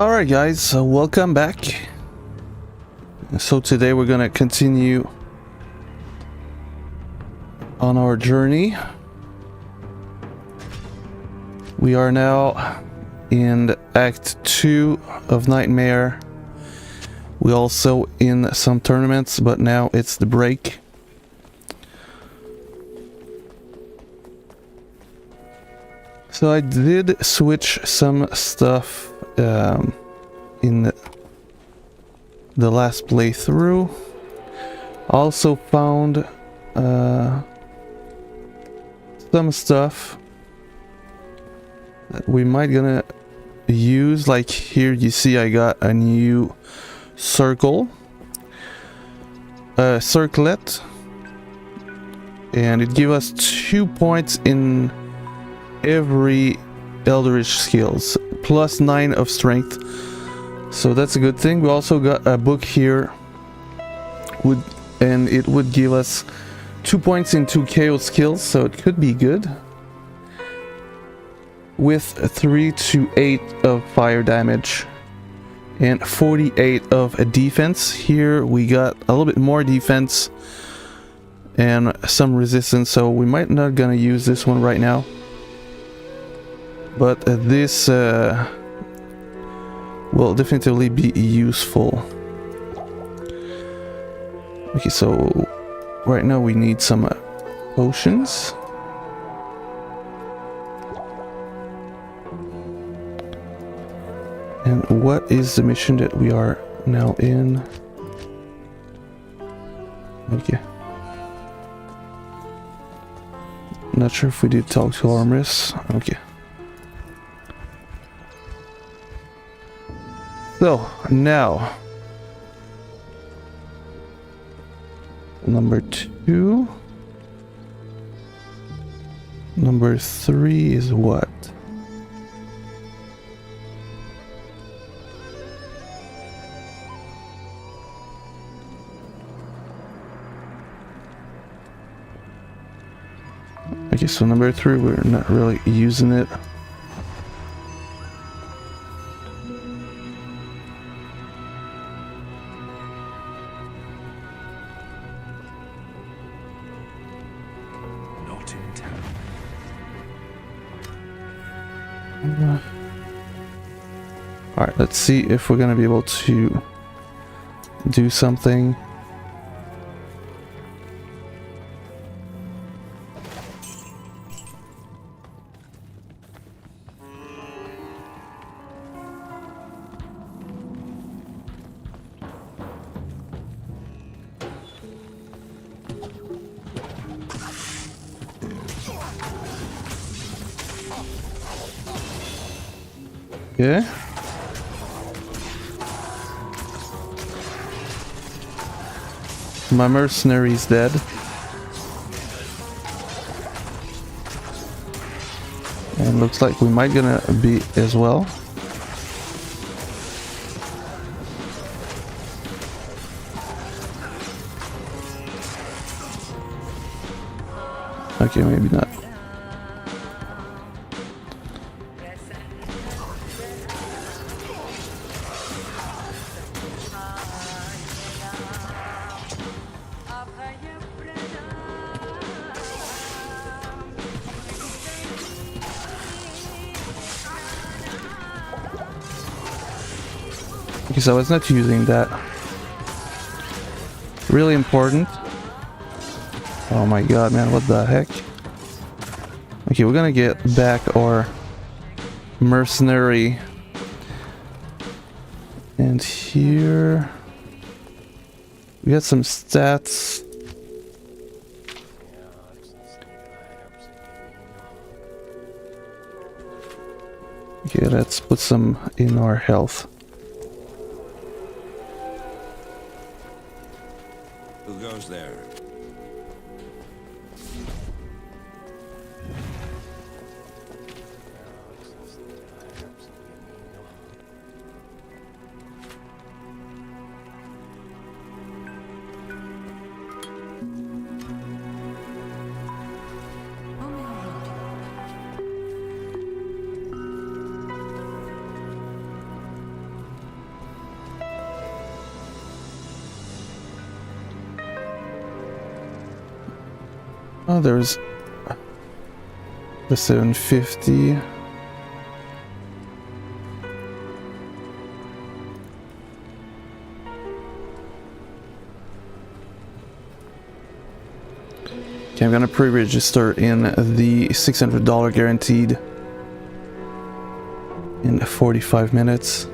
Alright guys, so welcome back. So today we're gonna continue on our journey. We are now in Act 2 of Nightmare. We also in some tournaments, but now it's the break. So I did switch some stuff in the last playthrough. Also found some stuff that we might gonna use. Like here you see I got a new circle, a circlet, and it gives us 2 points in every eldritch skills, plus 9 of strength, so that's a good thing. We also got a book here, and it would give us 2 points in 2 KO skills, so it could be good, with 3 to 8 of fire damage and 48 of a defense. Here we got a little bit more defense and some resistance, so we might not gonna use this one right now. But this will definitely be useful. Okay, so right now we need some potions. And what is the mission that we are now in? Okay. Not sure if we did talk to Armris. Okay. So now number 2, number 3 is what? Okay, so number 3 we're not really using it. Alright, let's see if we're gonna be able to do something. Yeah. My mercenary is dead. And looks like we might gonna be as well. Okay, maybe not. Because I was not using that. Really important. Oh my god, man, what the heck? Okay, we're gonna get back our mercenary. And here we got some stats. Okay, let's put some in our health. Who goes there? Oh, there's the 750. Okay, I'm gonna pre-register in the $600 guaranteed in 45 minutes.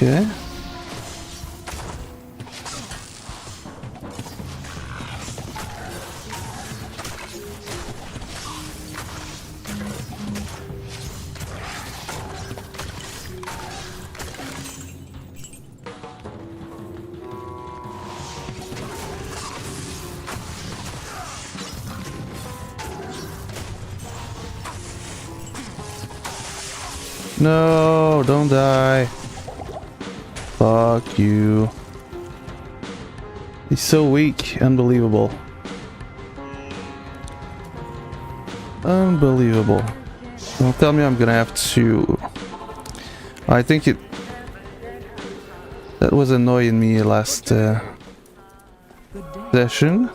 Okay. No, don't die. Fuck you. He's so weak. Unbelievable. Unbelievable. Don't tell me I'm gonna have to... I think it... That was annoying me last session.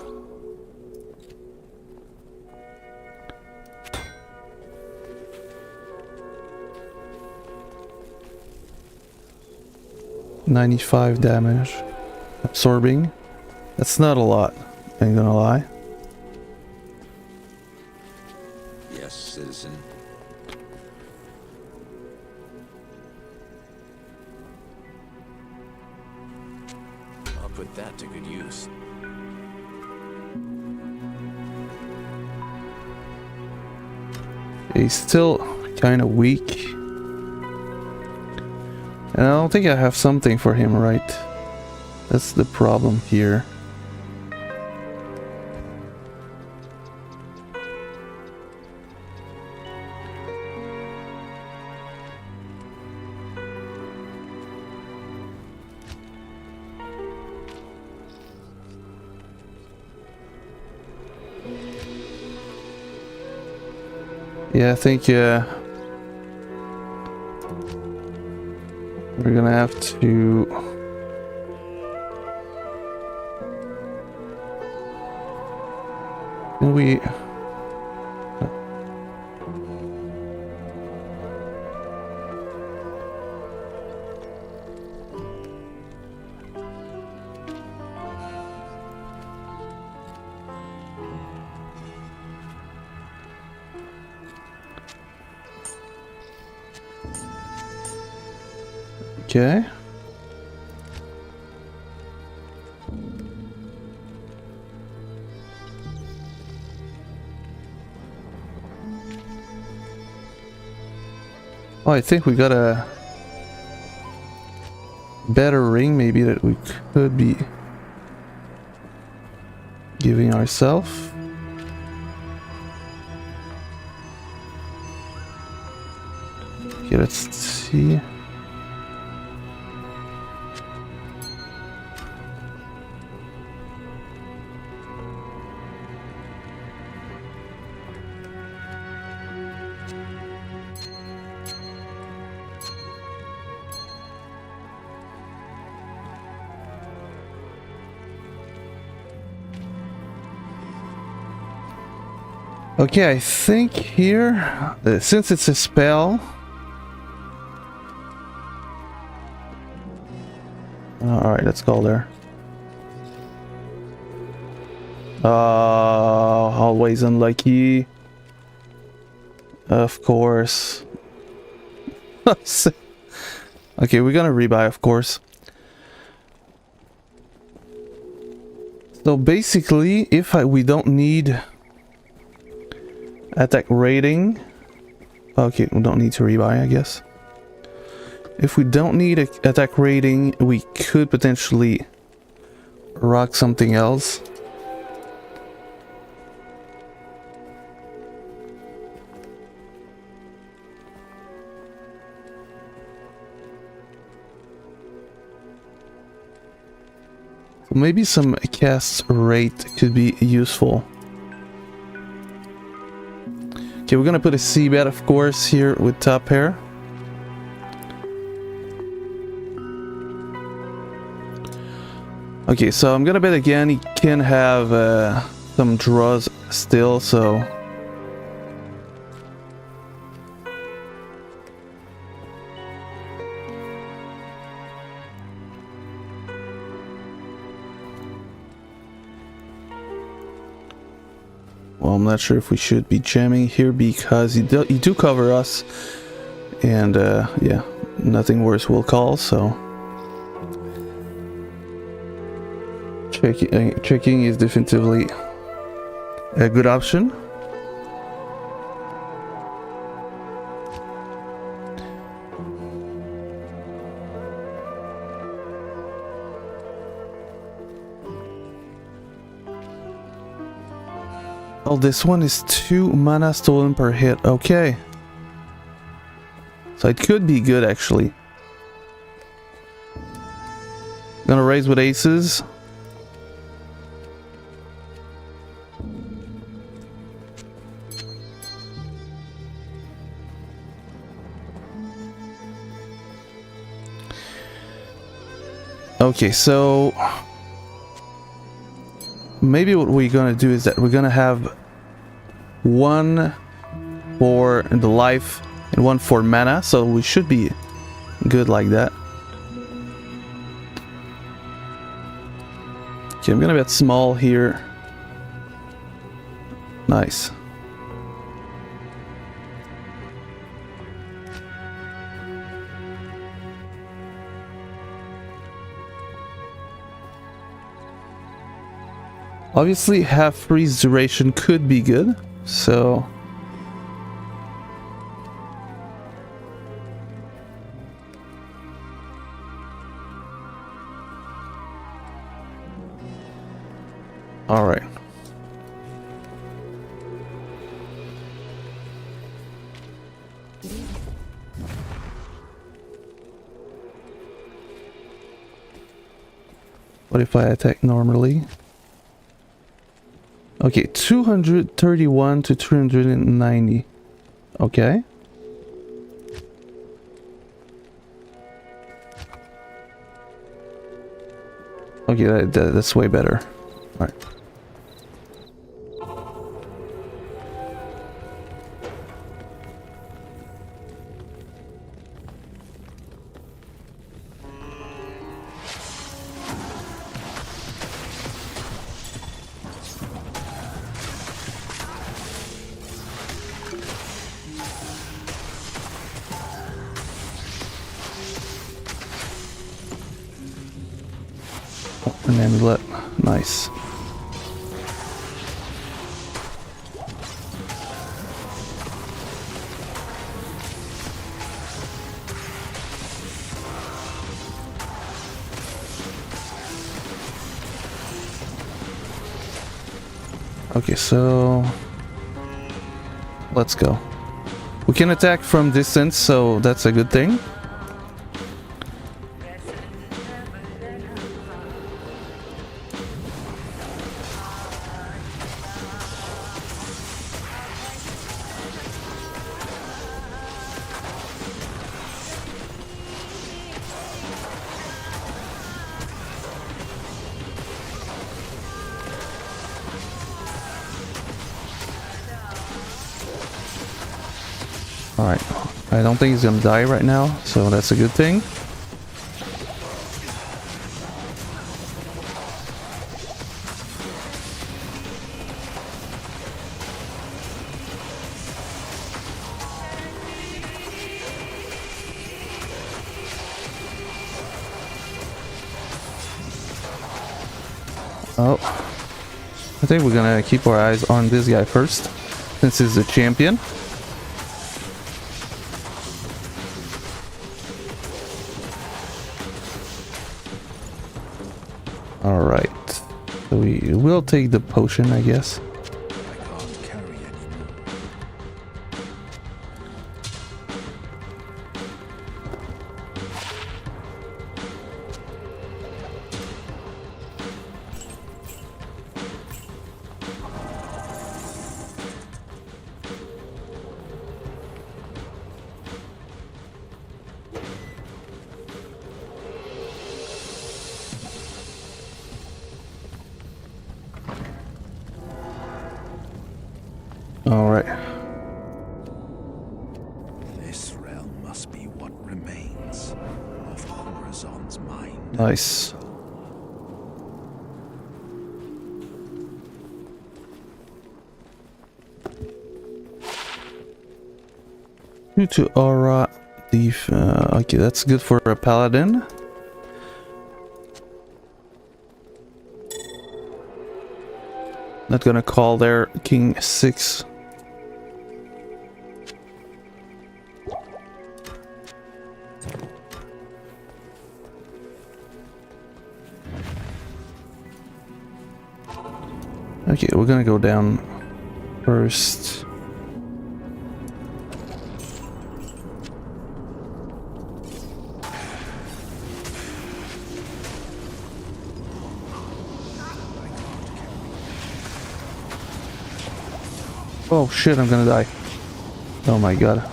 $95 damage. Absorbing. That's not a lot, ain't gonna lie. Yes, citizen. I'll put that to good use. He's still kind of weak. And I don't think I have something for him, right? That's the problem here. Yeah, I think we're gonna have to... Can we... Okay. Oh, I think we got a better ring maybe that we could be giving ourselves. Okay, let's see. Okay, I think here, since it's a spell... Alright, let's go there. Always unlucky. Of course. Okay, we're gonna rebuy, of course. So basically, if we don't need... attack rating. Okay, we don't need to rebuy, I guess. If we don't need a attack rating, we could potentially rock something else. So maybe some cast rate could be useful. Okay, Okay, we're gonna put a seabed, of course, here with top pair. Okay, so I'm gonna bet again he can have some draws still, so... Well, I'm not sure if we should be jamming here because he do cover us. And yeah, nothing worse will call, so... Checking is definitively a good option. Oh, this one is 2 mana stolen per hit. Okay. So it could be good, actually. Gonna raise with aces. Okay, so maybe what we're gonna do is that we're gonna have one for the life and one for mana, so we should be good like that. Okay, I'm gonna bet small here. Nice. Obviously, half freeze duration could be good, so... Alright. What if I attack normally? Okay, 231 to 390. Okay. Okay, that's way better. All right. An amulet, nice. Okay, so let's go. We can attack from distance, so that's a good thing. Alright, I don't think he's gonna die right now, so that's a good thing. Oh, I think we're gonna keep our eyes on this guy first, since he's the champion. Alright, so we will take the potion, I guess. I can't carry anymore. All right. This realm must be what remains of Horizon's mind. Nice. Due to aura, okay, that's good for a paladin. Not gonna call there King 6. Okay, we're gonna go down first. Oh shit, I'm gonna die. Oh my god.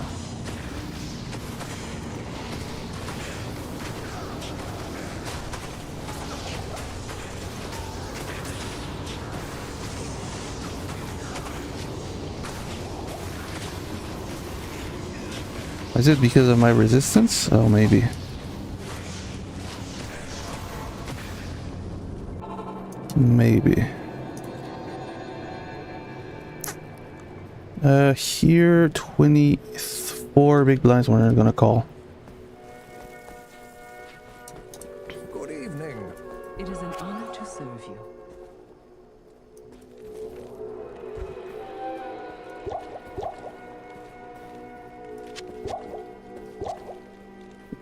Is it because of my resistance? Oh, maybe. Maybe. Here, 24 big blinds we're gonna call. Good evening. It is an honor to serve you.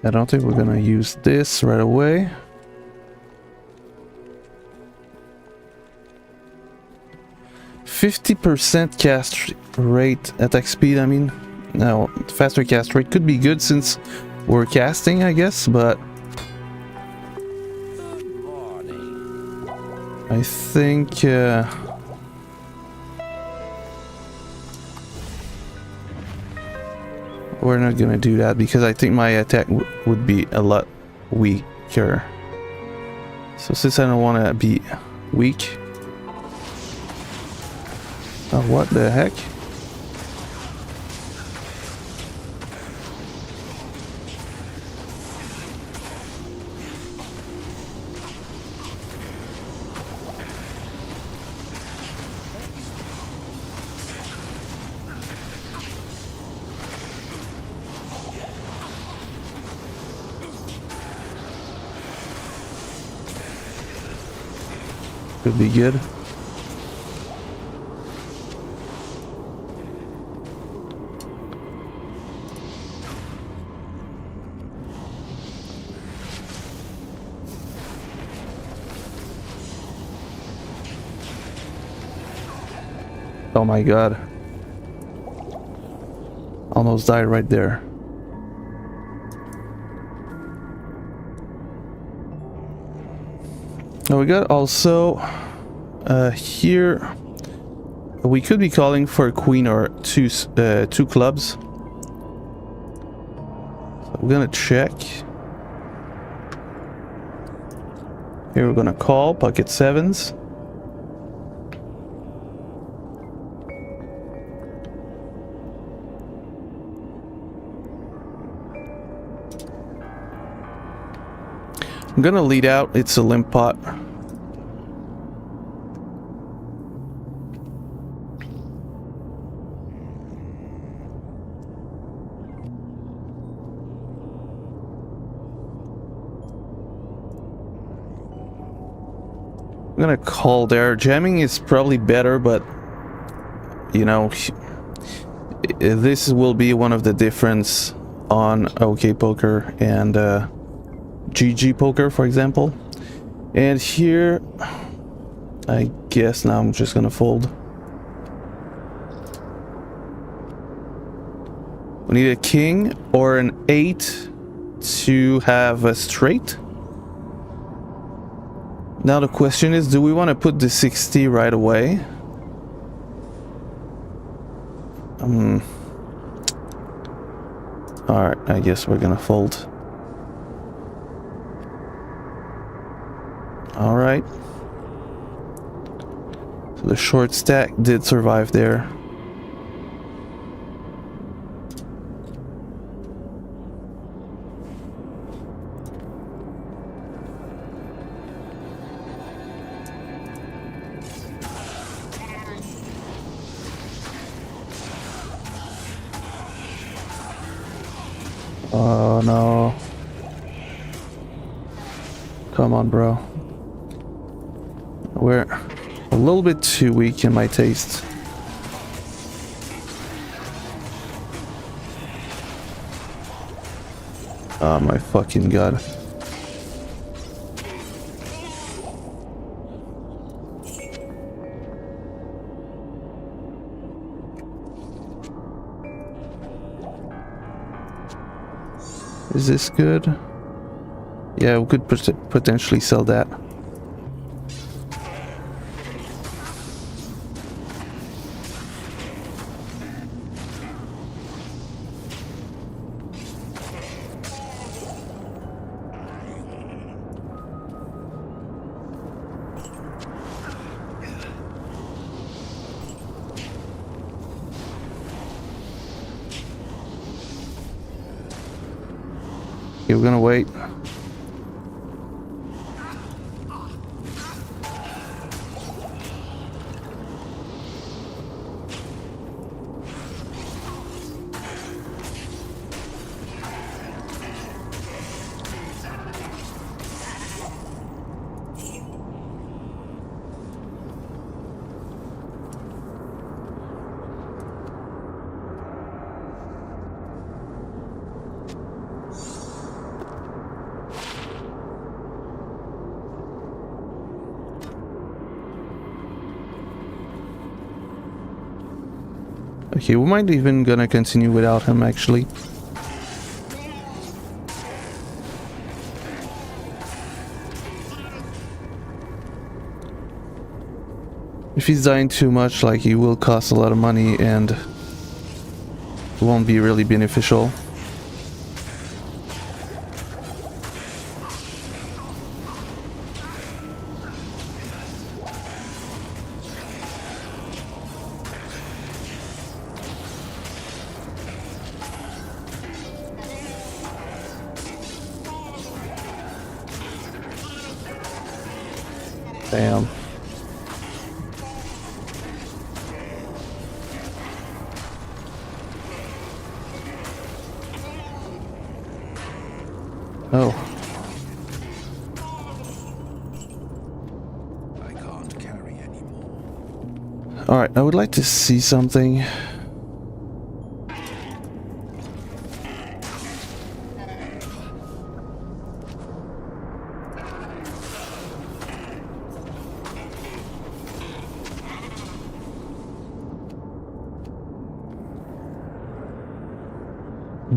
I don't think we're gonna use this right away. %50 cast rate, attack speed, I mean. No, faster cast rate could be good since we're casting, I guess, but Good morning. I think we're not gonna do that because I think my attack would be a lot weaker. So since I don't want to be weak. Oh, what the heck? Could be good. Oh my god. Almost died right there. Now we got also here we could be calling for a queen or two clubs. So we're gonna check. Here we're gonna call pocket sevens. I'm gonna lead out. It's a limp pot. I'm gonna call there. Jamming is probably better, but you know, this will be one of the difference on OK Poker and GG Poker, for example. And here, I guess now I'm just gonna fold. We need a king or an 8 to have a straight. Now the question is, do we want to put the 60 right away? Alright, I guess we're gonna fold. Alright. So the short stack did survive there. Oh no. Come on, bro. We're a little bit too weak in my taste. Oh my fucking god. Is this good? Yeah, we could potentially sell that. Okay, we're gonna wait. Okay, we might even gonna continue without him actually. If he's dying too much, like, he will cost a lot of money and it won't be really beneficial. Damn. Oh. I can't carry anymore. Alright, I would like to see something.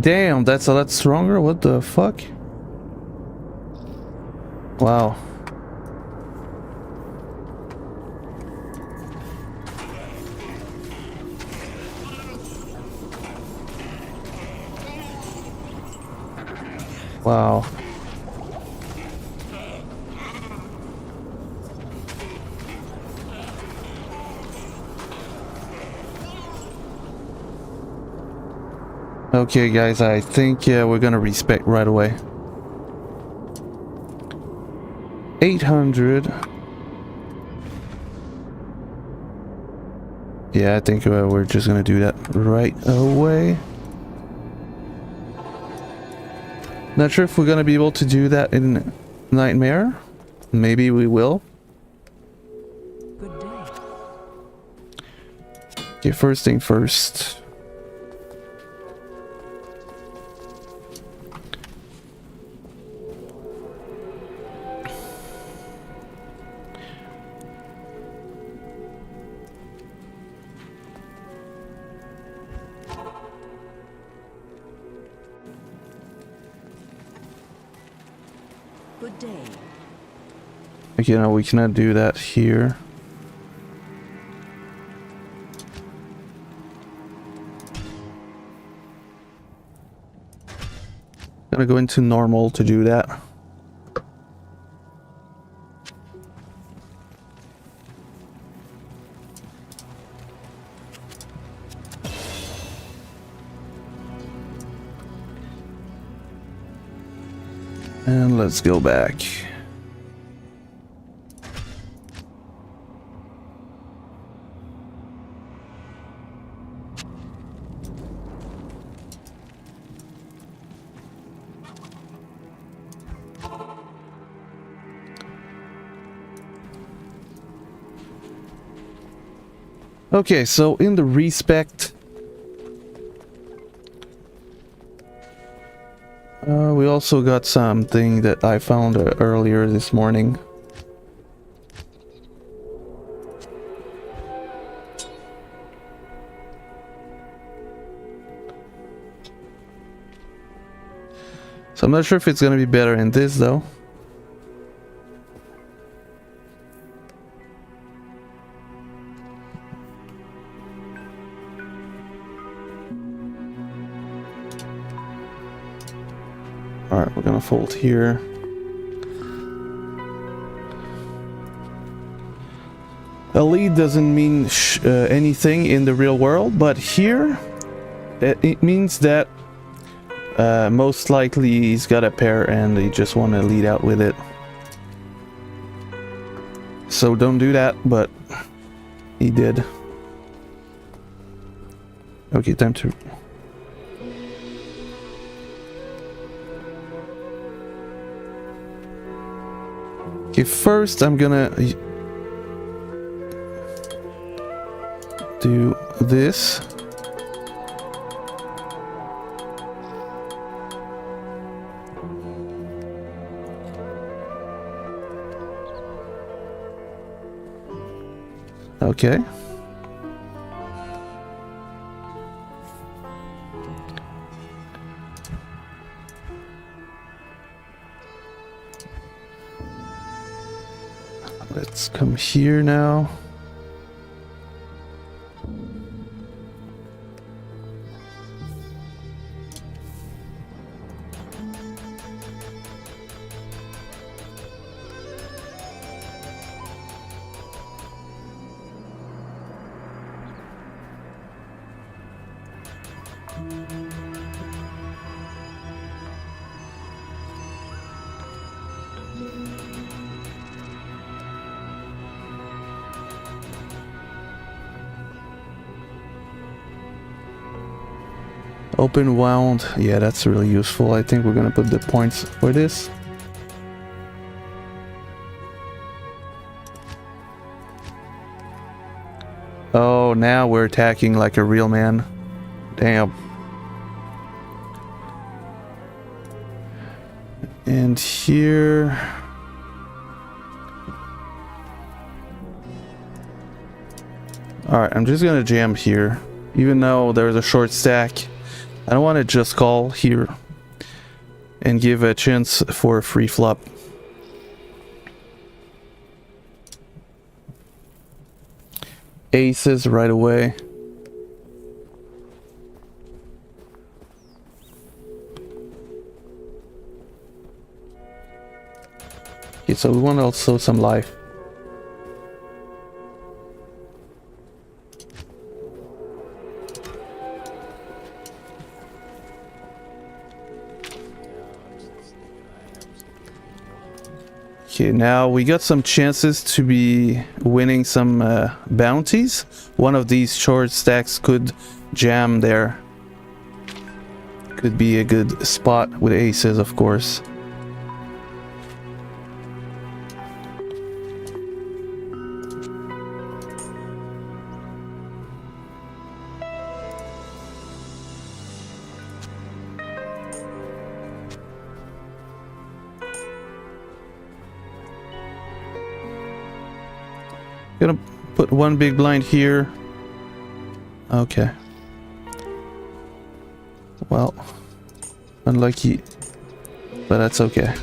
Damn, that's a lot stronger? What the fuck? Wow. Wow. Okay, guys, I think we're gonna respec right away. 800. Yeah, I think we're just gonna do that right away. Not sure if we're gonna be able to do that in Nightmare. Maybe we will. Good day. Okay, first thing first. Good day. Okay, no, we cannot do that here. Gonna go into normal to do that. And let's go back. Okay, so in the respect, we also got something that I found earlier this morning. So I'm not sure if it's gonna be better in this though. Alright, we're gonna fold here. A lead doesn't mean anything in the real world, but here it means that most likely he's got a pair and they just want to lead out with it. So don't do that, but he did. Okay, time to... Okay, first I'm gonna do this. Okay. Let's come here now. Open wound, yeah, that's really useful. I think we're gonna put the points for this. Oh, now we're attacking like a real man. Damn. And here... Alright, I'm just gonna jam here. Even though there's a short stack, I don't want to just call here and give a chance for a free flop. Aces right away. Okay, so we want also some life. Okay, now we got some chances to be winning some bounties. One of these short stacks could jam there. Could be a good spot with aces, of course. Gonna put one big blind here. Okay. Well, unlucky, but that's okay.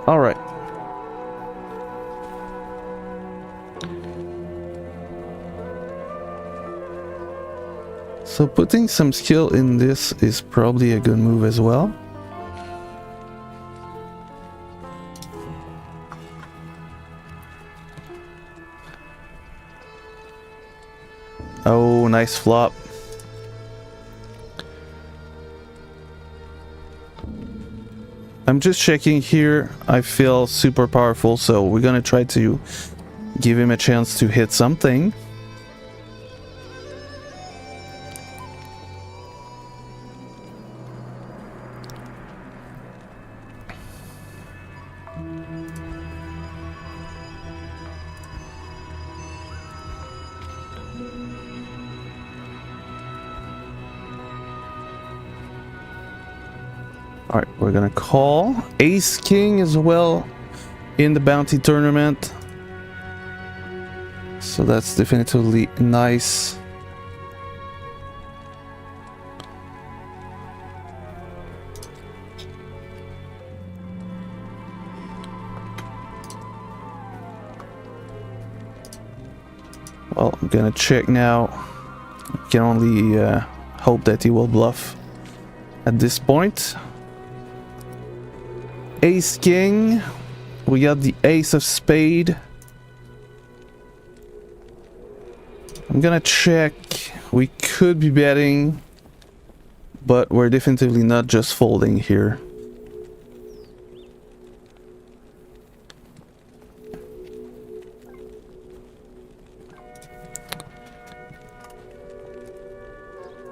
All right. So putting some skill in this is probably a good move as well. Oh, nice flop. I'm just checking here. I feel super powerful, so we're gonna try to give him a chance to hit something. Alright, we're gonna call. Ace King as well in the bounty tournament. So that's definitively nice. Well, I'm gonna check now. Can only hope that he will bluff at this point. Ace King. We got the Ace of Spade. I'm gonna check. We could be betting, but we're definitively not just folding here.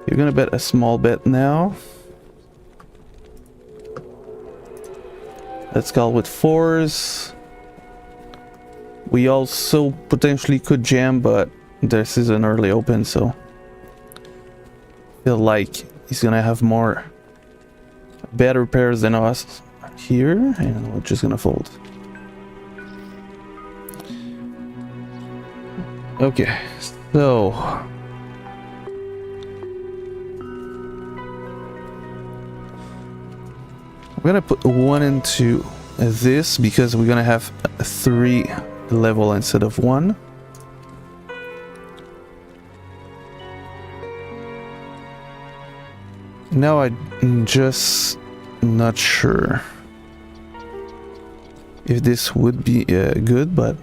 You're gonna bet a small bet now. Let's call with fours. We also potentially could jam, but this is an early open, so I feel like he's gonna have more better pairs than us here, and we're just gonna fold. Okay, so we're gonna put one into this because we're gonna have a 3 level instead of 1. Now I'm just not sure if this would be good, but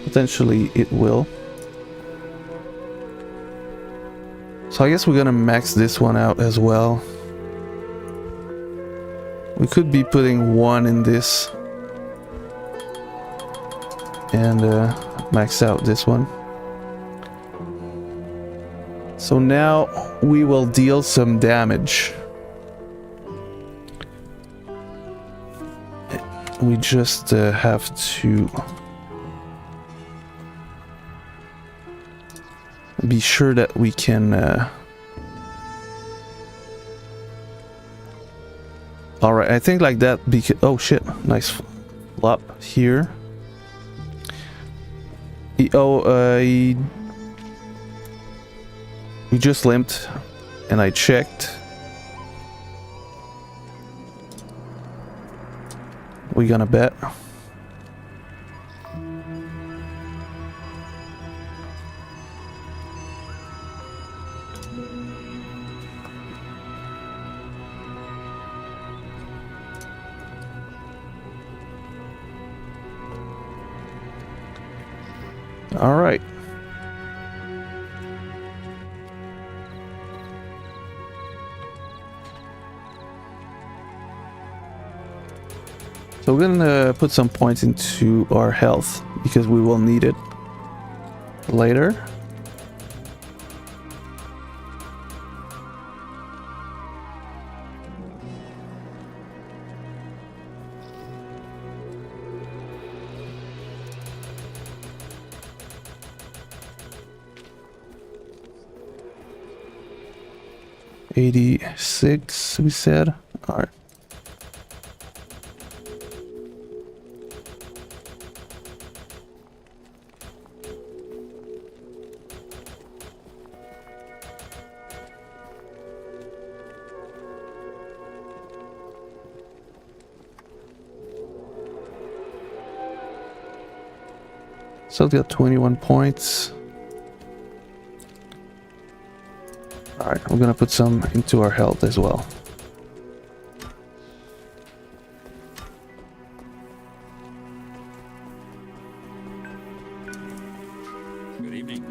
potentially it will. So I guess we're gonna max this one out as well. We could be putting 1 in this and max out this one. So now we will deal some damage. We just have to be sure that we can all right, I think like that because oh shit, nice flop here. We just limped and I checked. We gonna bet. All right. So we're gonna put some points into our health because we will need it later. $86 we said. All right. So it's got 21 points. Alright, we're gonna put some into our health as well. Good evening.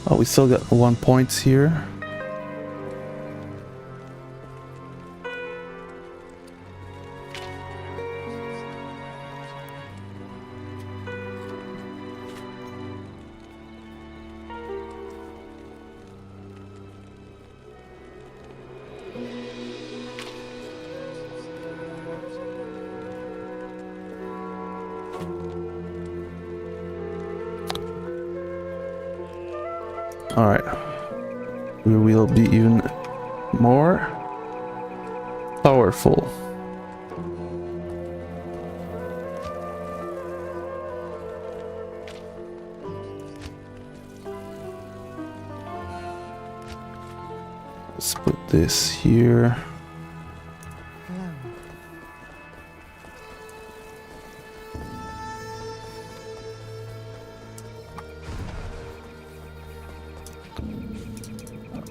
Oh, we still got 1 point here. Alright. We will be even more powerful. Let's put this here.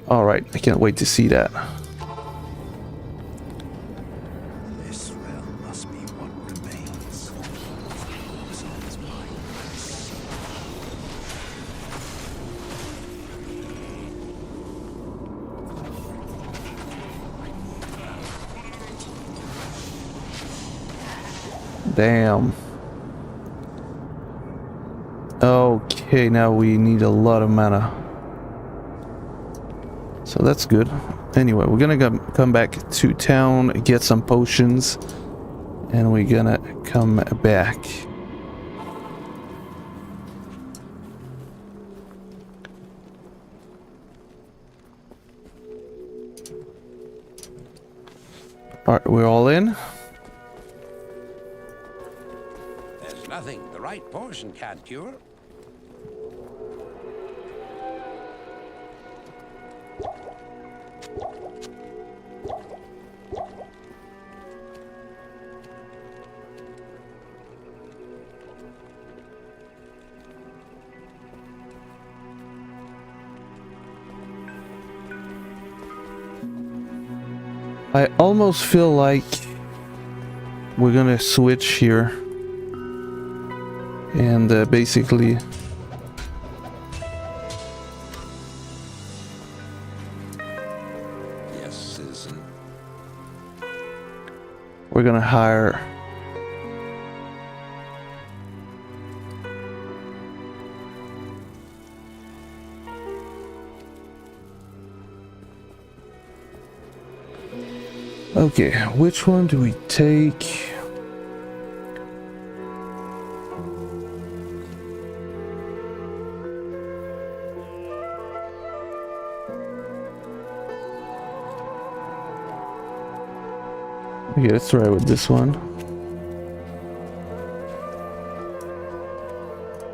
All right, I can't wait to see that. This realm must be what remains of Corazon's minds. Damn. Okay, now we need a lot of mana. So that's good. Anyway, we're gonna come back to town, get some potions, and we're gonna come back. Alright, we're all in. There's nothing the right potion can't cure. I almost feel like we're gonna switch here and basically Yes, citizen. we're gonna hire okay, which one do we take? Okay, let's try with this one.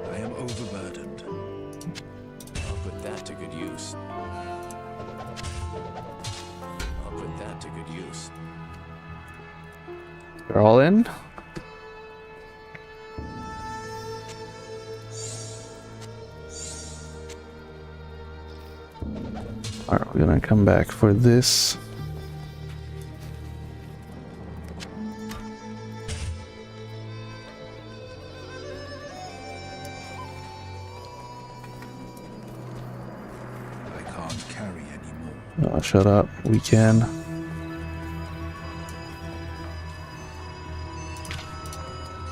I am overburdened. I'll put that to good use. I'll put that to good use. We're all in. Alright, we're gonna come back for this. I can't carry anymore. Oh, shut up. We can.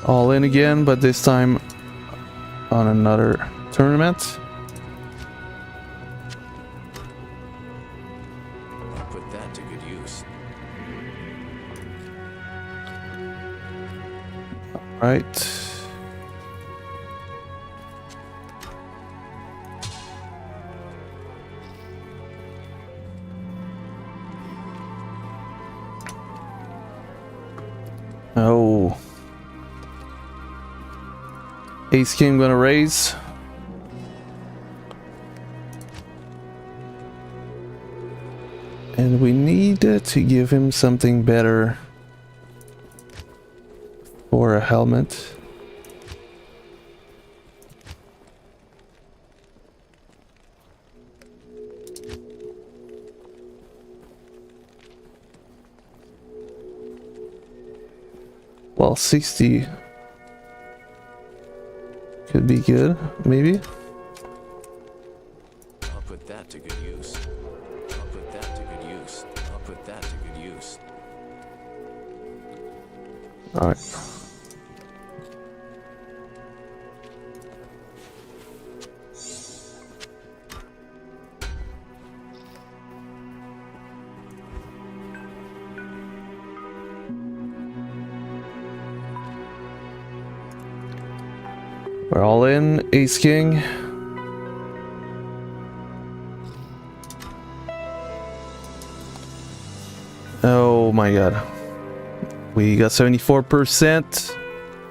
All in again, but this time on another tournament. I'll put that to good use. Right. Oh. Ace King gonna raise. And we need to give him something better for a helmet. Well, 60 could be good, maybe. I'll put that to good use. I'll put that to good use. I'll put that to good use. All right. We're all in, Ace King. Oh my god. We got 74%.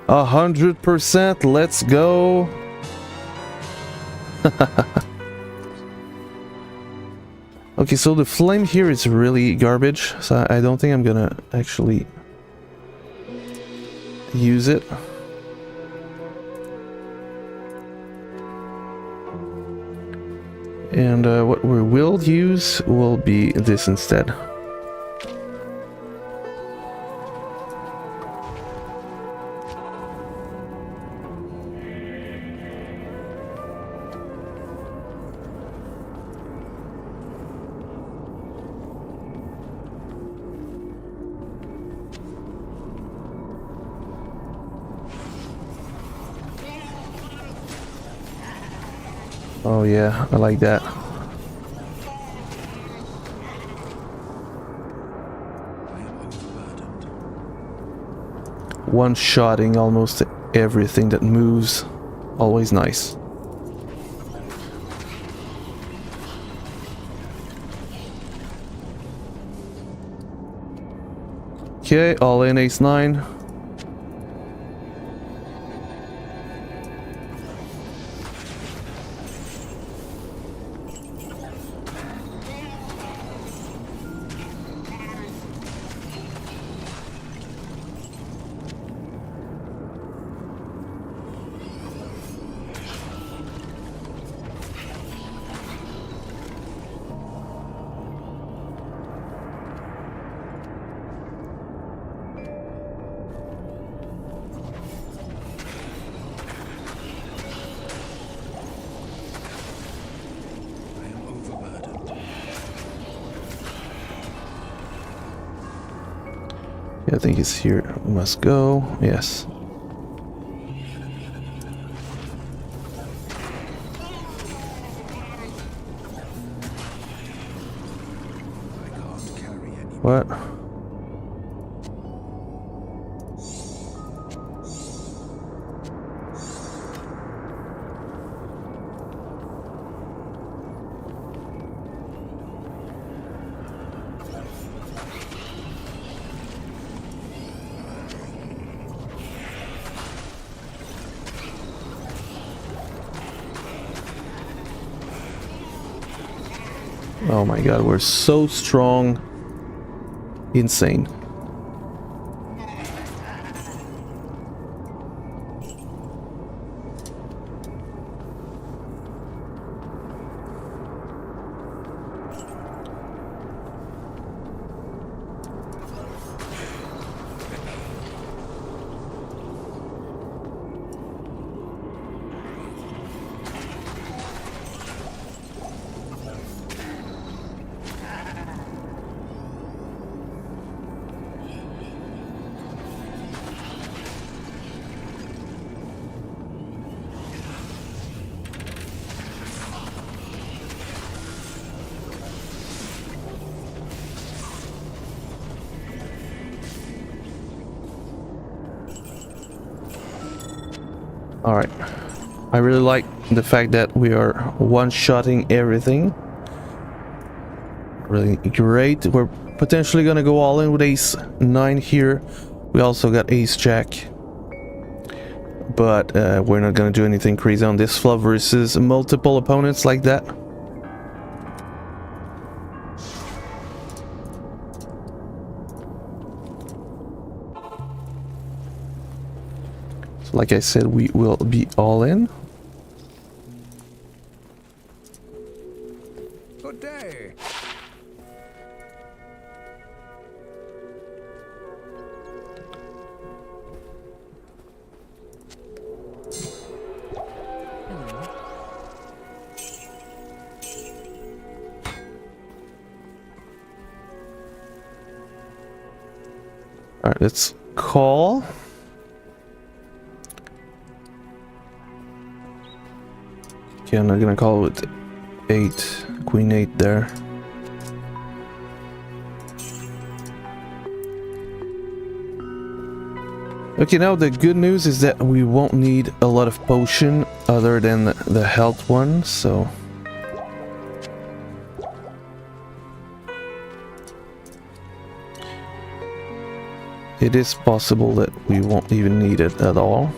100%. Let's go. Okay, so the flame here is really garbage. So I don't think I'm gonna actually use it. And what we will use will be this instead. Oh yeah, I like that. I am overburdened. One-shotting almost everything that moves. Always nice. Okay, all in ace-9. I am overburdened. Yeah, I think it's here. Must go. Yes. I can't carry any. What? Oh my god, we're so strong. Insane. Alright. I really like the fact that we are one-shotting everything. Really great. We're potentially gonna go all in with ace-9 here. We also got ace-jack. But we're not gonna do anything crazy on this flop versus multiple opponents like that. So like I said, we will be all in. Good day. Hello. Alright, let's call. Okay, I'm not gonna call with 8, queen 8 there. Okay, now the good news is that we won't need a lot of potion other than the health one, so... it is possible that we won't even need it at all.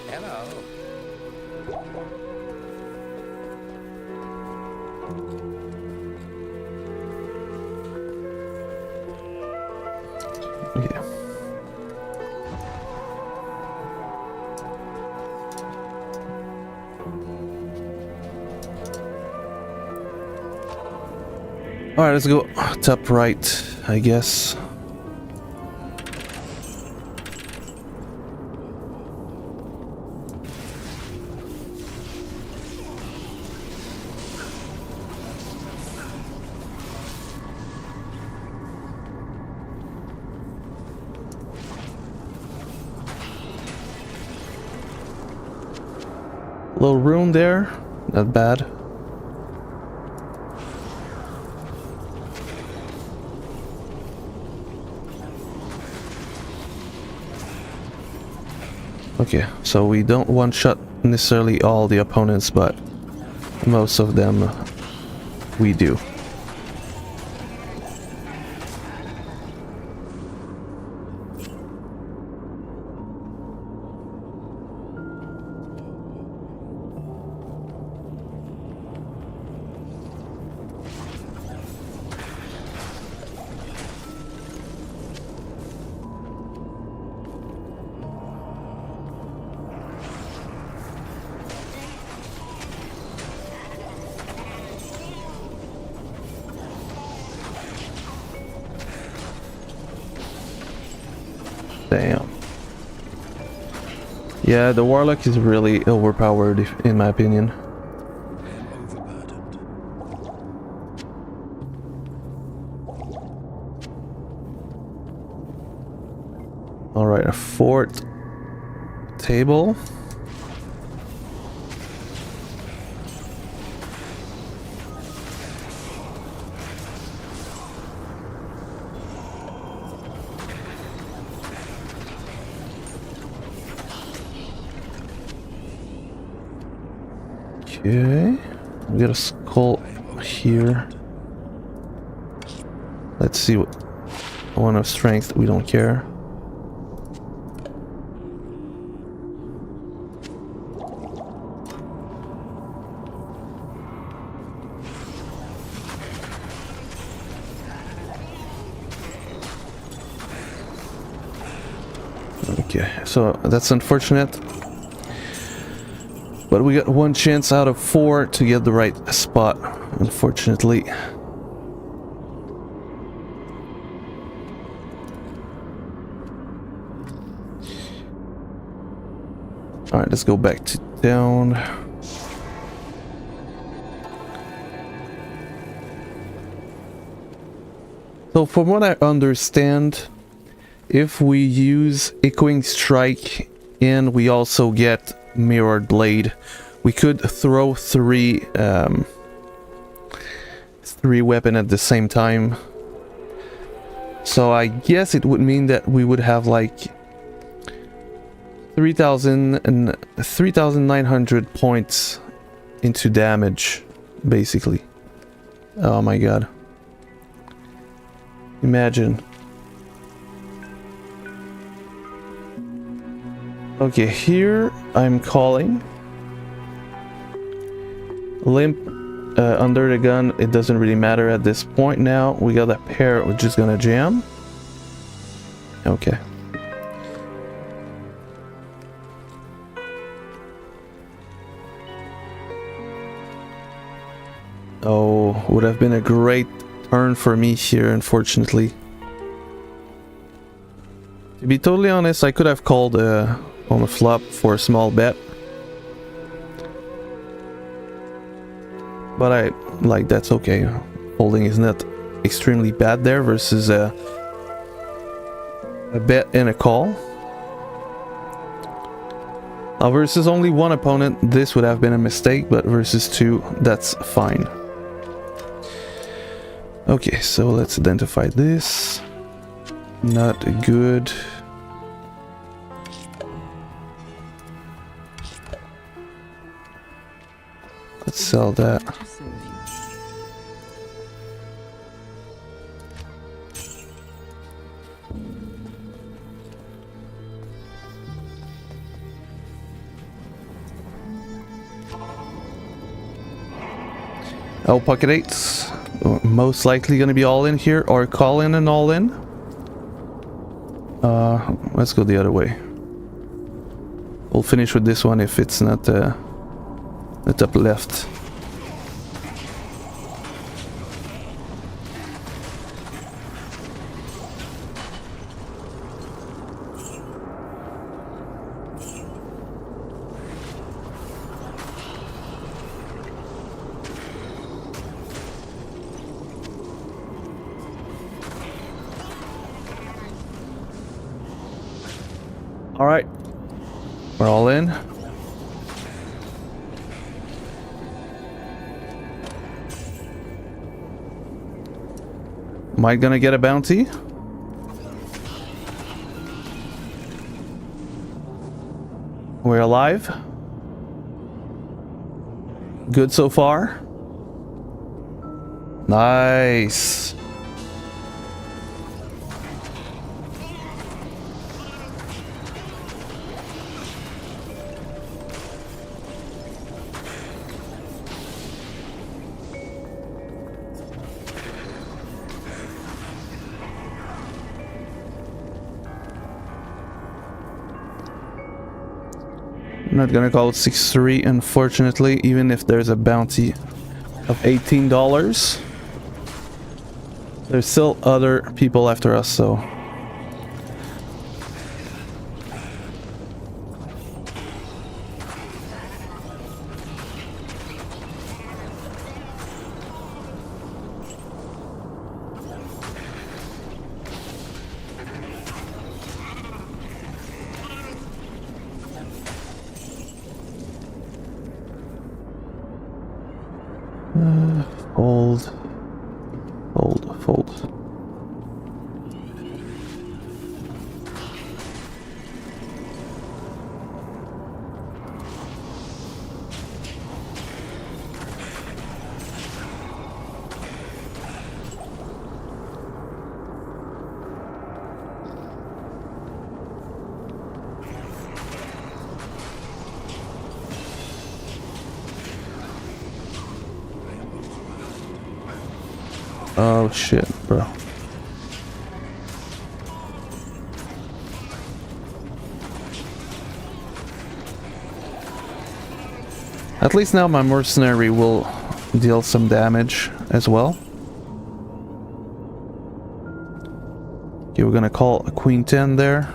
Hello. Yeah. Alright, let's go top right, I guess. Little room there, not bad. Okay, so we don't one-shot necessarily all the opponents, but most of them we do. Damn. Yeah, the Warlock is really overpowered, in my opinion. I am overburdened. Alright, a fourth table. Okay, we got a skull here. Let's see what one of strength, we don't care. Okay, so that's unfortunate. But we got one chance out of 4 to get the right spot, unfortunately. Alright, let's go back to town. So from what I understand, if we use Echoing Strike and we also get Mirrored Blade, we could throw three weapons at the same time. So I guess it would mean that we would have like 3,900 points into damage, basically. Oh my god. Imagine. Okay, here I'm calling. Limp under the gun, it doesn't really matter at this point now. We got a pair, we're just gonna jam. Okay. Oh, would have been a great turn for me here, unfortunately. To be totally honest, I could have called on the flop for a small bet. But that's okay. Holding is not extremely bad there versus a bet and a call. Now versus only one opponent, this would have been a mistake, but versus 2, that's fine. Okay, so let's identify this. Not good. Let's sell that. To serve you. Oh, pocket eights. Most likely gonna be all in here, or call in and all in. Let's go the other way. We'll finish with this one if it's not the top left. All right, we're all in. Am I gonna get a bounty? We're alive. Good so far. Nice. I'm not gonna call it 6-3, unfortunately, even if there's a bounty of $18. There's still other people after us, so... Fold. Oh shit, bro. At least now my mercenary will deal some damage as well. Okay, we're gonna call a Queen 10 there.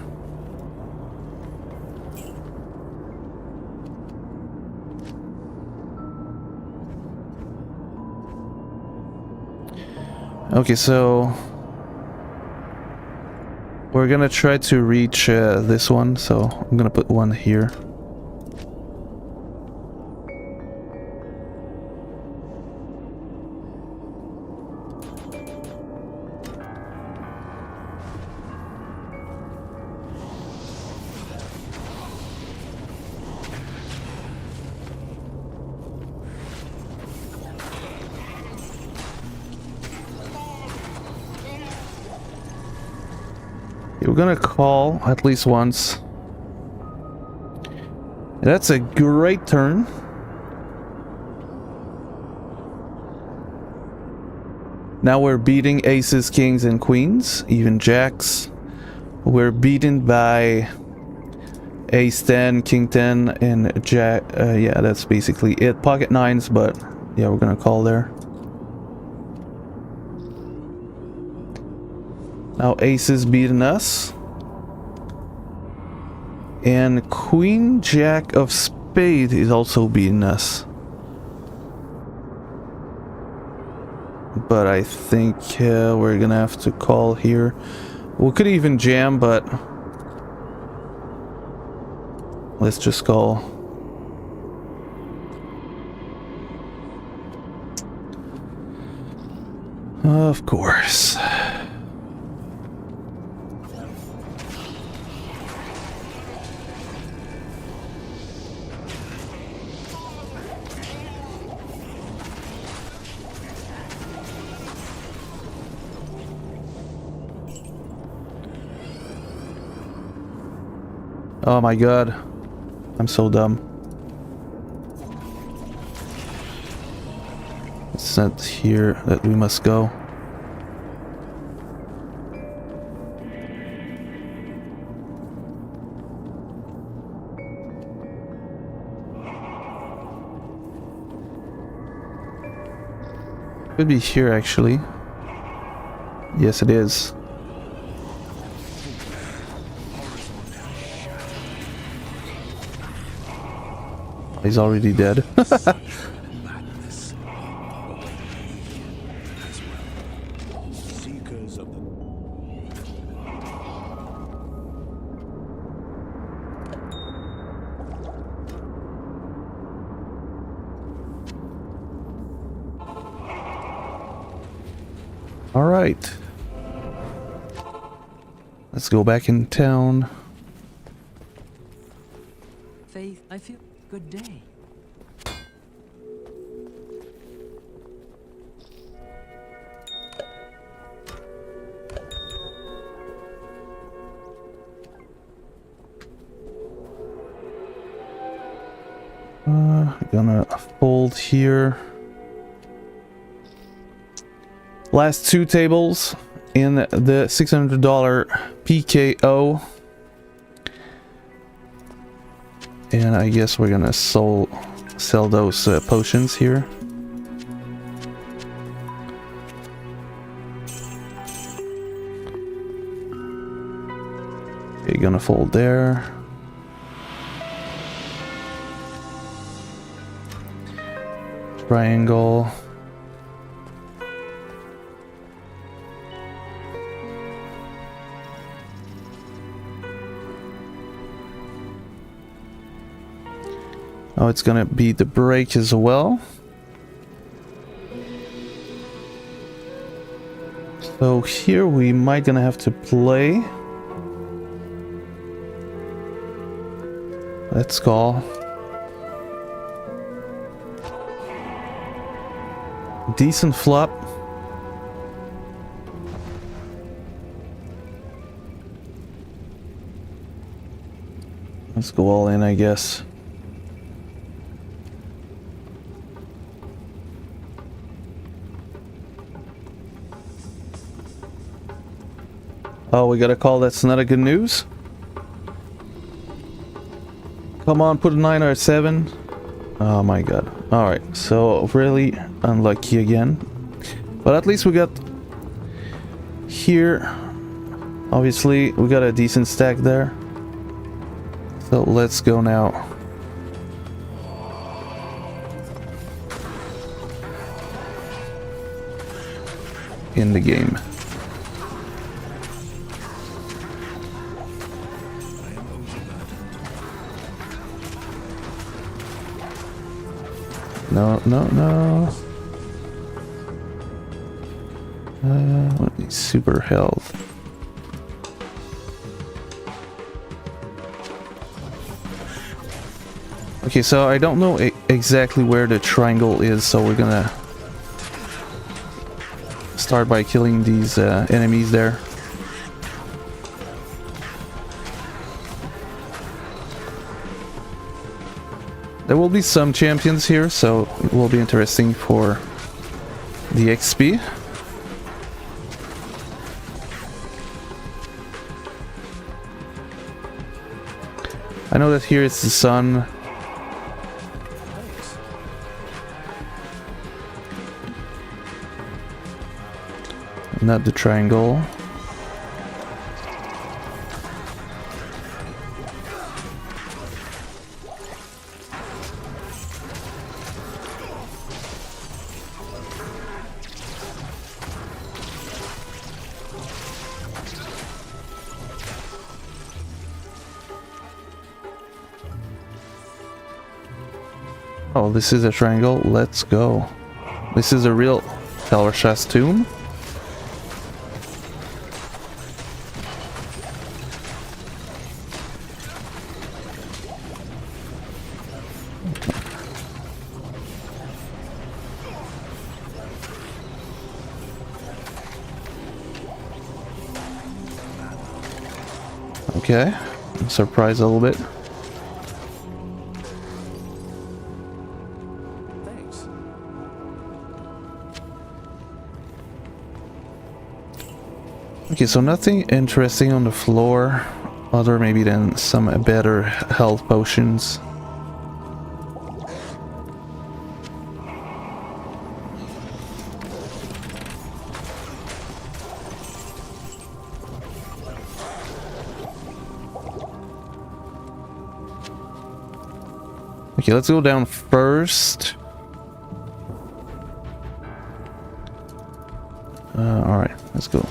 Okay, so we're gonna try to reach this one, so I'm gonna put one here. We're gonna call at least once. That's a great turn. Now we're beating aces, kings, and queens, even jacks. We're beaten by ace 10, king 10, and jack. Yeah, that's basically it. Pocket nines, but yeah, we're gonna call there. Now ace is beating us. And queen jack of spade is also beating us. But I think we're gonna have to call here. We could even jam, but let's just call. Of course. Oh my god. I'm so dumb. It's not here that we must go. Could be here actually. Yes, it is. He's already dead. Madness. As well. Seekers of the All right. Let's go back in town. Faith, I feel good day. Gonna fold here. Last two tables in the $600 PKO. And I guess we're gonna sell those potions here. Okay, gonna fold there. Triangle. Oh, it's gonna be the break as well. So here we might gonna have to play. Let's call. Decent flop. Let's go all in, I guess. Oh, we got a call. That's not a good news. Come on, put a 9 or a 7. Oh my god. Alright, so really unlucky again. But at least we got here. Obviously, we got a decent stack there. So let's go now. In the game. No, no, no. What is super health? Okay, so I don't know exactly where the triangle is, so we're gonna start by killing these enemies there. There will be some champions here, so it will be interesting for the XP. I know that here is the sun. Not the triangle. Oh, this is a triangle. Let's go. This is a real Telrash's tomb. Okay, I'm surprised a little bit. Thanks. Okay, so nothing interesting on the floor, other maybe than some better health potions. Okay, let's go down first. Alright, let's go.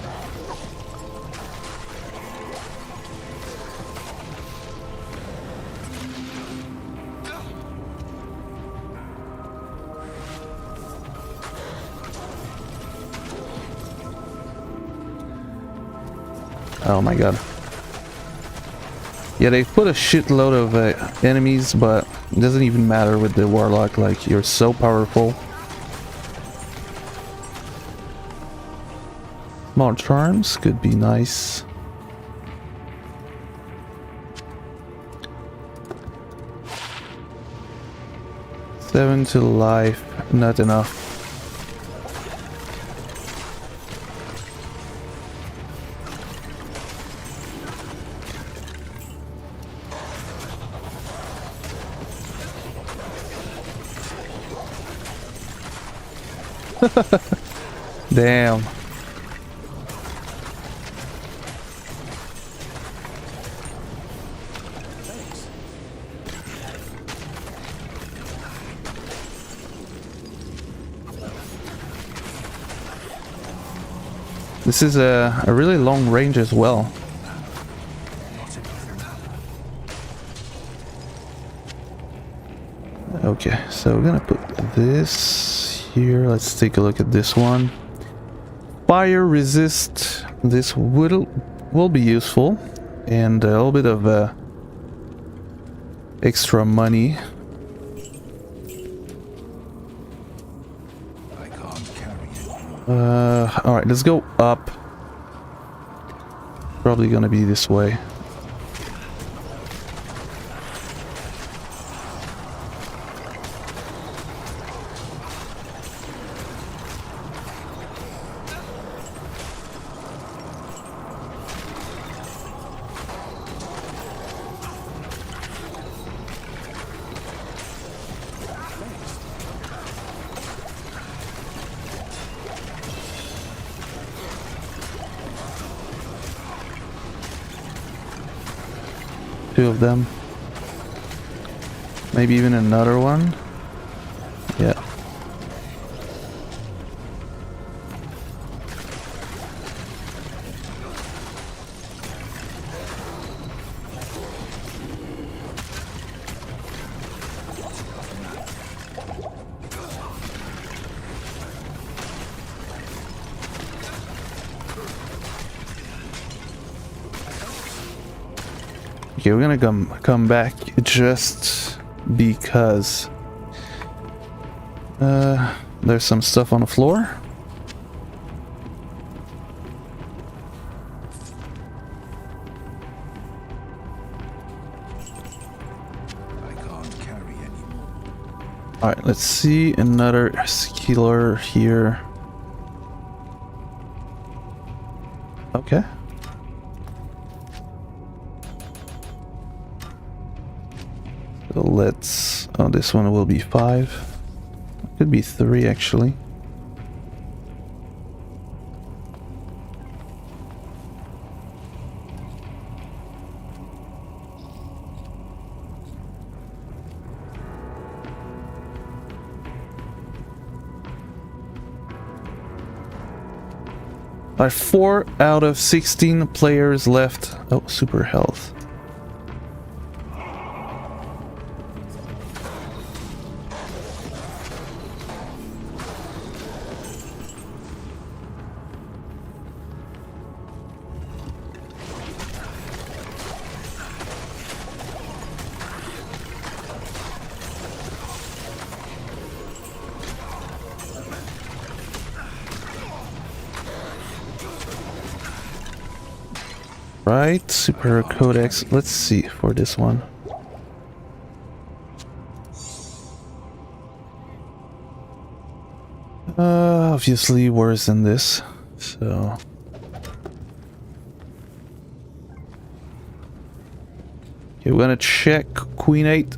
Oh my god. Yeah, they put a shitload of enemies, but it doesn't even matter with the Warlock, like, you're so powerful. More charms could be nice. Seven to life, not enough. Damn. This is a really long range as well. Okay, so we're gonna put this here. Let's take a look at this one. Fire resist. This will be useful, and a little bit of extra money. I can't carry it. All right, let's go up. Probably gonna be this way. Two of them. Maybe even another one. Yeah. Okay, we're gonna come back just because there's some stuff on the floor. I can't carry anymore. Alright, let's see another skiller here. Okay. So let's... oh, this one will be 5. Could be 3 actually. Alright, 4 out of 16 players left. Oh, super health. Right, Super Codex. Let's see for this one. Obviously worse than this, so... Okay, we're gonna check Queen 8.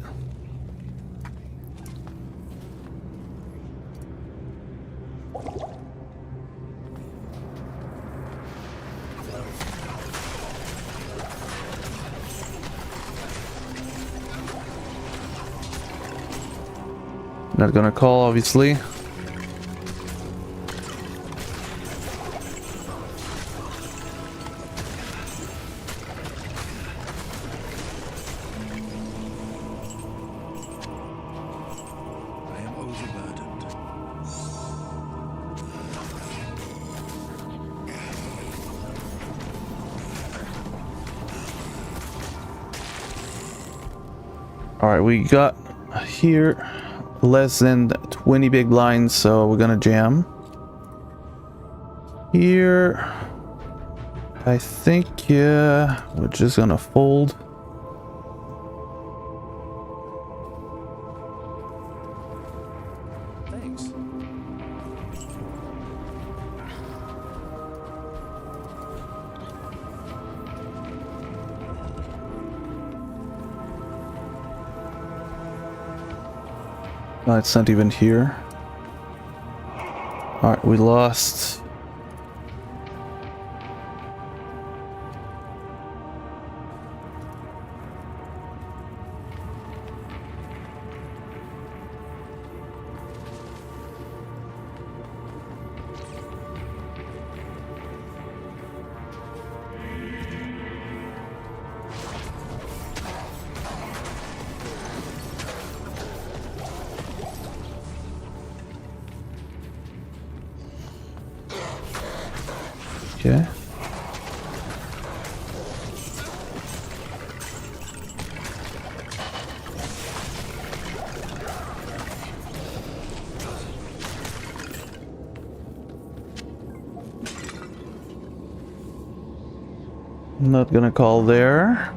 Not gonna call, obviously. I am overburdened. Alright, we got here less than 20 big blinds, so we're gonna jam. Here, I think, yeah, we're just gonna fold. Thanks. No, it's not even here. Alright, we lost. Okay. Not gonna call there.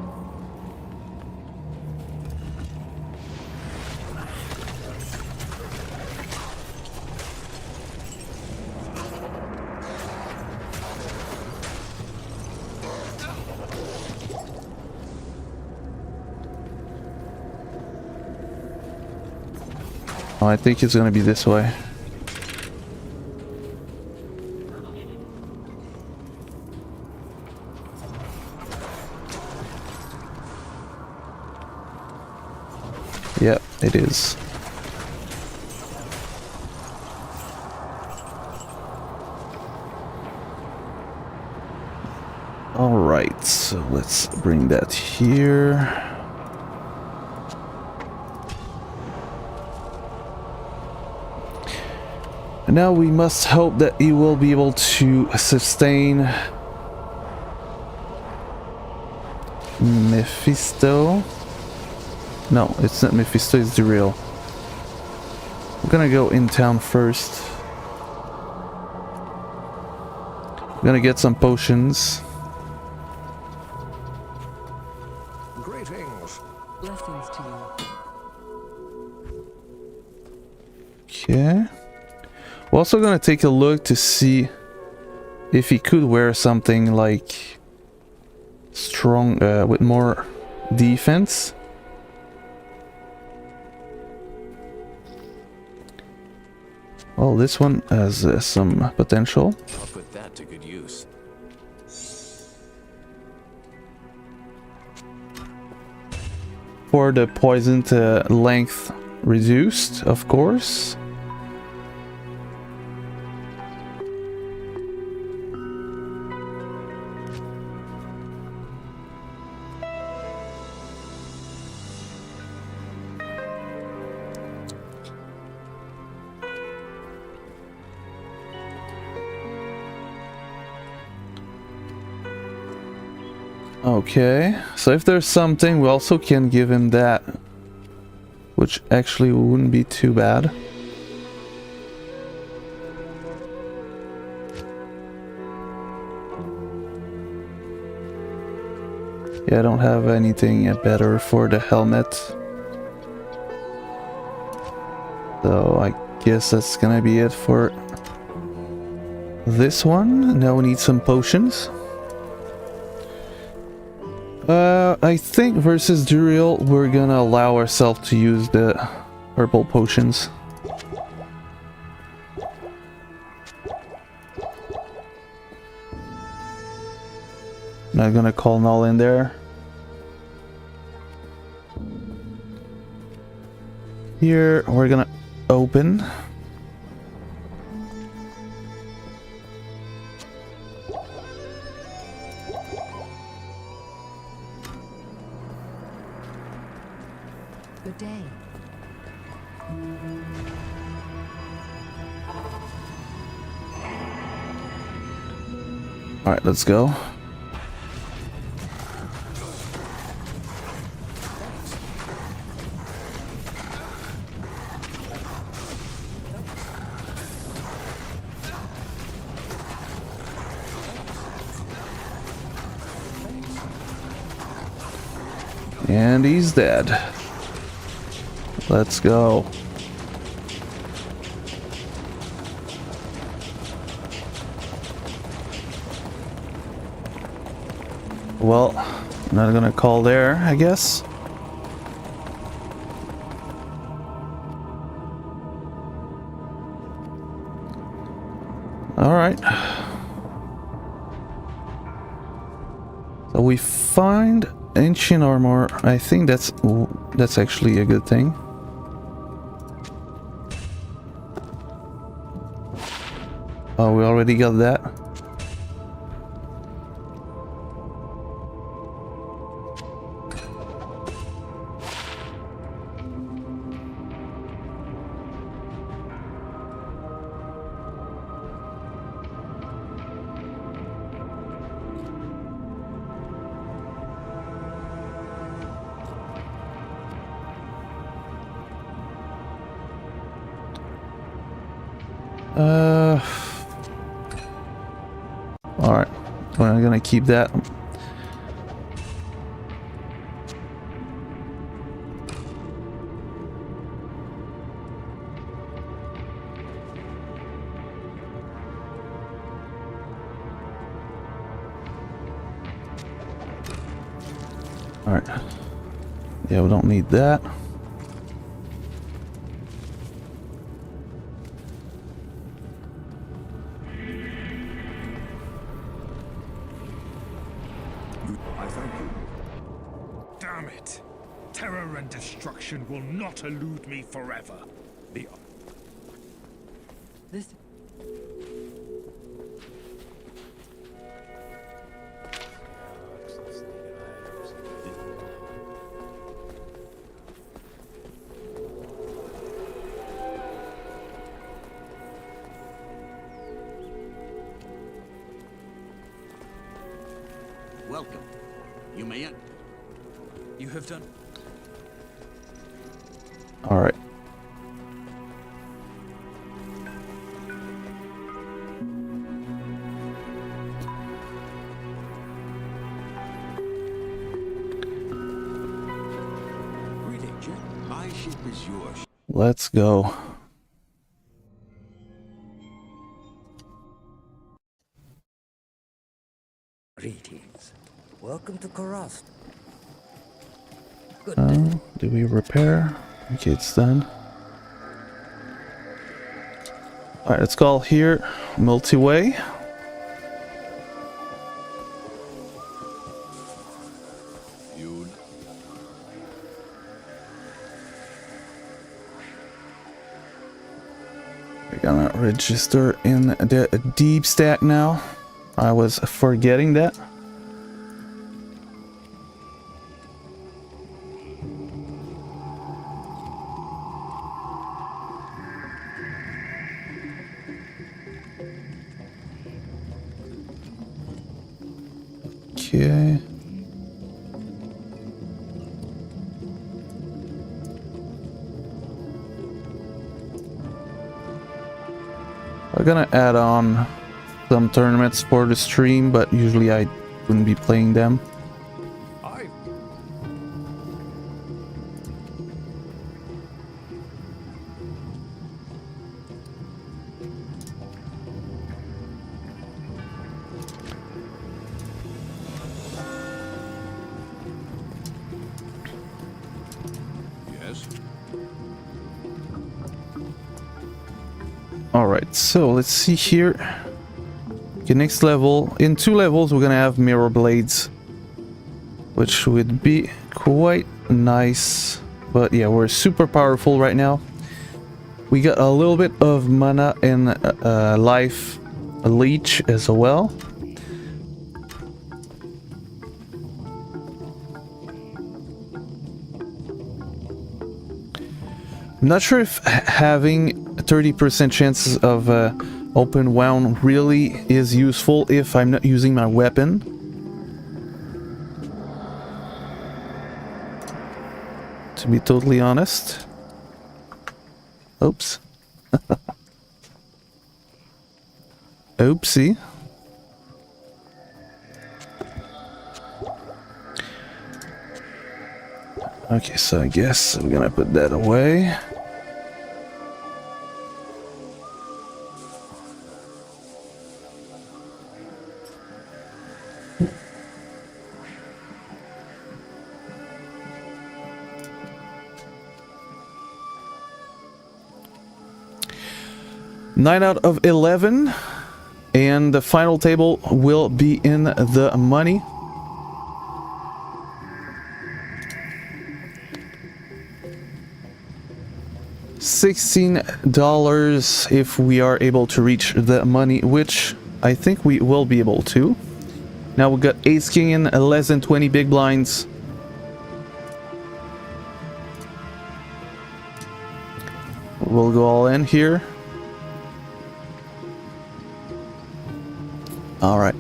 Oh, I think it's gonna be this way. Yep, it is. All right, so let's bring that here. And now we must hope that he will be able to sustain Mephisto. No, it's not Mephisto, it's the real. I'm gonna go in town first. I'm gonna get some potions. Greetings. Blessings to you. Okay. We're also gonna take a look to see if he could wear something like strong, with more defense. Well, this one has some potential. I'll put that to good use. For the poison to length reduced, of course. Okay, so if there's something, we also can give him that, which actually wouldn't be too bad. Yeah, I don't have anything better for the helmet. So I guess that's gonna be it for this one. Now we need some potions. I think versus Duriel, we're gonna allow ourselves to use the purple potions. Not gonna call null in there. Here, we're gonna open. Good day. Alright, let's go. And he's dead. Let's go. Well, not gonna call there, I guess. All right. So we find ancient armor. I think that's actually a good thing. Oh, we already got that. All right, we're gonna keep that. All right. Yeah, we don't need that. I thank you. Damn it! Terror and destruction will not elude me forever. The This Welcome. You may enter. You have done. All right. Greetings, Jet. My ship is yours. Let's go. Greetings. Welcome to Karast. Good day. Do we repair? Okay, it's done. All right, let's call here multi-way. You. We're gonna register in the deep stack now. I was forgetting that. Okay. I'm gonna add on some tournaments for the stream, but usually I wouldn't be playing them. I Yes. Alright, so let's see here. Okay, next level. In 2 levels, we're gonna have mirror blades, which would be quite nice. But yeah, we're super powerful right now. We got a little bit of mana and life leech as well. I'm not sure if having 30% chances of open wound really is useful if I'm not using my weapon. To be totally honest. Oops. Oopsie. Okay, so I guess I'm gonna put that away. Nine out of 11, and the final table will be in the money. $16 if we are able to reach the money, which I think we will be able to. Now we got ace king in less than 20 big blinds. We'll go all in here. All right.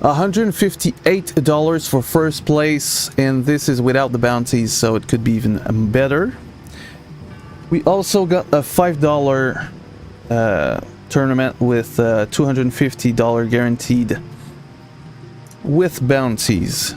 $158 for first place, and this is without the bounties, so it could be even better. We also got a $5 tournament with $250 guaranteed with bounties.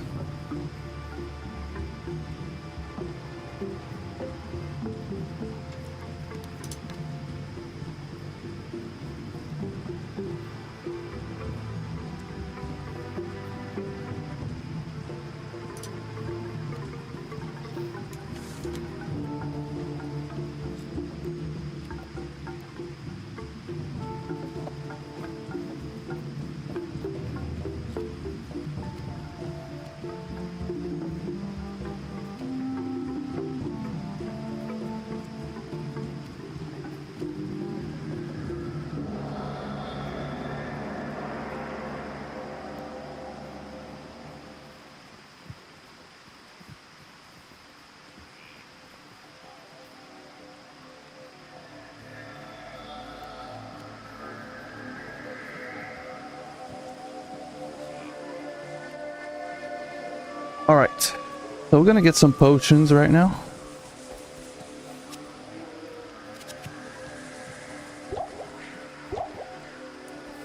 Alright, so we're gonna get some potions right now.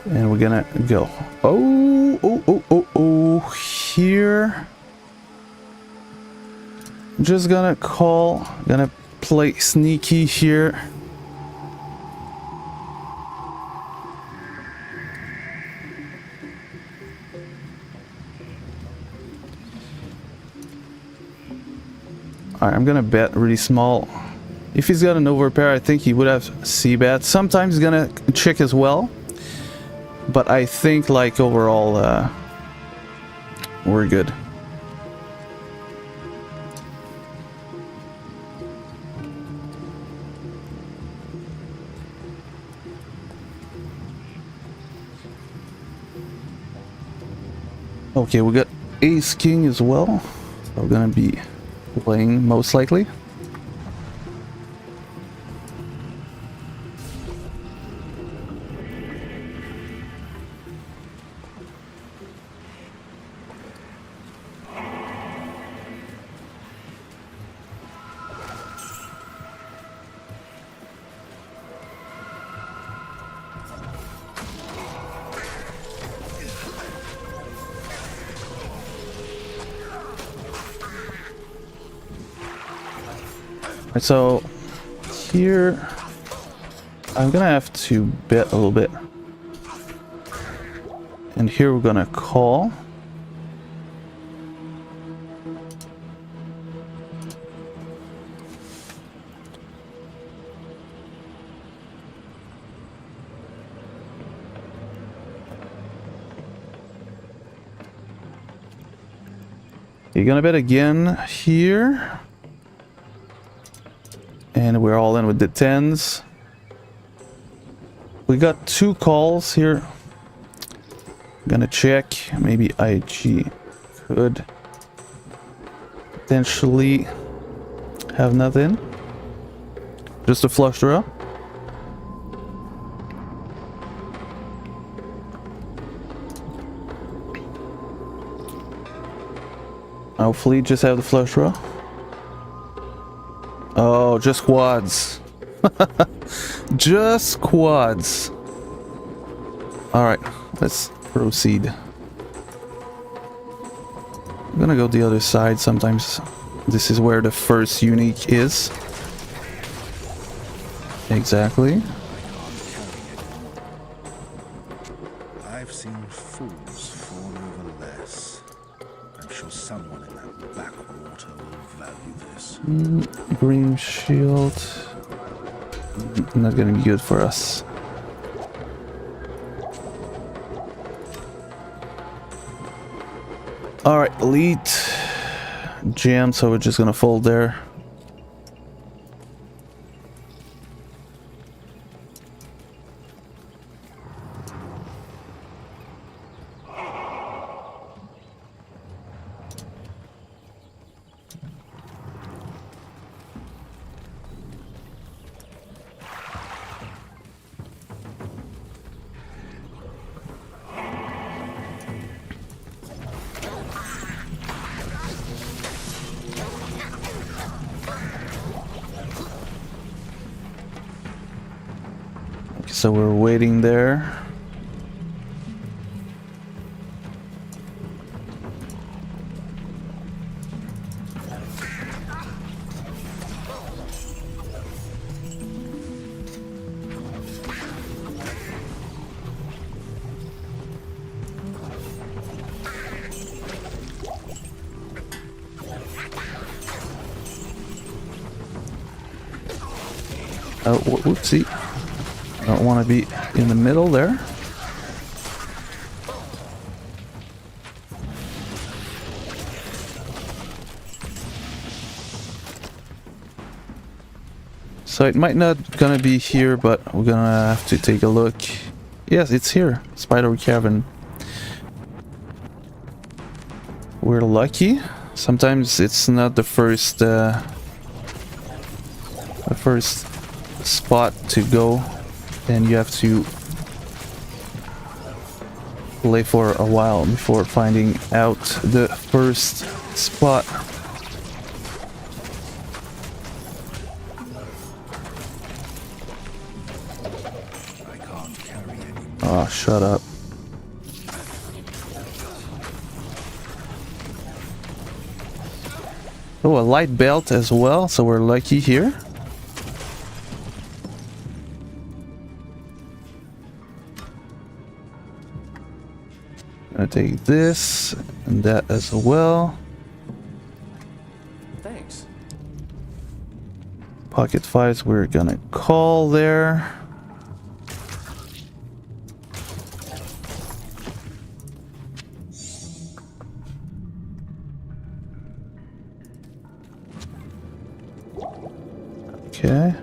And we're gonna go. Oh, here. Just gonna play sneaky here. Alright, I'm gonna bet really small. If he's got an overpair, I think he would have C-bet. Sometimes he's gonna check as well. But I think, like, overall, we're good. Okay, we got ace king as well. So we're gonna be playing most likely. So here I'm gonna have to bet a little bit, and here we're gonna call. You're gonna bet again here. And we're all in with the 10s. We got 2 calls here. Gonna check. Maybe IG could potentially have nothing. Just a flush draw. Hopefully just have the flush draw. Oh, just quads. Just quads. Alright, let's proceed. I'm gonna go the other side. Sometimes this is where the first unique is. Exactly. I've seen fools fall over less. I'm sure someone in that backwater will value this. Green shield. Not gonna be good for us. Alright, elite. Jam, so we're just gonna fold there. So we're waiting there. Oh, whoopsie. Don't want to be in the middle there. So it might not gonna be here, but we're gonna have to take a look. Yes, it's here. Spider Cavern. We're lucky. Sometimes it's not the first spot to go. And you have to play for a while before finding out the first spot. I can't carry any. Oh, shut up. Oh, a light belt as well, so we're lucky here. Gonna take this and that as well. Thanks. Pocket fives we're gonna call there. Okay.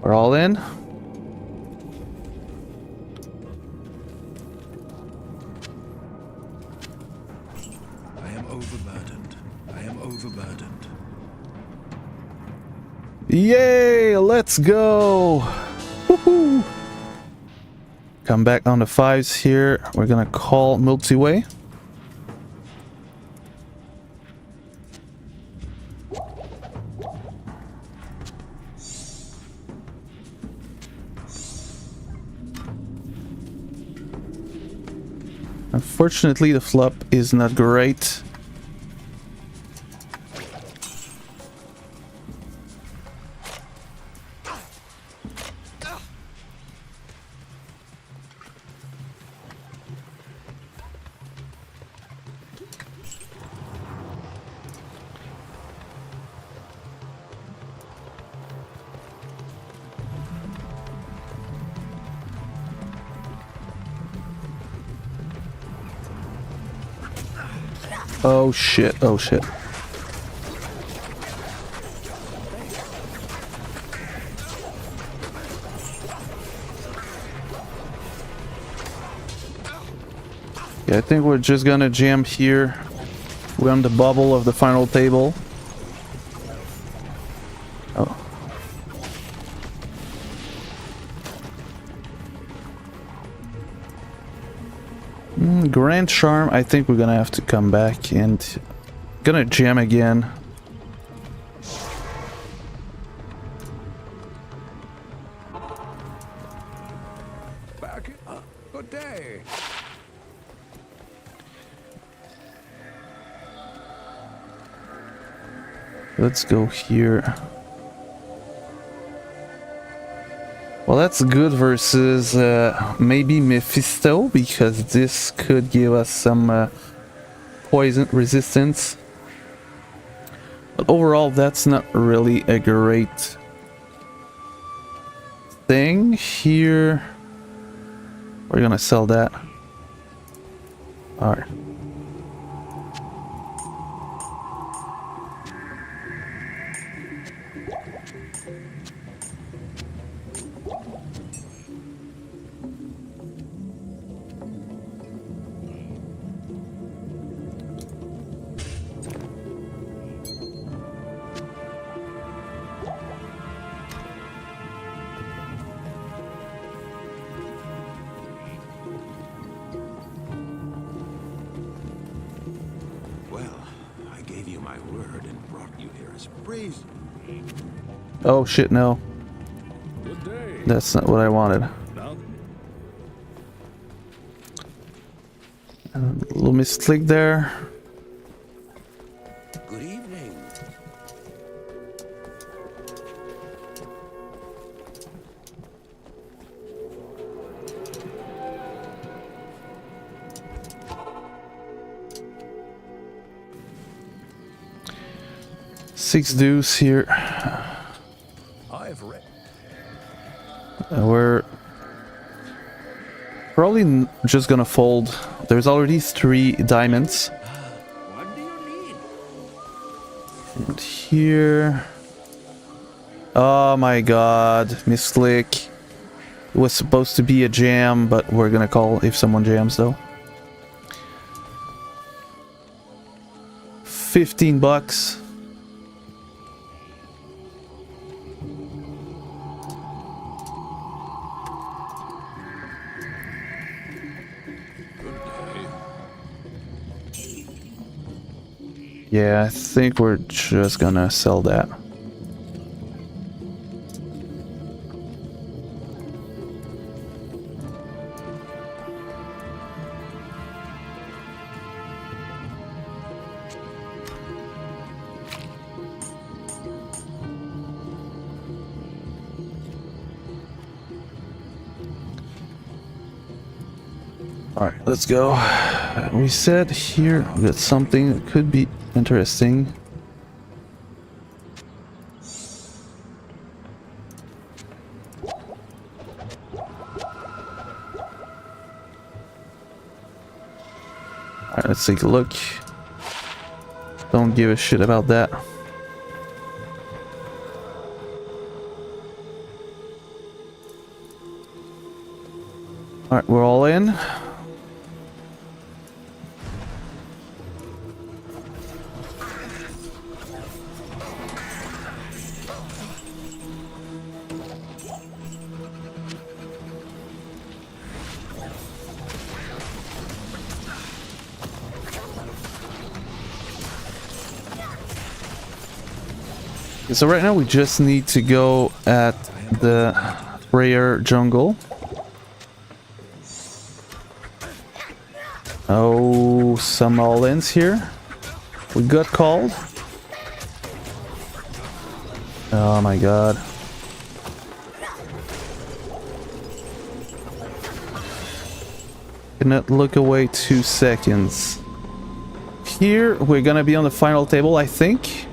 We're all in. Overburdened. Yay! Let's go! Woohoo! Come back on the fives here. We're gonna call multi-way. Unfortunately, the flop is not great. Oh shit, oh shit. Yeah, I think we're just gonna jam here. We're on the bubble of the final table. Oh. Grand Charm, I think we're gonna have to come back and gonna jam again. Back up. Good day. Let's go here. Well, that's good versus maybe Mephisto, because this could give us some poison resistance. But overall, that's not really a great thing. Here, we're gonna sell that. Alright. Well, I gave you my word and brought you here as breeze. Oh shit, no. Good day. That's not what I wanted. Now, A little misclick there. good evening. Six deuce here. I've read. We're probably just gonna fold. There's already 3 diamonds. What do you need? And here. Oh my god, misclick. It was supposed to be a jam, but we're gonna call if someone jams though. 15 bucks. Yeah, I think we're just gonna sell that. Alright, let's go. We said here we got something that could be interesting. Alright, let's take a look. Don't give a shit about that. Alright, we're all in. So right now we just need to go at the rare jungle. Oh, some all-ins here. We got called. Oh my god. Cannot look away 2 seconds. Here we're gonna be on the final table, I think.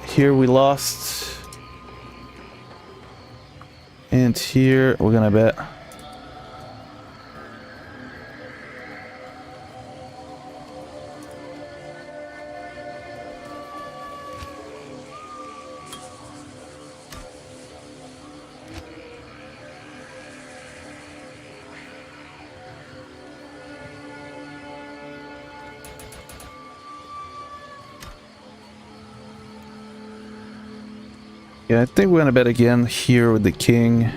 Here we lost. And here we're gonna bet. Yeah, I think we're gonna bet again here with the king.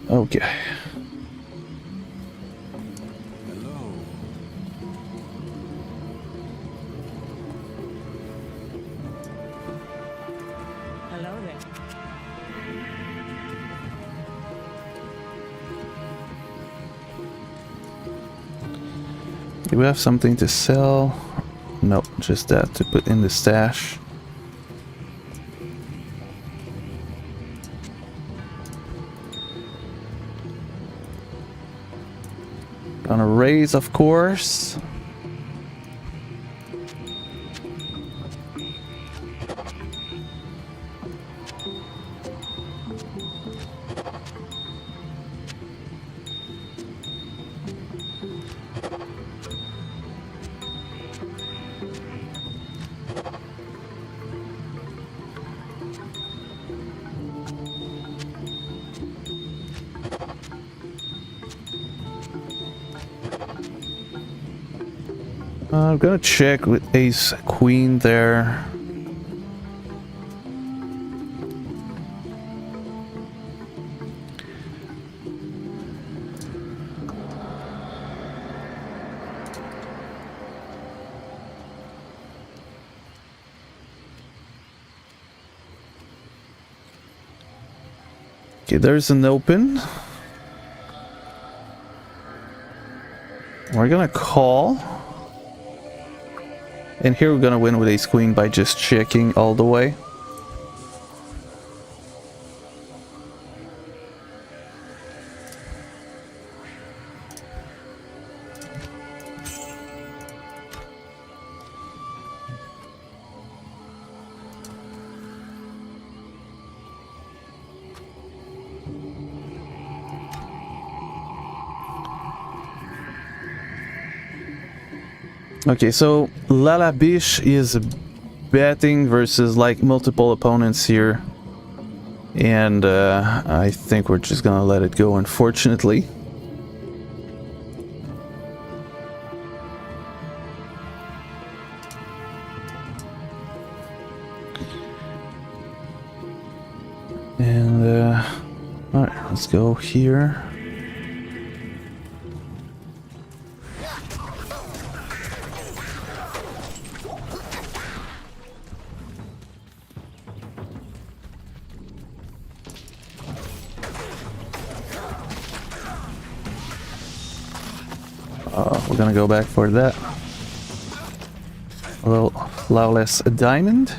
Okay. Hello. Hello there. Do we have something to sell? Nope, just that to put in the stash. Gonna raise, of course. I'm gonna check with ace queen there. Okay, there's an open. We're gonna call. And here we're gonna win with ace queen by just checking all the way. Okay, so LolAtYou is betting versus like multiple opponents here. And I think we're just gonna let it go, unfortunately. And alright, let's go here. We're gonna go back for that. A little flawless diamond.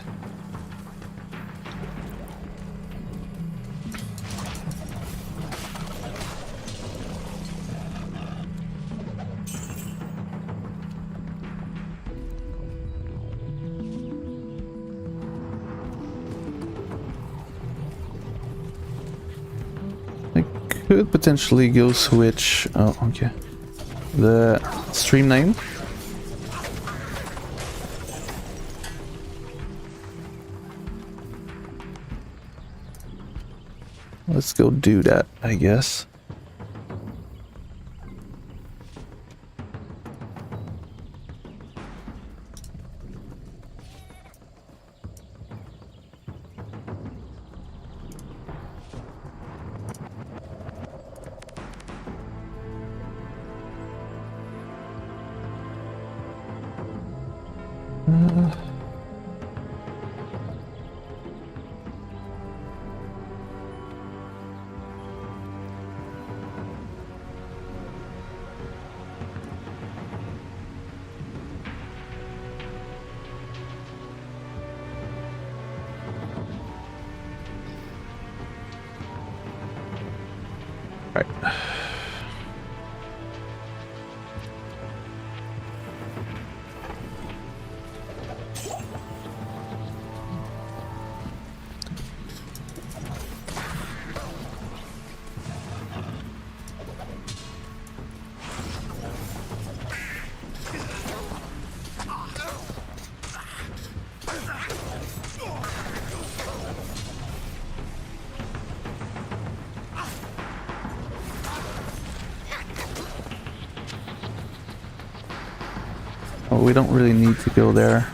I could potentially go switch. Oh, okay. The stream name. Let's go do that, I guess. Right. we don't really need to go there.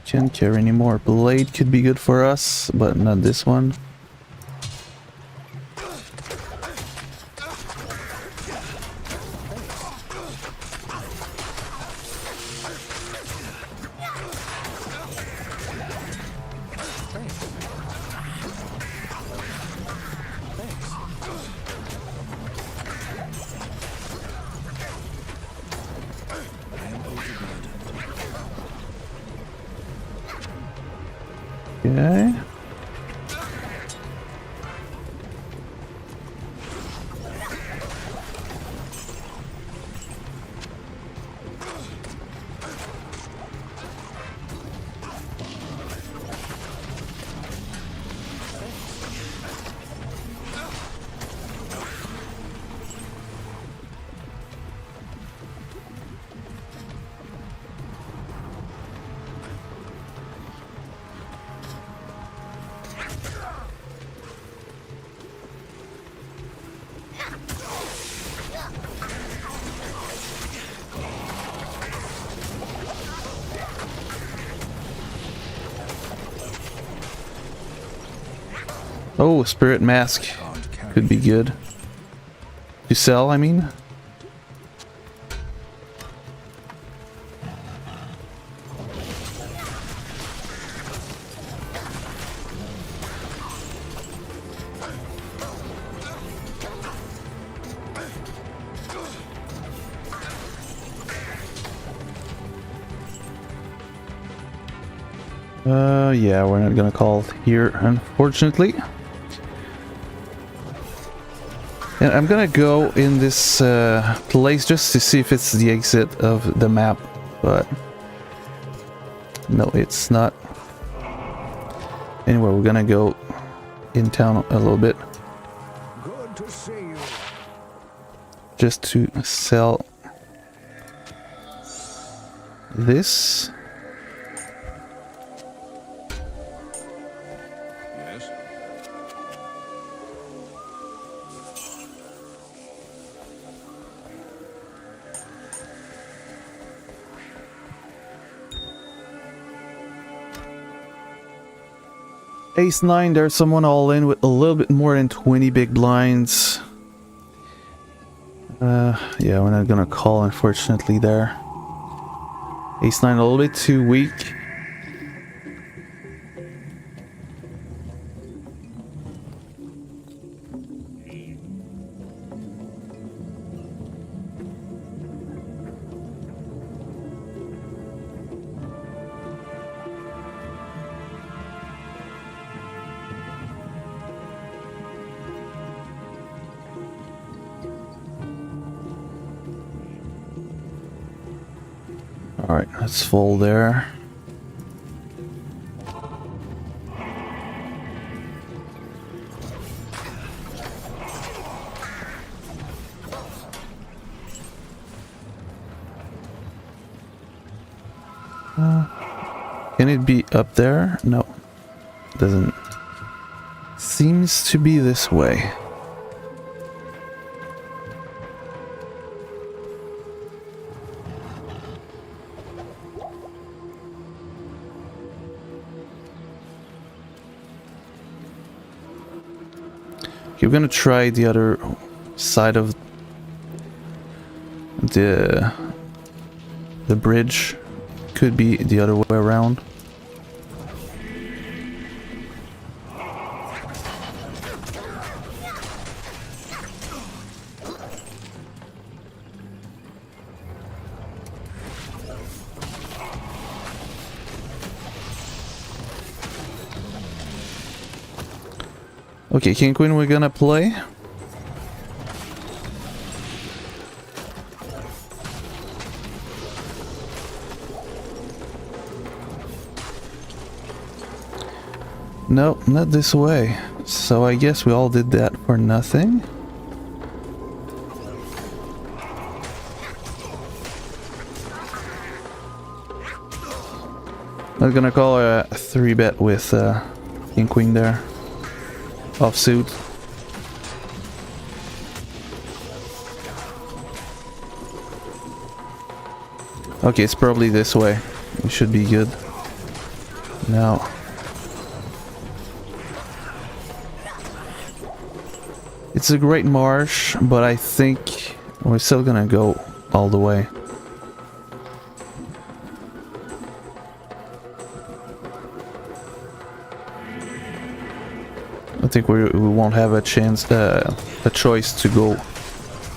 Can't carry anymore. Blade could be good for us, but not this one. Okay. Oh, spirit mask could be good to sell, I mean. Yeah, we're not gonna call here, unfortunately. And I'm gonna go in this place just to see if it's the exit of the map, but no, it's not. Anyway, we're gonna go in town a little bit. Good to see you. Just to sell this. Yes? Ace 9, there's someone all in with a little bit more than 20 big blinds. Yeah, we're not gonna call, unfortunately, there. Ace 9 a little bit too weak. Alright, let's fall there. Can it be up there? No. Doesn't. Seems to be this way. We're gonna try the other side of the bridge. Could be the other way around. Okay, King Queen, we're gonna play. No, not this way. So I guess we all did that for nothing. I'm gonna call a 3-bet with King Queen there. Offsuit. Okay, it's probably this way. We should be good. Now. It's a great marsh, but I think we're still gonna go all the way. I think we won't have a chance, a choice to go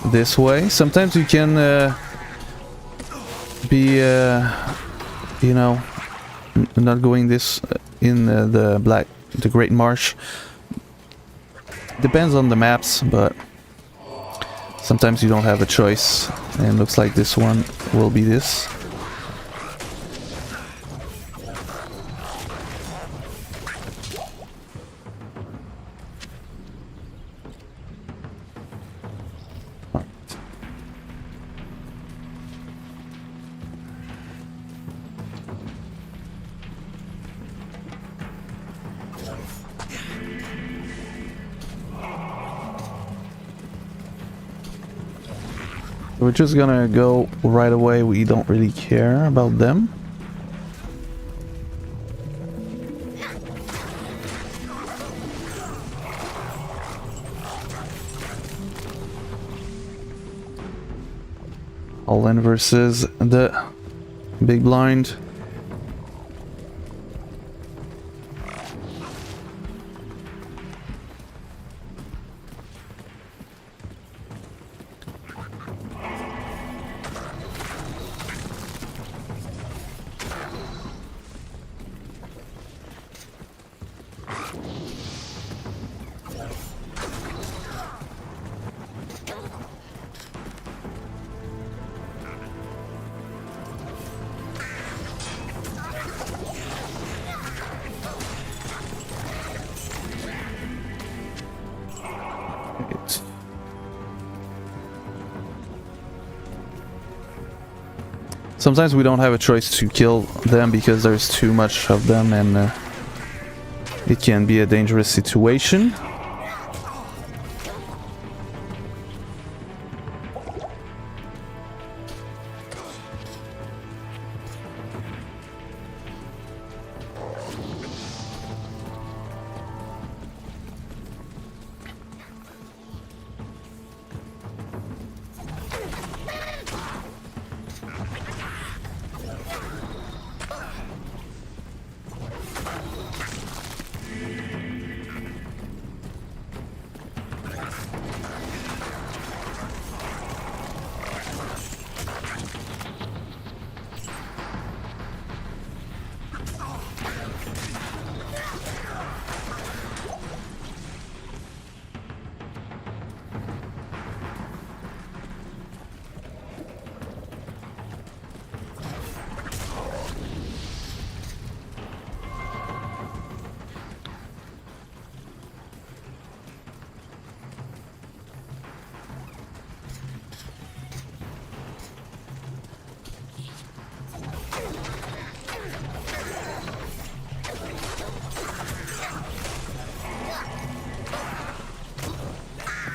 this way. Sometimes you can be, you know, not going this in the Great Marsh. Depends on the maps, but sometimes you don't have a choice, and looks like this one will be this. We're just gonna go right away. We don't really care about them. All in versus the big blind. Sometimes we don't have a choice to kill them because there's too much of them, and it can be a dangerous situation.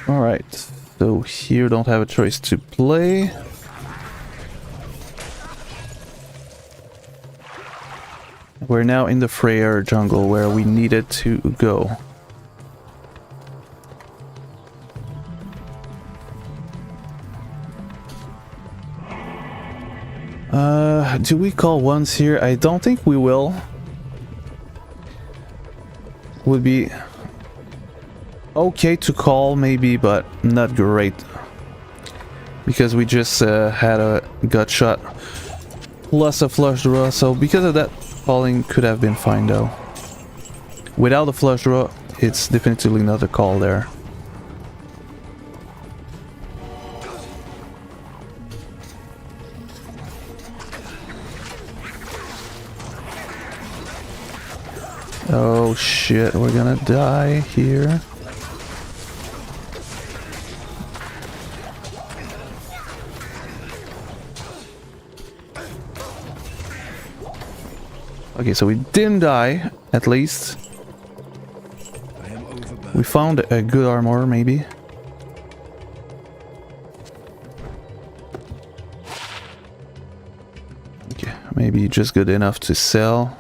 Alright, so here don't have a choice to play. We're now in the Freyr jungle where we needed to go. Do we call once here? I don't think we will. Would be okay to call maybe, but not great. Because we just had a gut shot plus a flush draw, so because of that, calling could have been fine though. Without a flush draw, it's definitely not a call there. Oh shit, we're gonna die here. Okay, so we didn't die, at least. I am overburdened. We found a good armor, maybe. Okay, maybe just good enough to sell.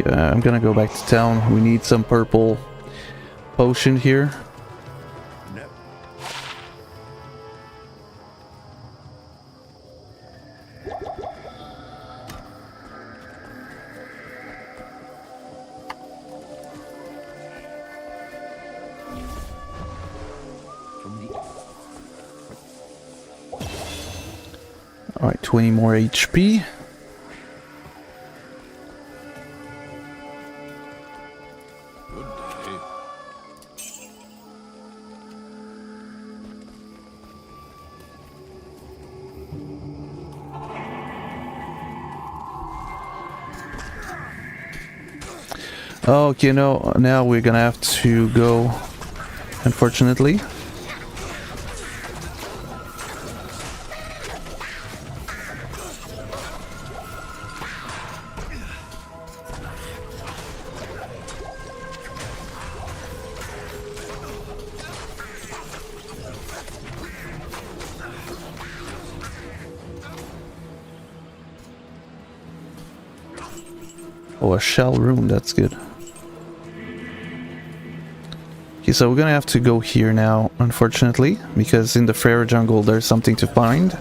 Yeah, I'm gonna go back to town. We need some purple potion here. No. From the Alright, 20 more HP. Good day. Okay, no, now we're gonna have to go, unfortunately. Oh, a shell room, that's good. Okay, so we're gonna have to go here now, unfortunately, because in the Frere jungle there's something to find.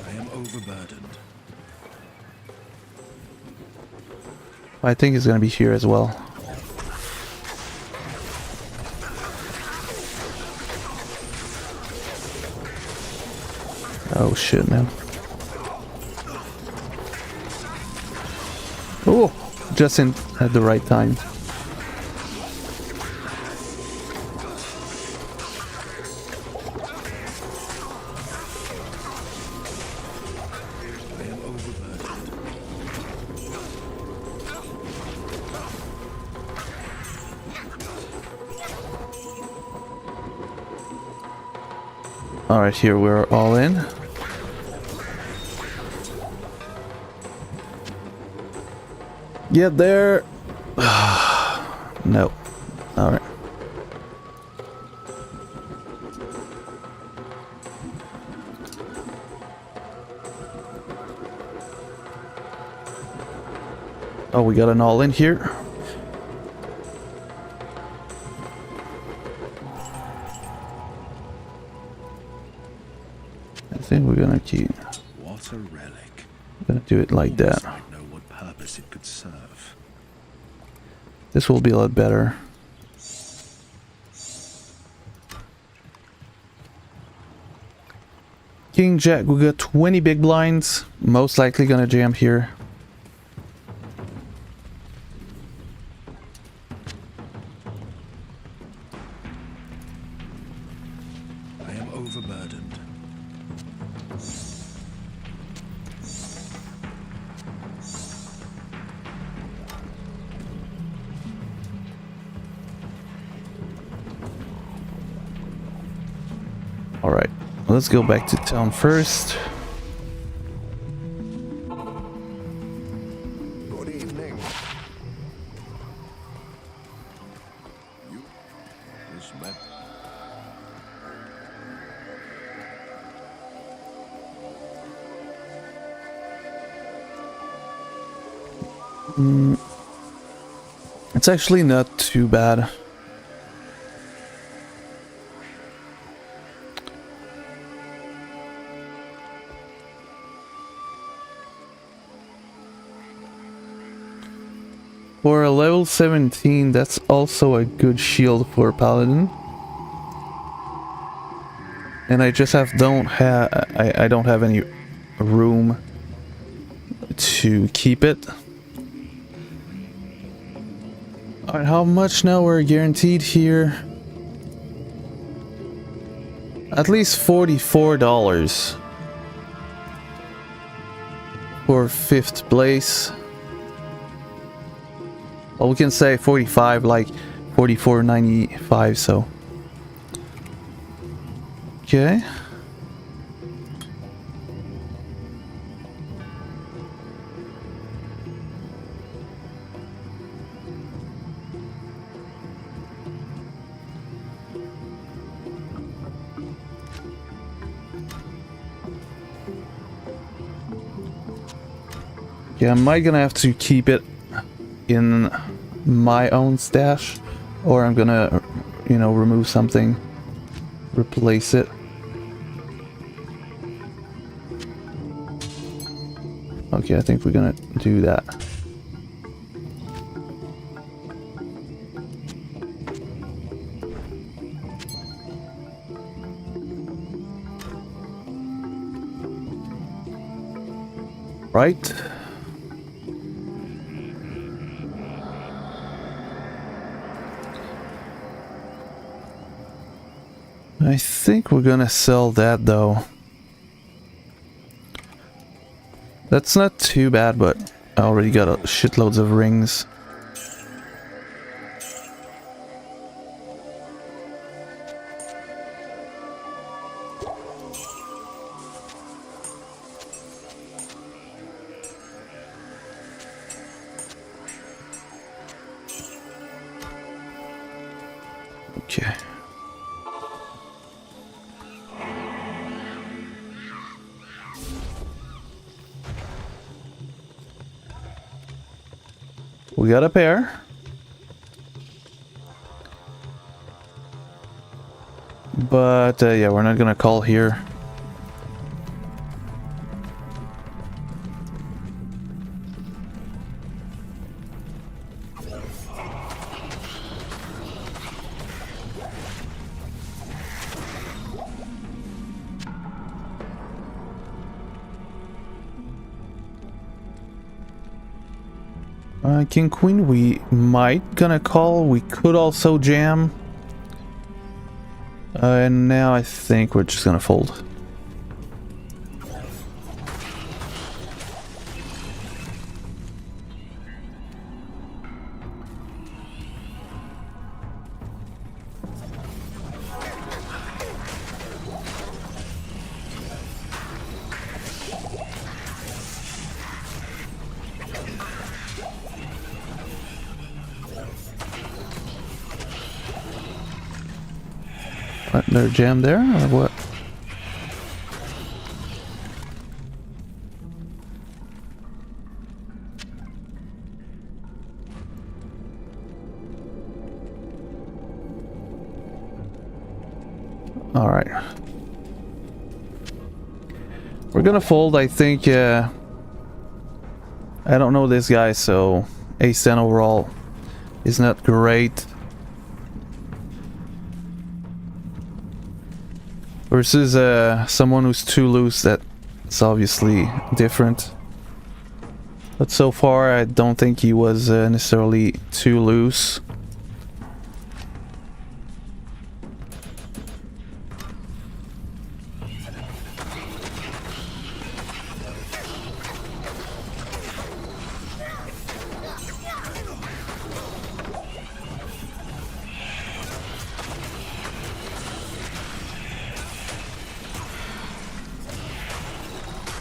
I am overburdened. I think it's gonna be here as well. Oh shit, man. Oh, just in at the right time. I am overburdened. Alright, here we're all in. Get there! No. Alright. Oh, we got an all in here. I think we're gonna keep. What a relic. Gonna do it like that. Almost like know what purpose it could serve. This will be a lot better. King Jack, we got 20 big blinds. Most likely gonna jam here. I am overburdened. Alright, let's go back to town first. Good evening. You? This man. It's actually not too bad. For a level 17, that's also a good shield for Paladin. And I just don't have any room to keep it. Alright, how much now we're guaranteed here? At least $44 for 5th place. Well, we can say 45, like 44.95, so. Okay. Yeah, am I gonna have to keep it in my own stash, or I'm gonna, you know, remove something, replace it? Okay, I think we're gonna do that. Right. I think we're gonna sell that though. That's not too bad, but I already got shitloads of rings. Okay. We got a pair. But yeah, we're not gonna call here. King Queen, we might gonna call. We could also jam. And now I think we're just gonna fold. They're jammed there, or what? All right. We're gonna fold, I think. I don't know this guy, so ace 10 overall is not great. Versus someone who's too loose, that's obviously different. But so far, I don't think he was necessarily too loose.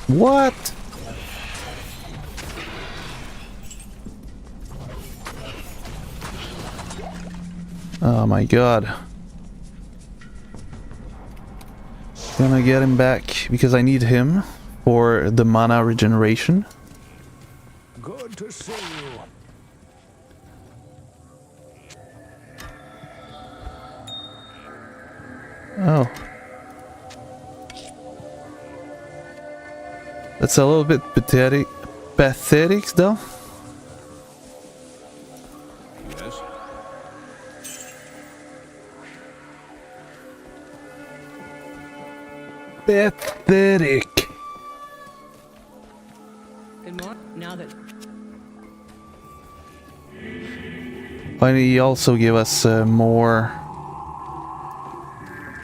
What? Oh my god. Gonna get him back because I need him for the mana regeneration. Good to see you. Oh. That's a little bit pathetic. Pathetic, though. Yes? Pathetic. Good morning. Now that And he also gave us more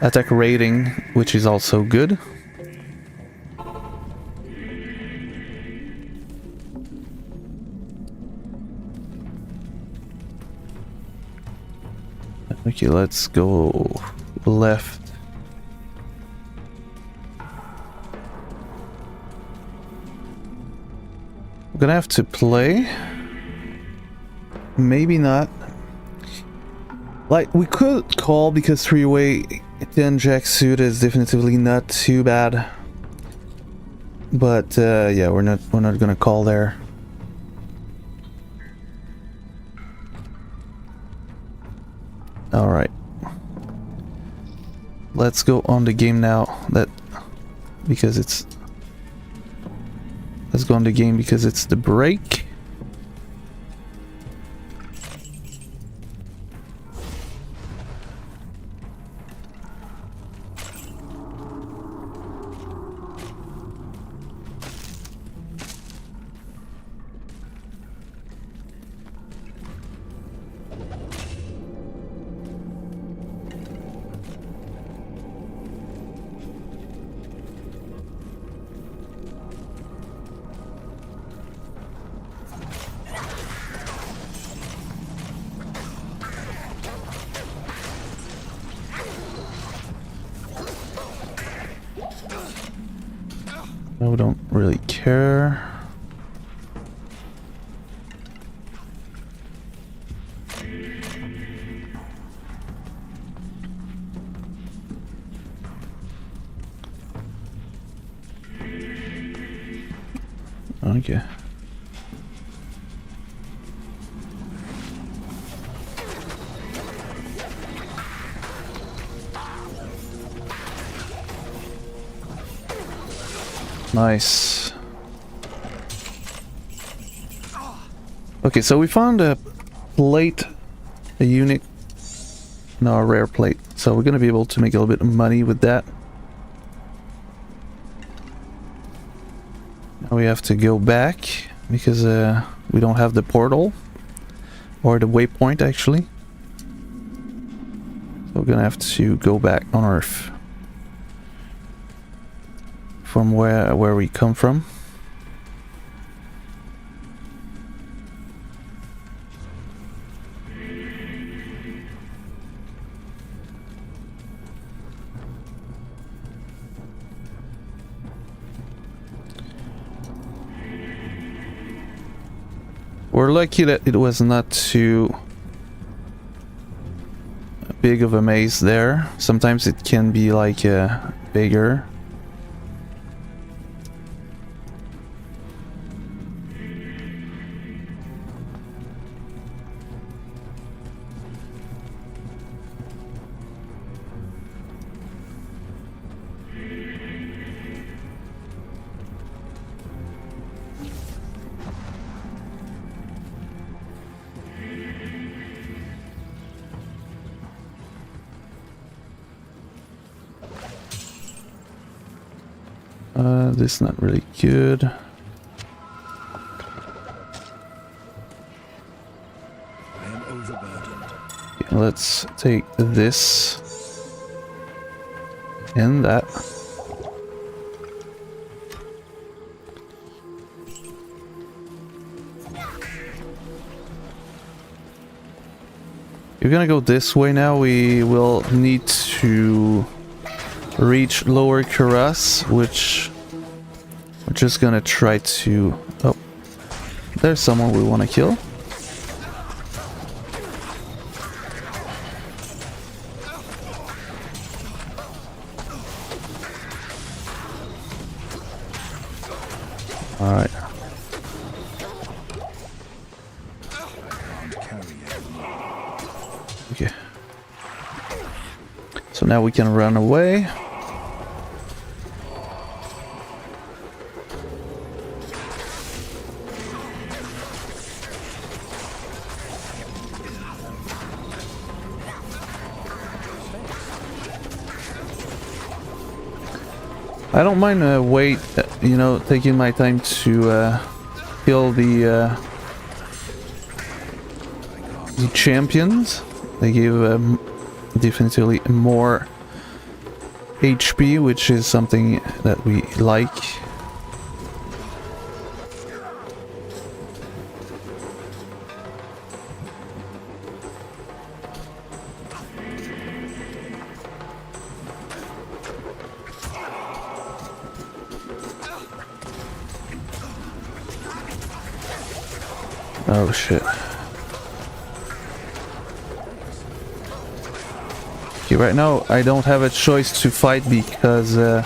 attack rating, which is also good. Okay, let's go left. We're gonna have to play. Maybe not. Like, we could call because 3-way 10 jack suit is definitively not too bad. But yeah, we're not gonna call there. All right. Let's go on the game now. Let's go on the game because it's the break. No, don't really care. Okay. Nice. Okay, so we found a plate, a unique, no, a rare plate. So we're gonna be able to make a little bit of money with that. Now we have to go back because we don't have the portal or the waypoint actually. So we're gonna have to go back on Earth from where we come from. We're lucky that it was not too big of a maze there. Sometimes it can be like bigger. This is not really good. I am overburdened. Okay, let's take this and that. You're gonna go this way now. We will need to reach Lower Cuirass, which we're just gonna try to... Oh, there's someone we want to kill. All right. Okay. So now we can run away. I don't mind you know, taking my time to kill the champions. They give definitely more HP, which is something that we like. Oh shit. Okay, right now I don't have a choice to fight because I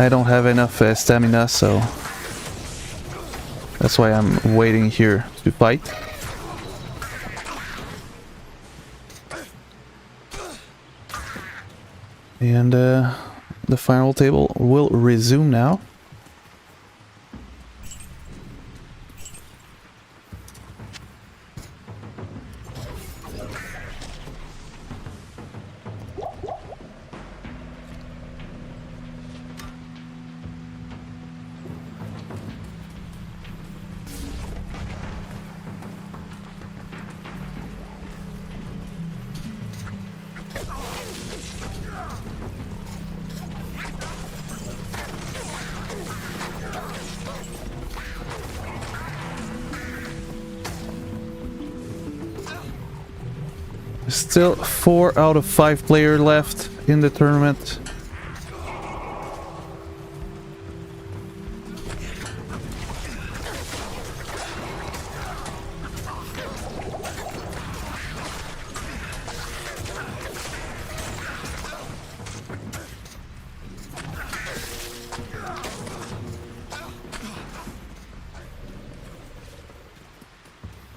don't have enough stamina, so that's why I'm waiting here to fight. And the final table will resume now. Still 4 out of 5 players left in the tournament.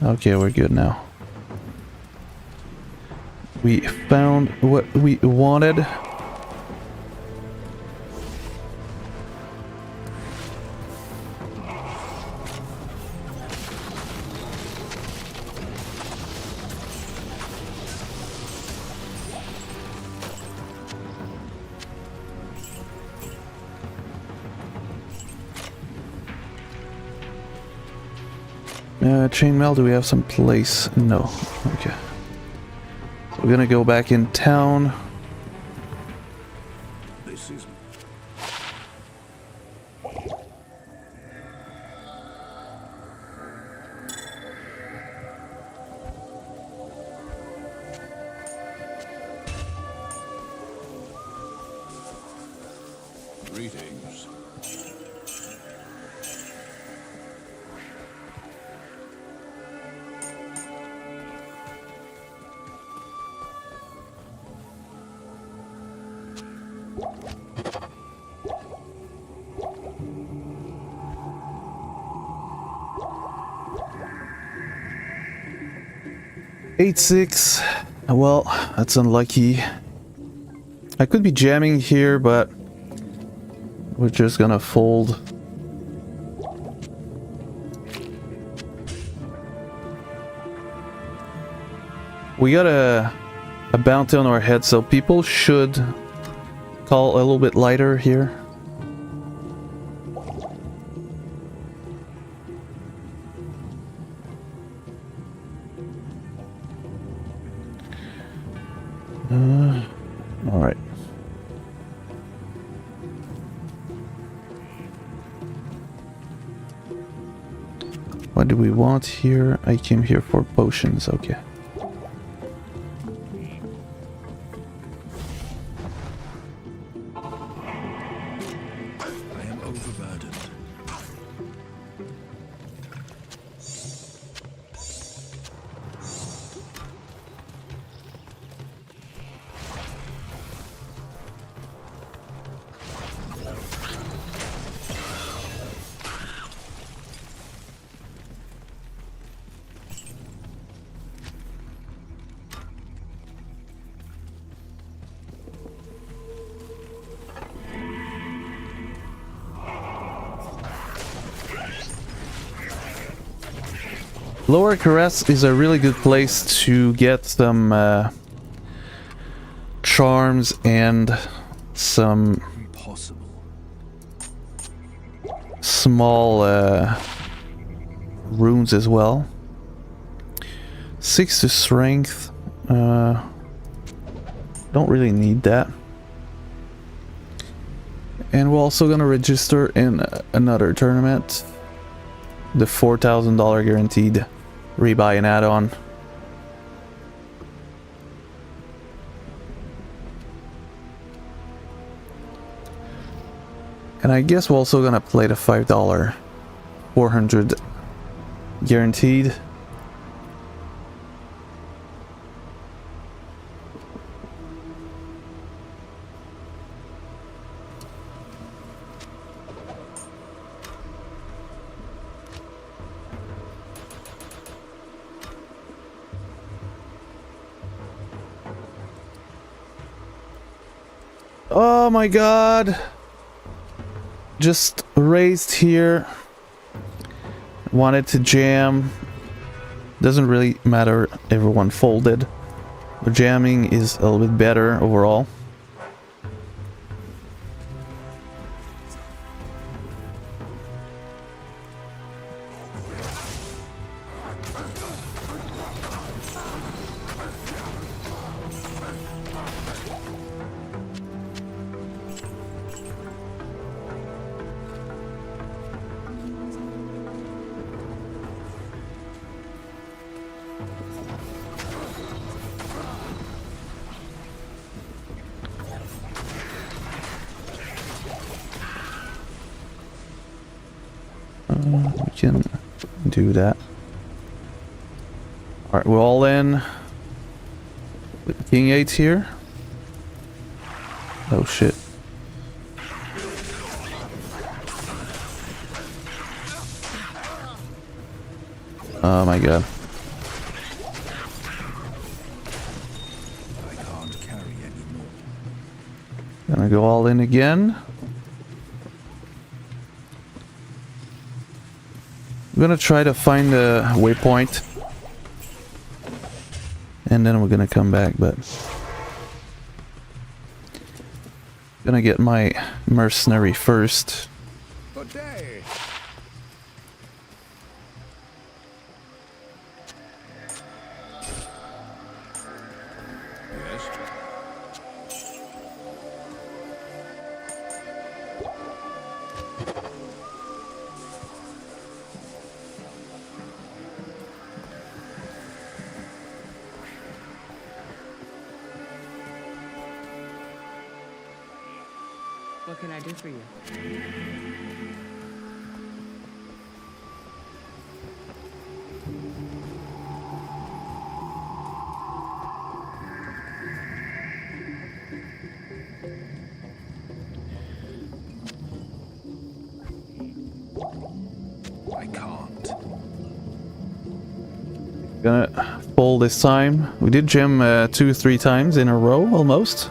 Okay, we're good now. We found what we wanted. Chainmail, do we have some place? No. Okay. We're gonna go back in town. This is greetings. Eight 6. Well, that's unlucky. I could be jamming here, but we're just gonna fold. We got a bounty on our head, so people should call a little bit lighter here. All right. What do we want here? I came here for potions. Okay. I am overburdened. Lower Caress is a really good place to get some charms and some Impossible. small runes as well. 6 to strength. Don't really need that. And we're also gonna register in another tournament. The $4,000 guaranteed rebuy and add-on. And I guess we're also gonna play the $5 400 guaranteed. Oh my god. Just raised here. Wanted to jam. Doesn't really matter, everyone folded. The jamming is a little bit better overall. We can do that. Alright, we're all in. With King 8 here. Oh shit. Oh my god. I can't carry anymore. Gonna go all in again. I'm gonna try to find a waypoint. And then we're gonna come back, but... Gonna get my mercenary first. Good day. Yes? What can I do for you? I can't. Gonna fold this time. We did gem 2-3 times in a row, almost.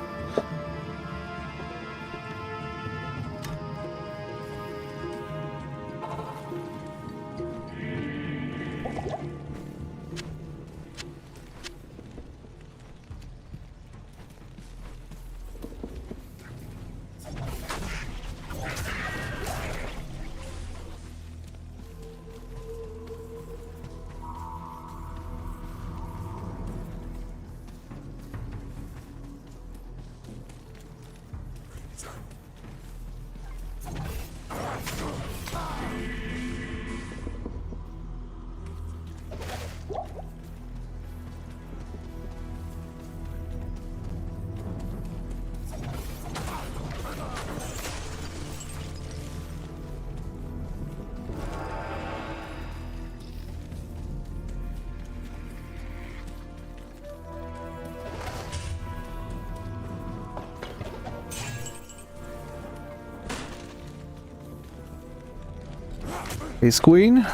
Ace Queen.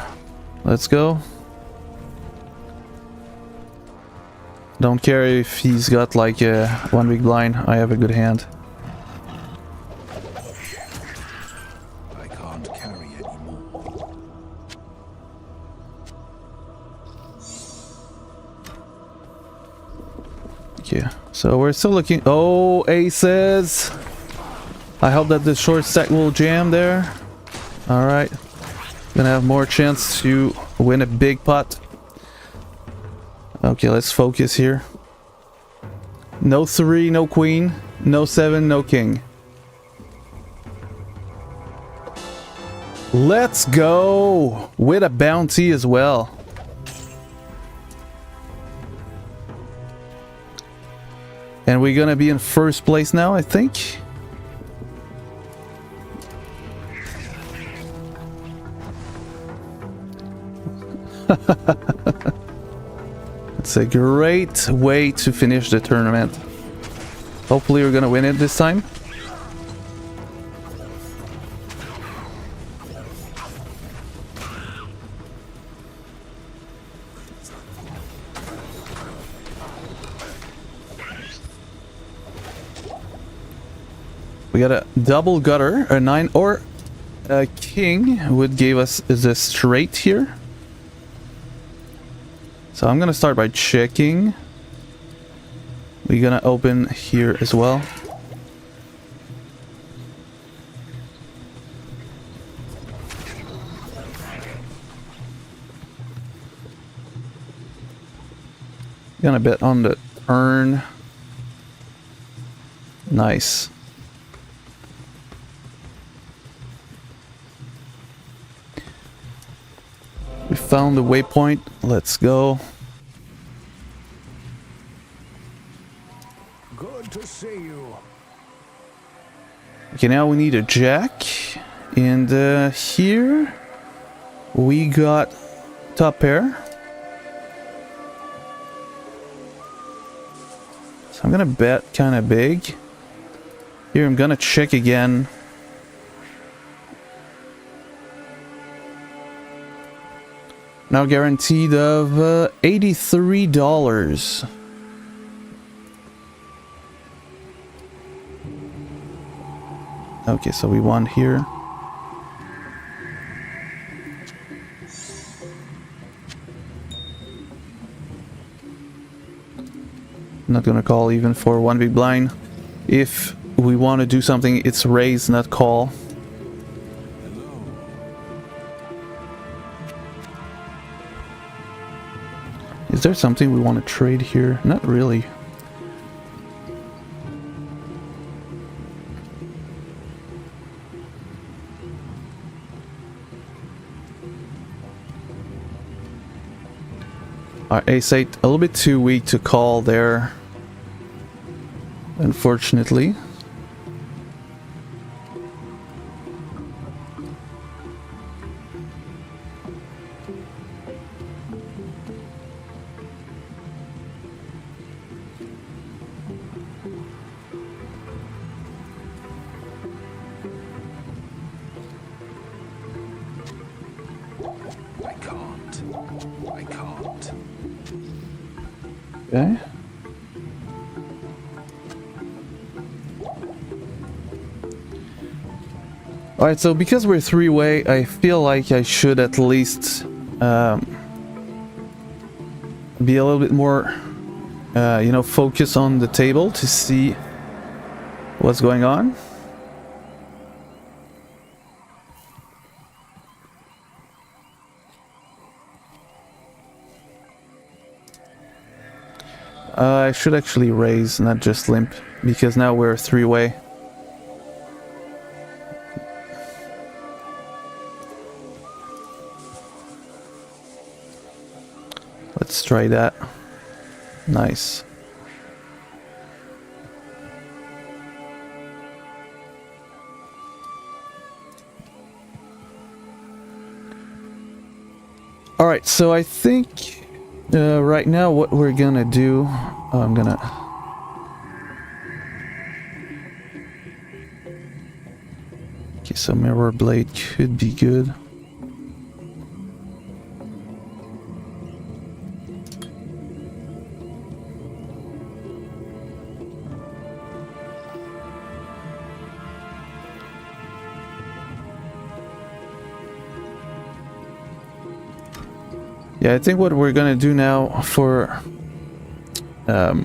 Let's go. Don't care if he's got like a 1 big blind. I have a good hand. I can't carry anymore. Okay, so we're still looking. Oh, aces! I hope that the short stack will jam there. Alright. Gonna have more chance to win a big pot. Okay, let's focus here. No 3, no queen. No 7, no king. Let's go! With a bounty as well. And we're gonna be in first place now, I think. It's a great way to finish the tournament. Hopefully we're gonna win it this time. We got a double gutter, a 9, or a king would give us the straight here. So I'm gonna start by checking. We're gonna open here as well. Gonna bet on the turn. Nice. We found the waypoint. Let's go. Good to see you. Okay, now we need a jack. And here we got top pair. So I'm gonna bet kind of big. Here I'm gonna check again. Now guaranteed of $83. Okay, so we won here. Not gonna call even for one big blind. If we want to do something, it's raise, not call. Is there something we want to trade here? Not really. Our ace-8, a little bit too weak to call there, unfortunately. I can't. Okay. Alright, so because we're three-way, I feel like I should at least be a little bit more, you know, focus on the table to see what's going on. I should actually raise, not just limp, because now we're three-way. Let's try that. Nice. Alright, so I think right now what we're gonna do, I'm gonna... Okay, so mirror blade could be good. Yeah, I think what we're gonna do now for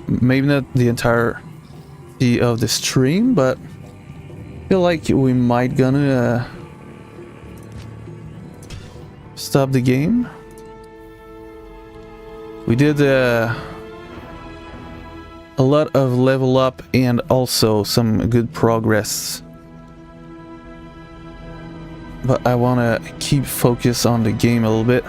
Maybe not the entirety of the stream, but I feel like we might gonna stop the game. We did a lot of level up and also some good progress. But I want to keep focus on the game a little bit.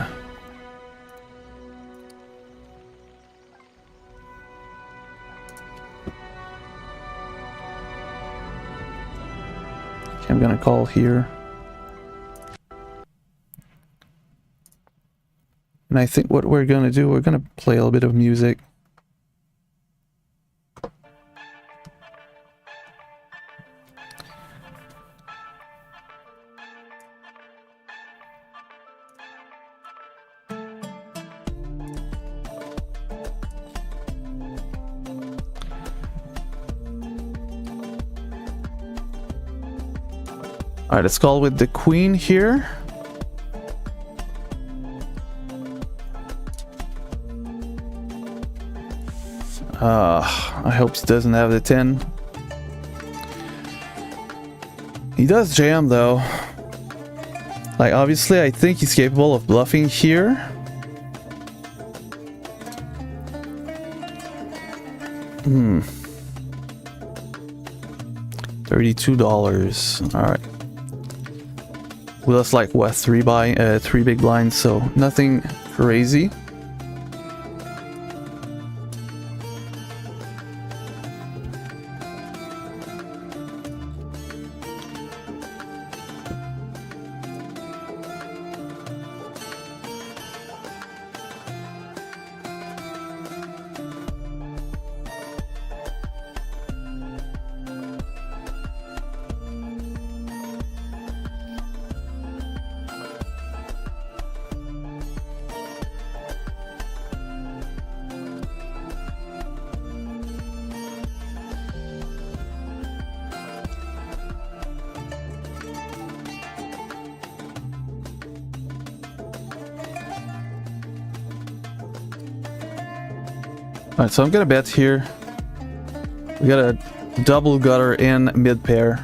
Okay, I'm gonna call here. And I think what we're gonna do, we're gonna play a little bit of music. Alright, let's call with the queen here. I hope he doesn't have the 10. He does jam though. Like, obviously I think he's capable of bluffing here. $32. Alright. We lost like what, three big blinds, so nothing crazy. Alright, so I'm gonna bet here. We got a double gutter and mid pair.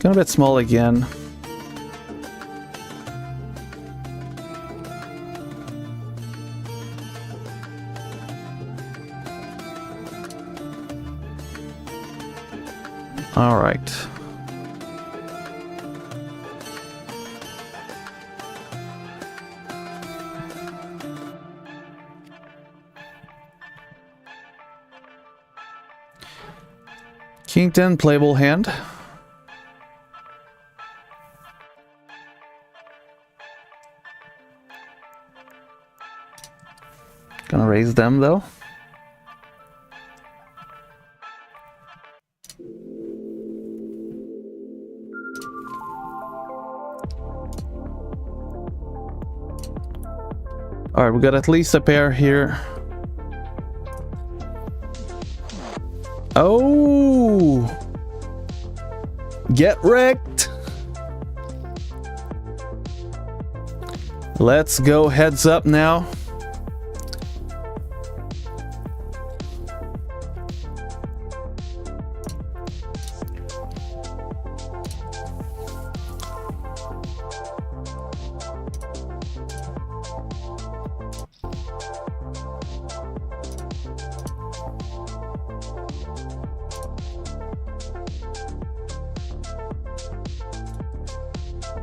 Gonna bet small again. All right. King 10 playable hand. Gonna raise them though. Alright, we got at least a pair here. Oh! Get wrecked! Let's go heads up now.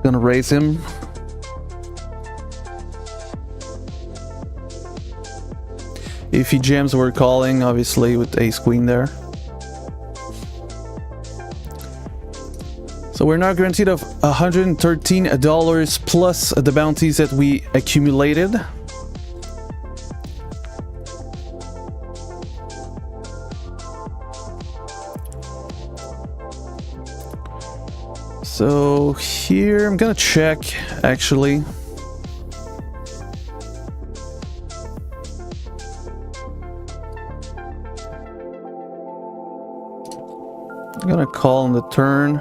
Gonna raise him. If he jams, we're calling, obviously, with ace queen there. So we're now guaranteed of $113 plus the bounties that we accumulated. So here I'm gonna check actually. I'm gonna call on the turn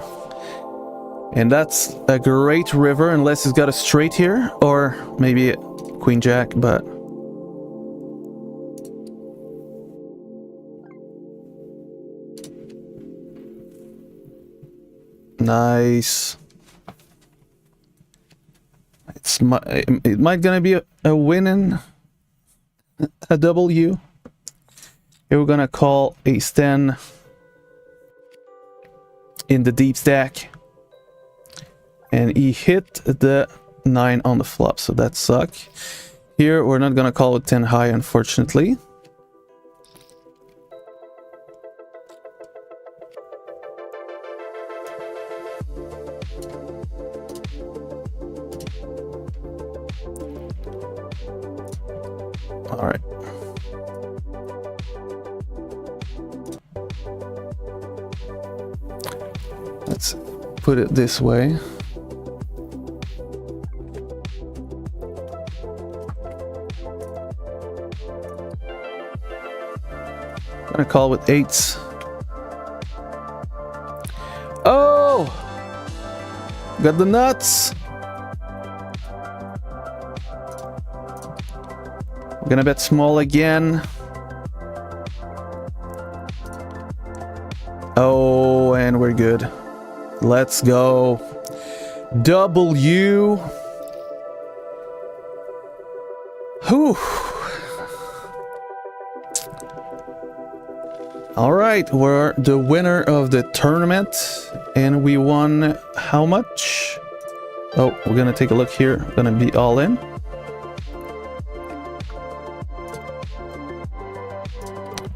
And that's a great river, unless he's got a straight here, or maybe queen jack, but... Nice. It might gonna be a win in a W. Here we're gonna call ace 10 in the deep stack. And he hit the 9 on the flop, so that sucked. Here we're not gonna call it 10 high, unfortunately. All right. Let's put it this way. I'm gonna call with 8s. Oh! Got the nuts! We're gonna bet small again. Oh, and we're good. Let's go. W. Whew. All right, we're the winner of the tournament, and we won how much? Oh, we're gonna take a look here. We're gonna be all in.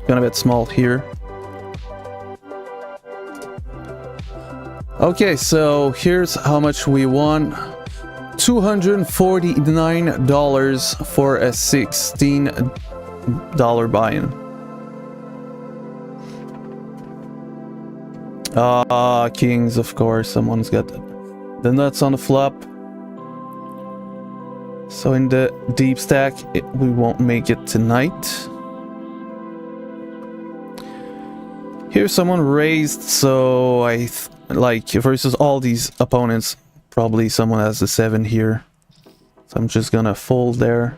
Gonna bet small here. Okay, so here's how much we won. $249 for a $16 buy-in. Ah, kings, of course. Someone's got the nuts on the flop. So in the deep stack, we won't make it tonight. Here someone raised, so like versus all these opponents, probably someone has the 7 here. So I'm just gonna fold there.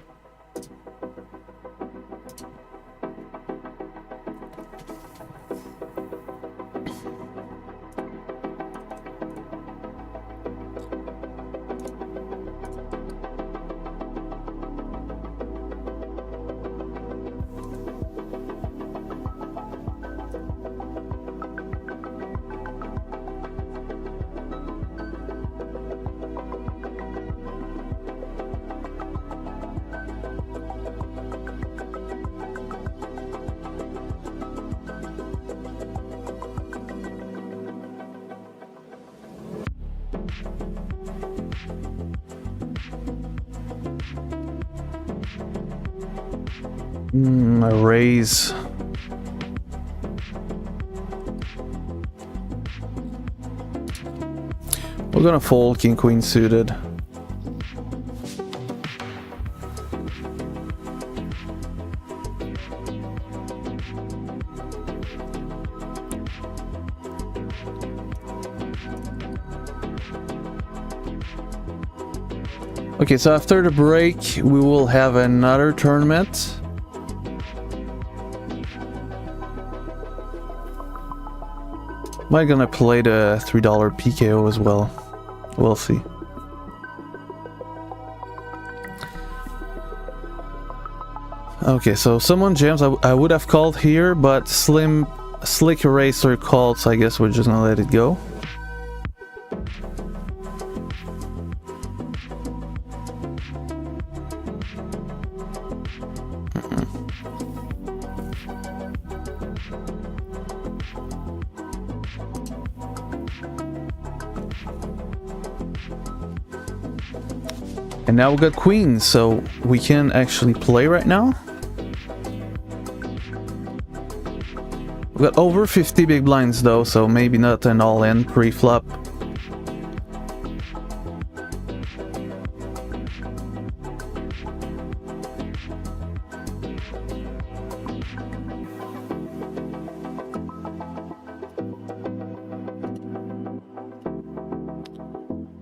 A raise. We're gonna fold king queen suited. Okay, so after the break, we will have another tournament. Am I gonna play the $3 PKO as well? We'll see. Okay, so someone jams. I would have called here, but Slick Racer called, so I guess we're just gonna let it go. And now we got queens, so we can actually play right now. We got over 50 big blinds though, so maybe not an all-in pre-flop.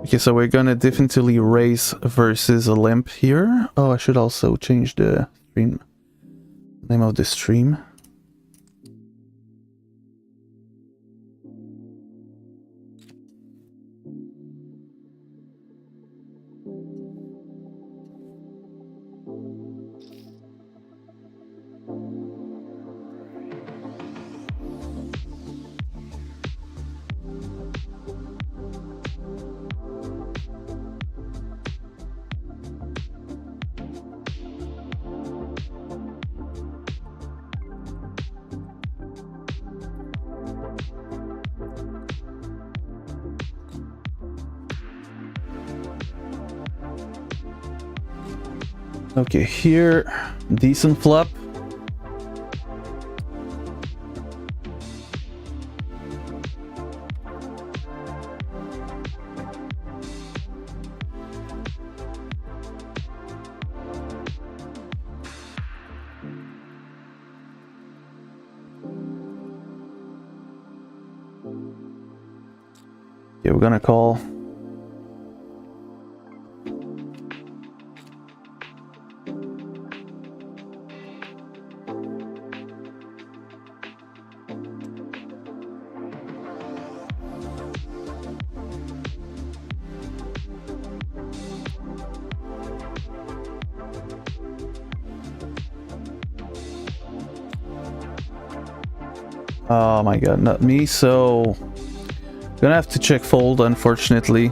Okay, so we're gonna definitely race versus a limp here. Oh, I should also change the stream name of the stream. Okay, here, decent flop. Okay, we're gonna call. Oh my god, not me, so gonna have to check fold, unfortunately.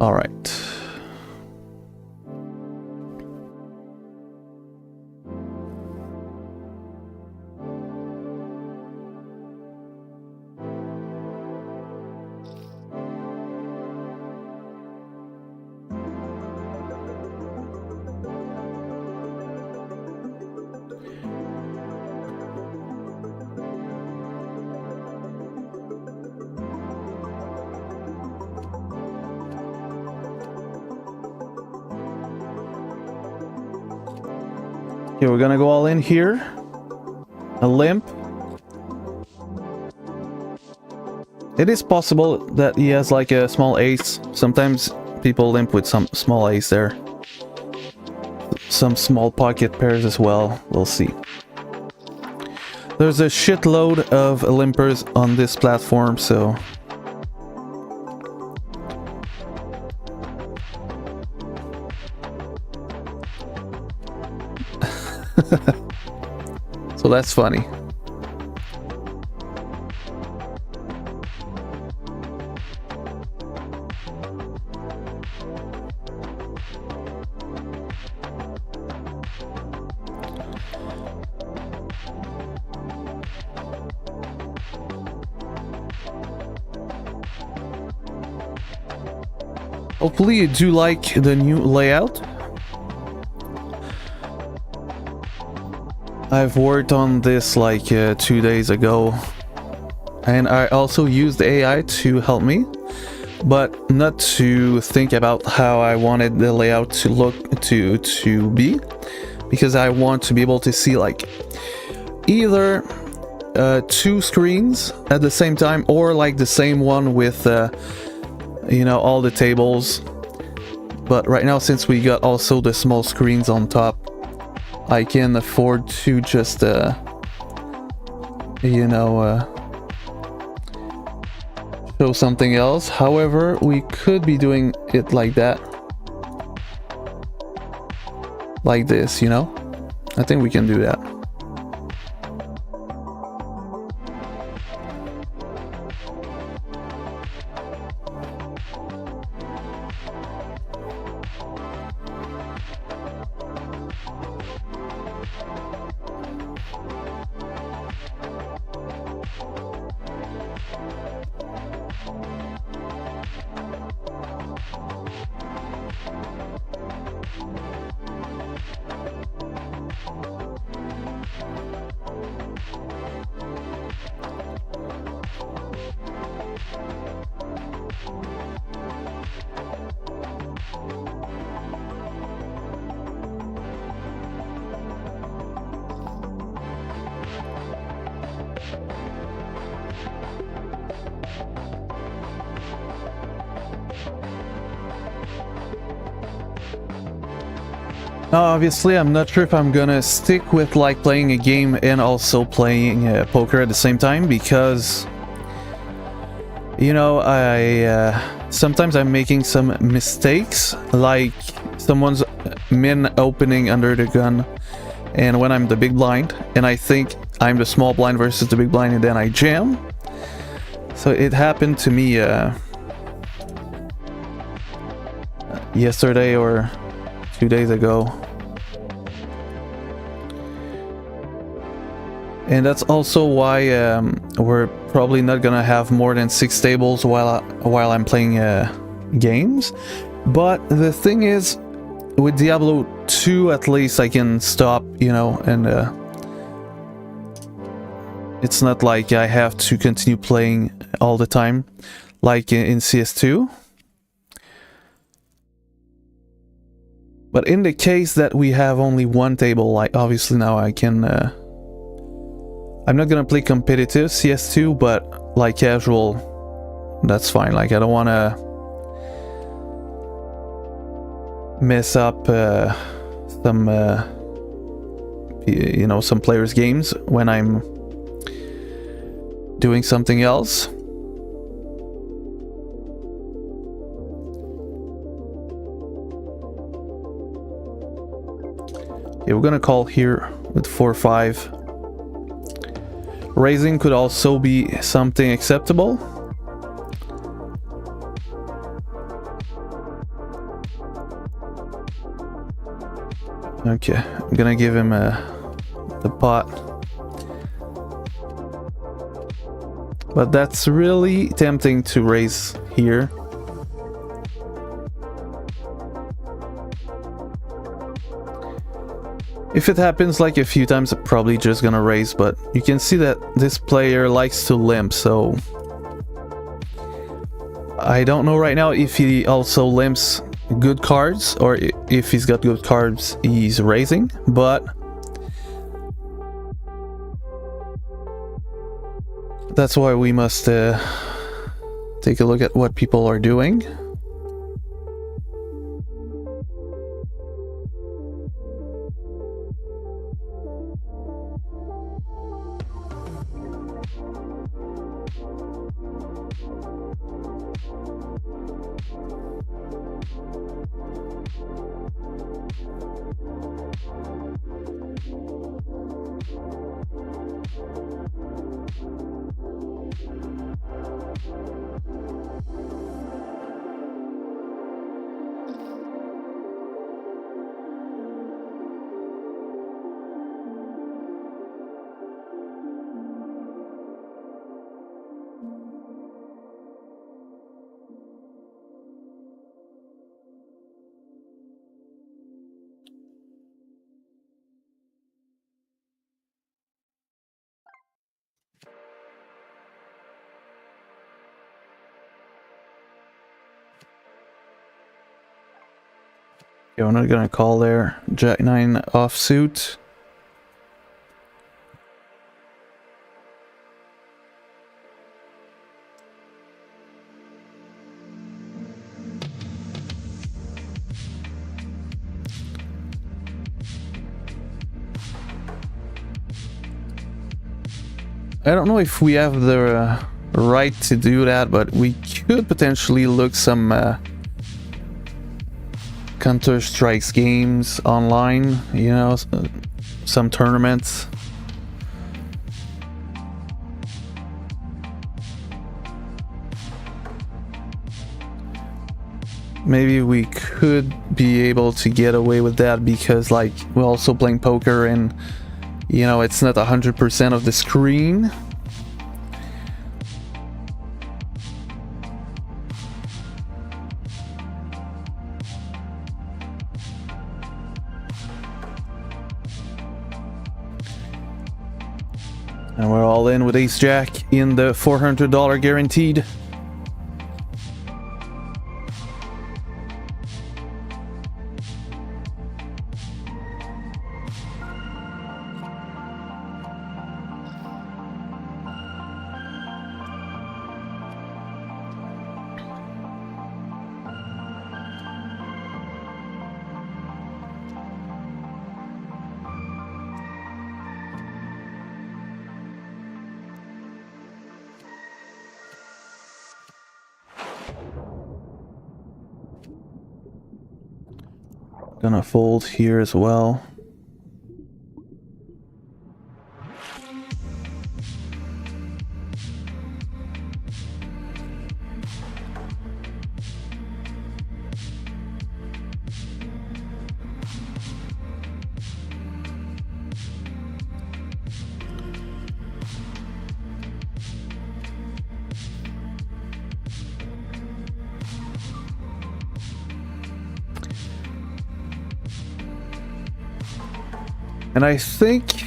All right. Okay, we're gonna go all in here. A limp. It is possible that he has like a small ace. Sometimes people limp with some small ace there. Some small pocket pairs as well. We'll see. There's a shitload of limpers on this platform, so... So that's funny. Hopefully you do like the new layout. I've worked on this like 2 days ago, and I also used AI to help me, but not to think about how I wanted the layout to look to be, because I want to be able to see like either 2 screens at the same time, or like the same one with you know, all the tables. But right now, since we got also the small screens on top, I can afford to just, you know, show something else. However, we could be doing it like that. Like this, you know? I think we can do that. Now, obviously, I'm not sure if I'm gonna stick with like playing a game and also playing poker at the same time, because you know, sometimes I'm making some mistakes, like someone's min opening under the gun, and when I'm the big blind, and I think I'm the small blind versus the big blind, and then I jam. So it happened to me yesterday or 2 days ago. And that's also why we're probably not gonna have more than 6 tables while I'm playing games. But the thing is, with Diablo 2 at least I can stop, you know, and it's not like I have to continue playing all the time like in CS2. But in the case that we have only 1 table, like obviously now I can I'm not gonna play competitive CS2, but like casual, that's fine. Like I don't want to mess up some you know, some players' games when I'm doing something else. Yeah, we're gonna call here with 4-5. Raising could also be something acceptable. Okay, I'm gonna give him the pot. But that's really tempting to raise here. If it happens like a few times, I'm probably just gonna raise, but you can see that this player likes to limp, so I don't know right now if he also limps good cards, or if he's got good cards he's raising, but that's why we must take a look at what people are doing. Okay, we're not gonna call there. Jack 9 offsuit. I don't know if we have the right to do that, but we could potentially look some Counter-Strike games online, you know, some tournaments. Maybe we could be able to get away with that because, like, we're also playing poker and, you know, it's not 100% of the screen. And we're all in with Ace Jack in the $400 guaranteed. Gonna fold here as well. And I think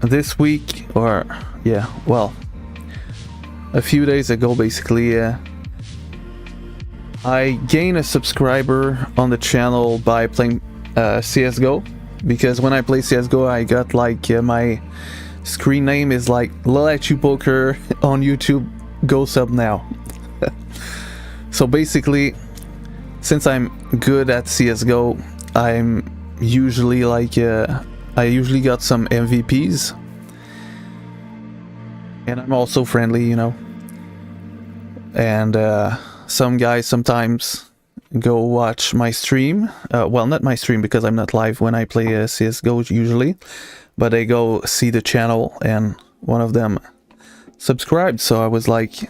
this week, or yeah, well, a few days ago basically, I gained a subscriber on the channel by playing CSGO, because when I play CSGO I got like my screen name is like LolAtYou Poker on YouTube, go sub now. So basically, since I'm good at CSGO, I'm usually like I usually got some MVPs, and I'm also friendly, you know, and some guys sometimes go watch my stream, well, not my stream because I'm not live when I play CSGO usually, but they go see the channel and one of them subscribed. So I was like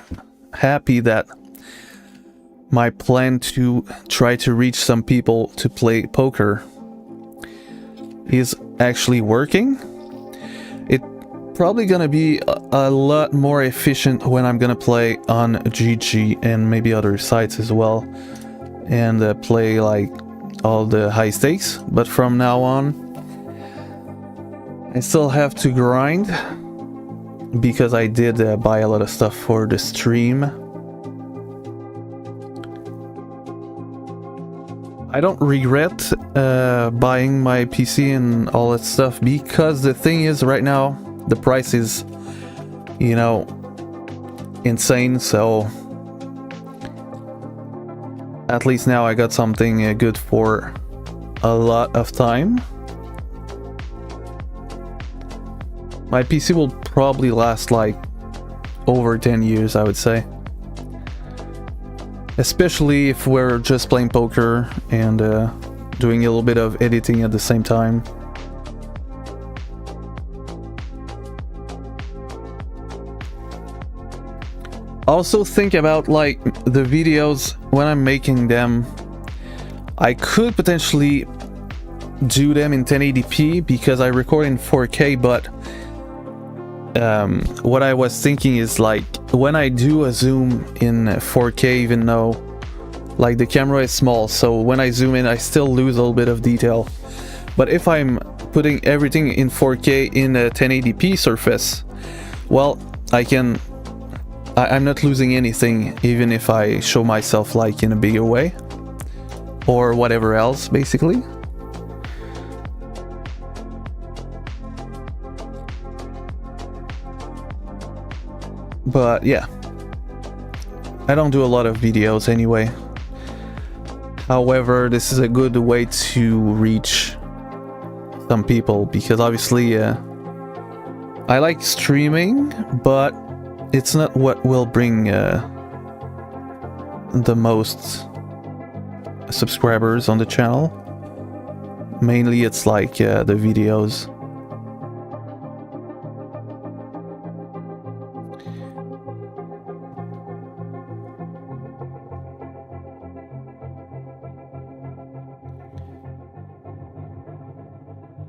happy that my plan to try to reach some people to play poker is actually working. It probably gonna be a lot more efficient when I'm gonna play on GT and maybe other sites as well, and play like all the high stakes. But from now on I still have to grind, because I did buy a lot of stuff for the stream. I don't regret buying my PC and all that stuff, because the thing is, right now the price is, you know, insane. So at least now I got something good for a lot of time. My PC will probably last like over 10 years, I would say. Especially if we're just playing poker and doing a little bit of editing at the same time. Also think about like the videos when I'm making them. I could potentially do them in 1080p because I record in 4K, but what I was thinking is like when I do a zoom in 4K, even though like the camera is small, so when I zoom in I still lose a little bit of detail. But if I'm putting everything in 4K in a 1080p surface, well, I'm not losing anything, even if I show myself like in a bigger way or whatever else, basically. But yeah, I don't do a lot of videos anyway. However, this is a good way to reach some people, because obviously I like streaming, but it's not what will bring the most subscribers on the channel. Mainly it's like the videos.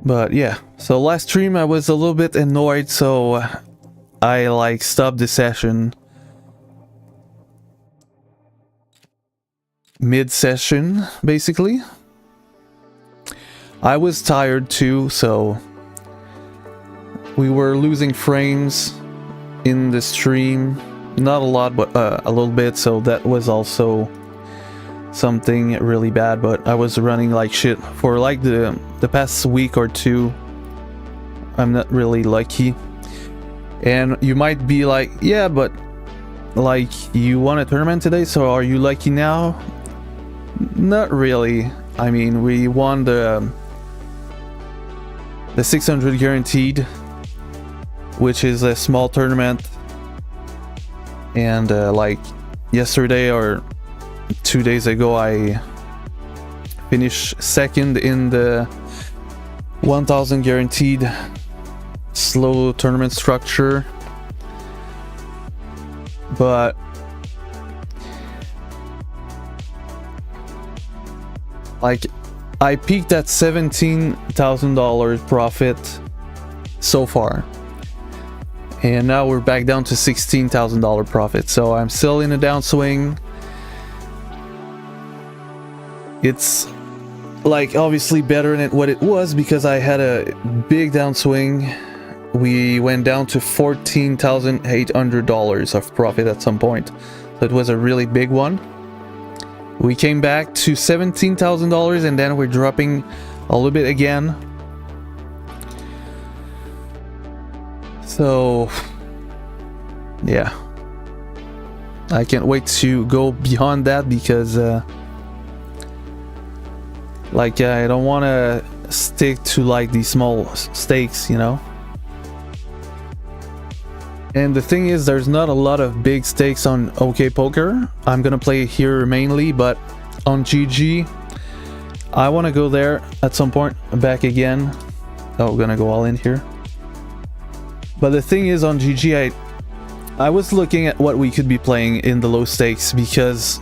But yeah, so last stream I was a little bit annoyed, so I like stopped the session mid-session, basically. I was tired too, so we were losing frames in the stream. Not a lot, but a little bit, so that was also something really bad. But I was running like shit for like the past week or two. I'm not really lucky. And you might be like, yeah, but like you won a tournament today, so are you lucky now? Not really. I mean, we won the 600 guaranteed, which is a small tournament, and like yesterday or 2 days ago I finish second in the 1000 guaranteed slow tournament structure, but like I peaked at $17,000 profit so far, and now we're back down to $16,000 profit, so I'm still in a downswing. It's like obviously better than what it was because I had a big downswing. We went down to $14,800 of profit at some point, so it was a really big one. We came back to $17,000 and then we're dropping a little bit again. So yeah, I can't wait to go beyond that because like I don't want to stick to like these small stakes, you know. And the thing is, there's not a lot of big stakes on OK Poker. I'm gonna play here mainly, but on GG, I want to go there at some point, back again. Oh, we're gonna go all in here. But the thing is, on GG, I was looking at what we could be playing in the low stakes because,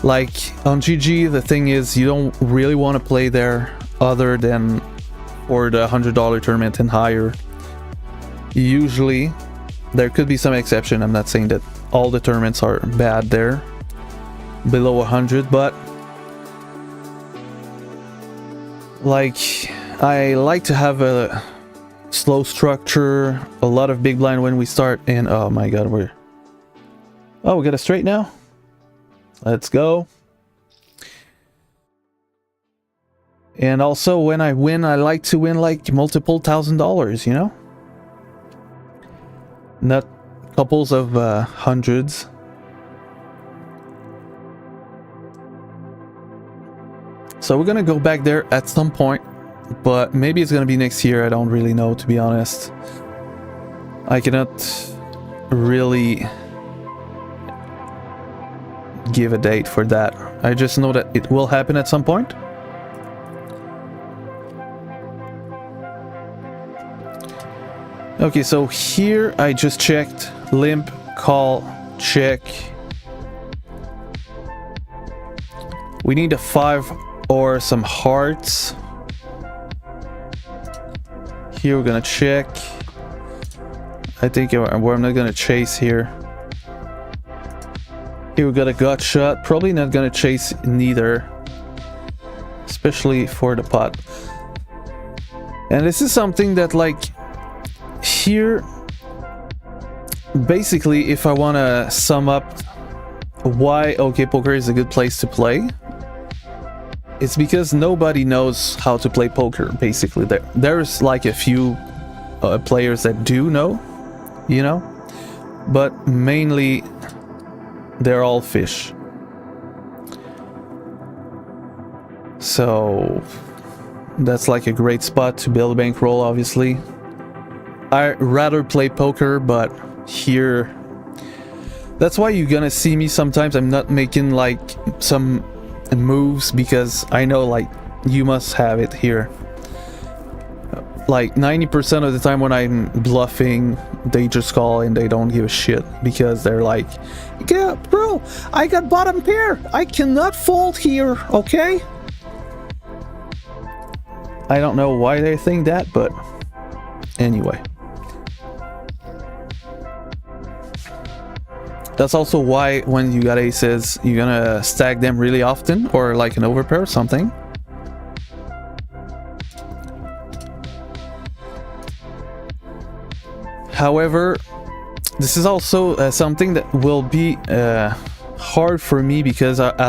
like, on GG, the thing is, you don't really want to play there other than for the $100 tournament and higher. Usually, there could be some exception. I'm not saying that all the tournaments are bad there below 100, but like I like to have a slow structure, a lot of big blind when we start, and oh my god, we got a straight now. Let's go. And also when I win, I like to win like multiple $1,000s, you know? Not couples of hundreds. So we're gonna go back there at some point, but maybe it's gonna be next year. I don't really know, to be honest. I cannot really give a date for that. I just know that it will happen at some point. Okay, so here I just checked limp, call, check. We need a 5 or some hearts. Here we're gonna check. I think we're not gonna chase here. Here we got a gut shot. Probably not gonna chase neither, especially for the pot. And this is something that, like, here, basically, if I want to sum up why OK Poker is a good place to play, it's because nobody knows how to play poker. Basically, there's like a few players that do know, you know, but mainly they're all fish. So that's like a great spot to build a bankroll, obviously. I rather play poker, but here, that's why you're gonna see me sometimes I'm not making like some moves, because I know like you must have it here. Like 90% of the time when I'm bluffing, they just call and they don't give a shit because they're like, yeah, bro, I got bottom pair, I cannot fold here, okay? I don't know why they think that, but anyway. That's also why when you got aces, you're gonna stack them really often, or like an overpair or something. However, this is also something that will be hard for me because I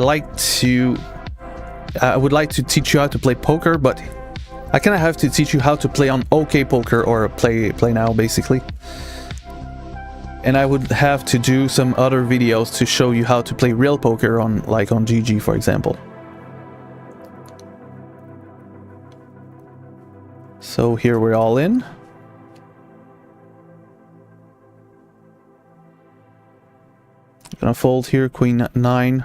would like to teach you how to play poker, but I kind of have to teach you how to play on OK Poker, or play now basically. And I would have to do some other videos to show you how to play real poker on, like on GG, for example. So here we're all in. Gonna fold here, queen 9.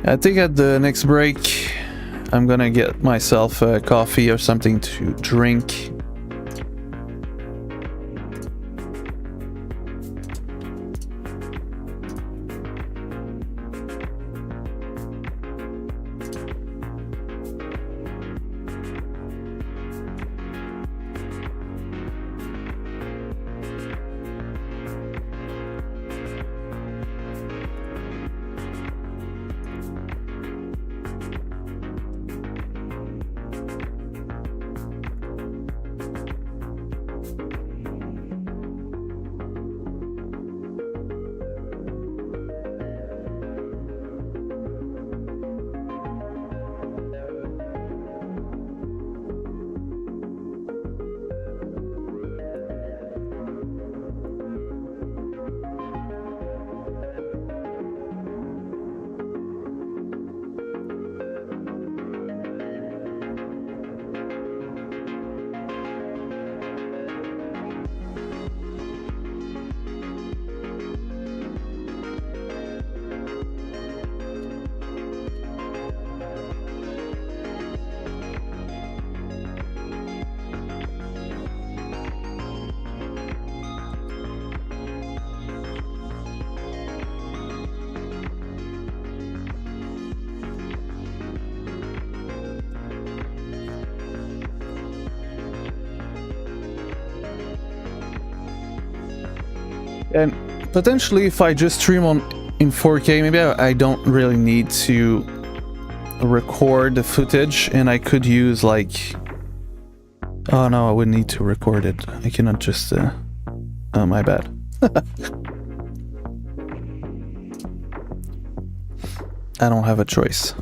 I think at the next break, I'm gonna get myself a coffee or something to drink. And potentially if I just stream in 4K, maybe I don't really need to record the footage, and I could use like... Oh no, I would need to record it. I cannot just... Oh, my bad. I don't have a choice.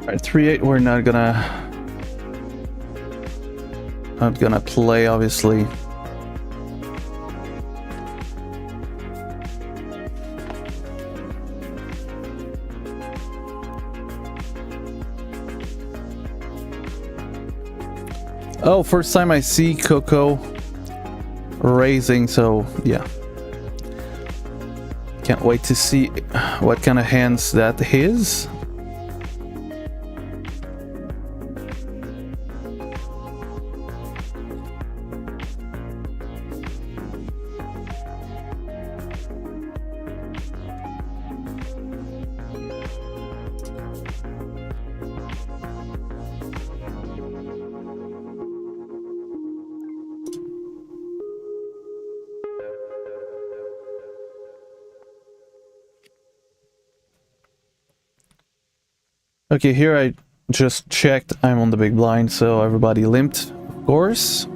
Alright, 3-8 we're not gonna play, obviously. Oh, first time I see Coco raising, so yeah. Can't wait to see what kind of hands that is. Okay, here I just checked. I'm on the big blind, so everybody limped, of course.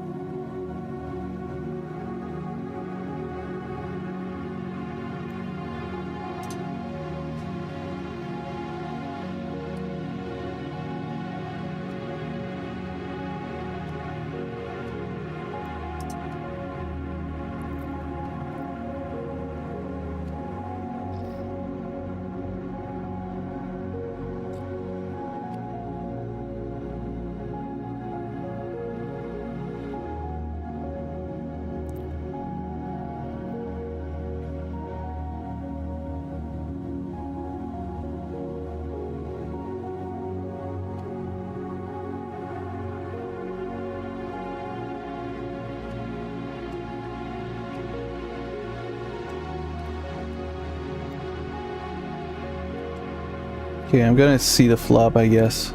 Okay, I'm gonna see the flop, I guess.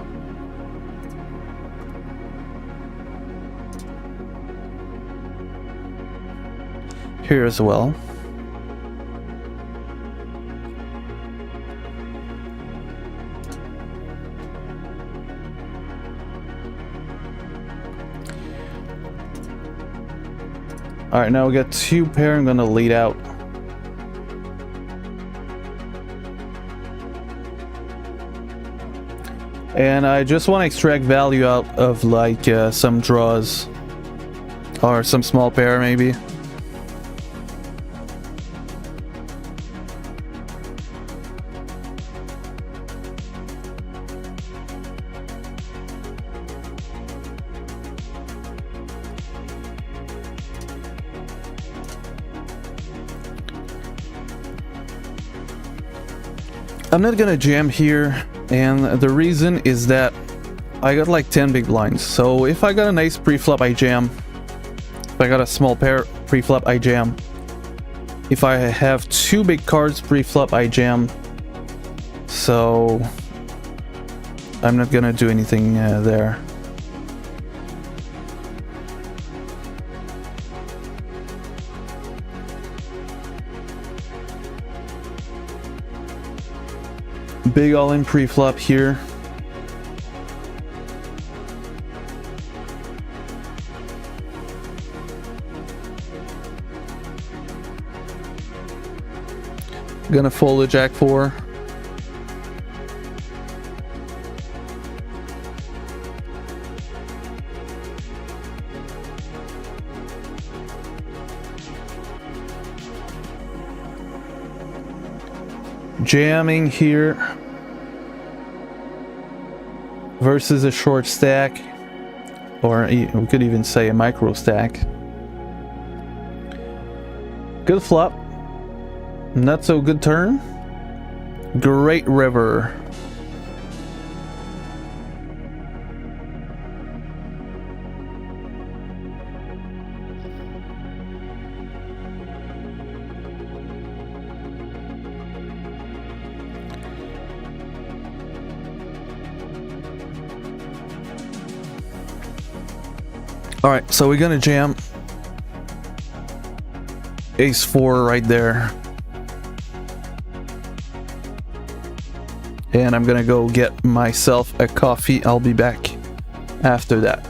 Here as well. Alright, now we got two pair. I'm gonna lead out. And I just want to extract value out of like some draws or some small pair maybe. I'm not gonna jam here. And the reason is that I got like 10 big blinds. So if I got an ace pre-flop, I jam. If I got a small pair pre-flop, I jam. If I have two big cards pre-flop, I jam. So I'm not gonna do anything there. Big all-in pre-flop here. Gonna fold a jack 4. Jamming here versus a short stack, or we could even say a micro stack. Good flop, not so good turn. Great river. Alright, so we're gonna jam ace 4 right there. And I'm gonna go get myself a coffee. I'll be back after that.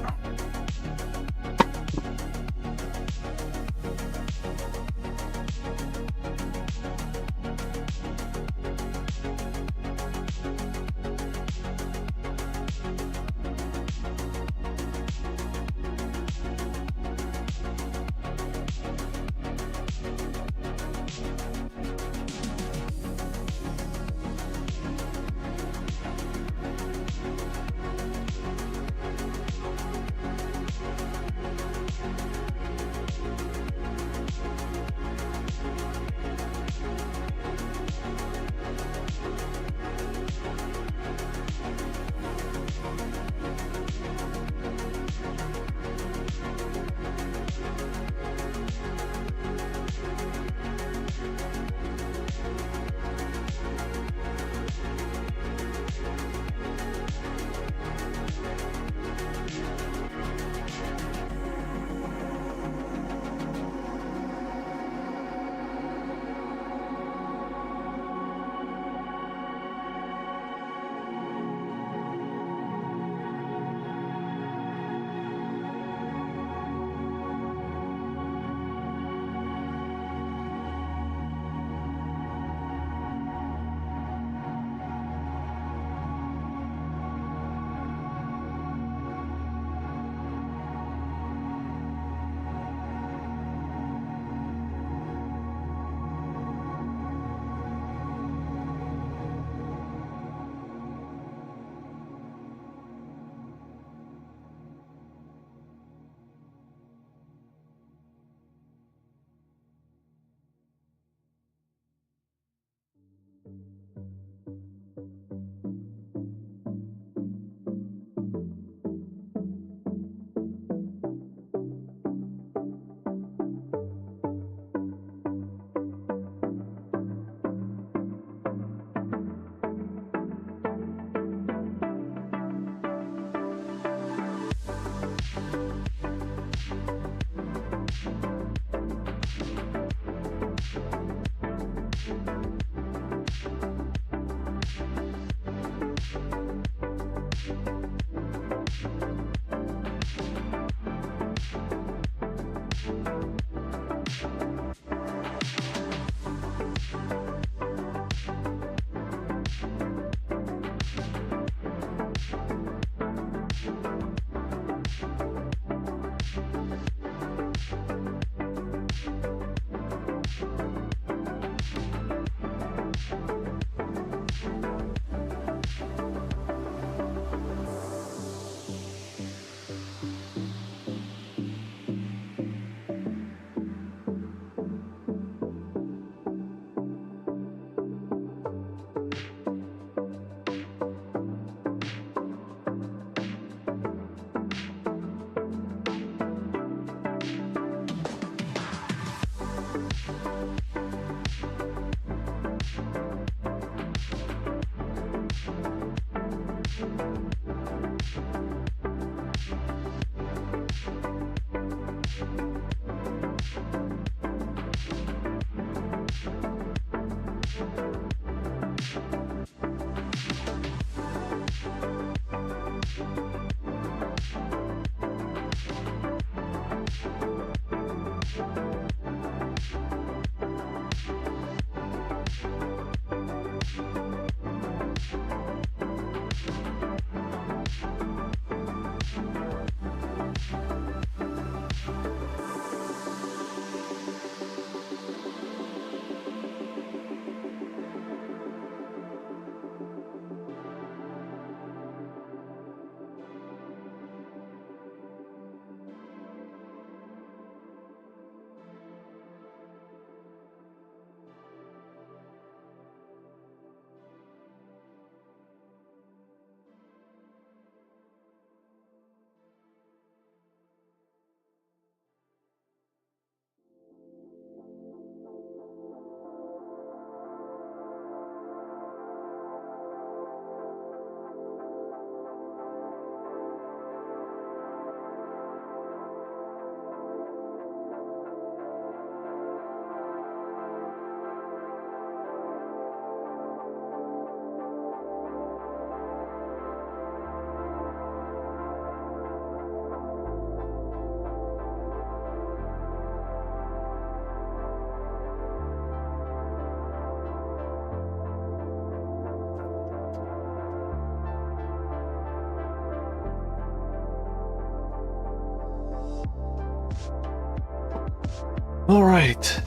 All right.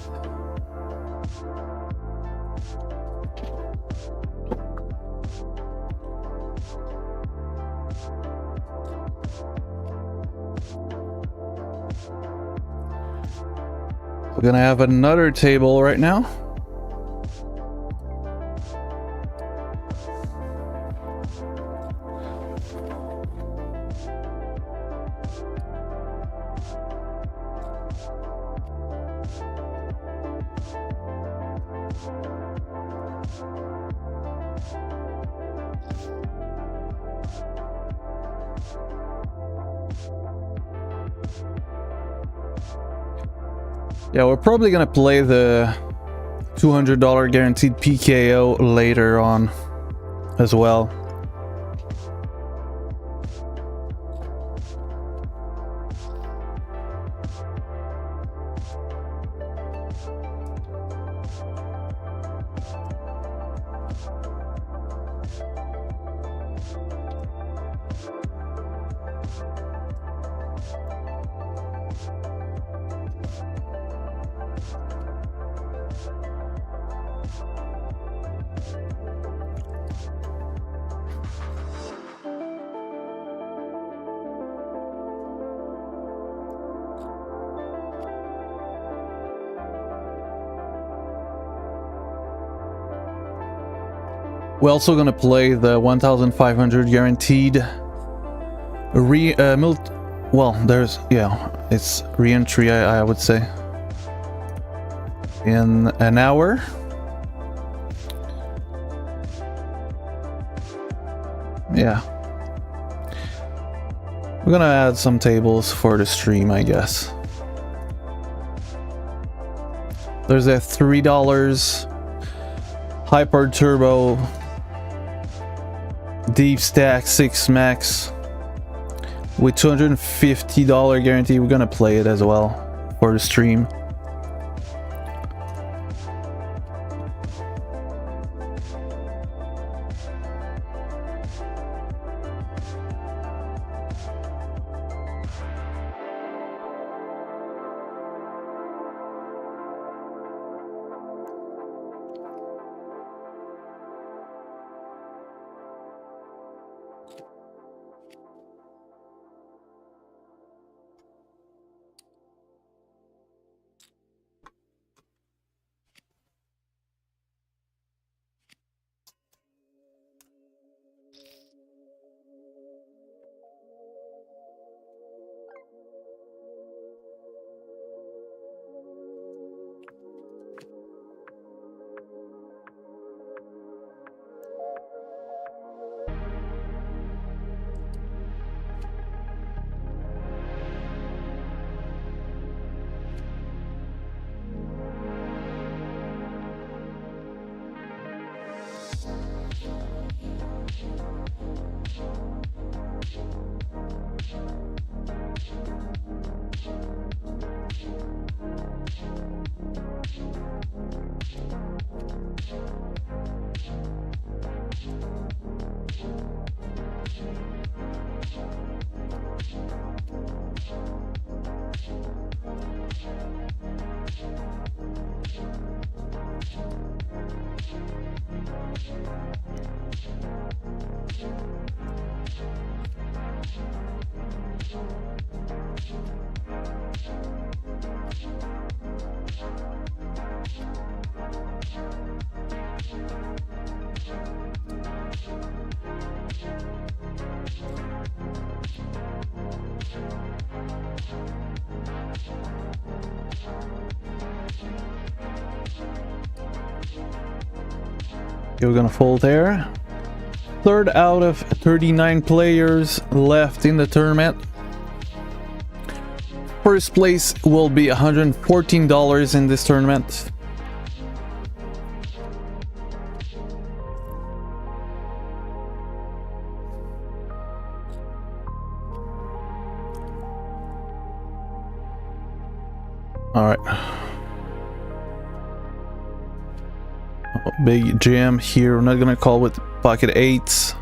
We're gonna have another table right now. Yeah, we're probably gonna play the $200 guaranteed PKO later on as well. We're also gonna play the 1,500 guaranteed well, there's, yeah, it's re-entry, I would say, in an hour. Yeah, we're gonna add some tables for the stream, I guess. There's a $3 Hyper Turbo Deep Stack 6 Max with $250 guarantee. We're gonna play it as well for the stream. You're gonna fold there. Third out of 39 players left in the tournament. First place will be $114 in this tournament. All right. Oh, big jam here. We're not gonna call with pocket eights.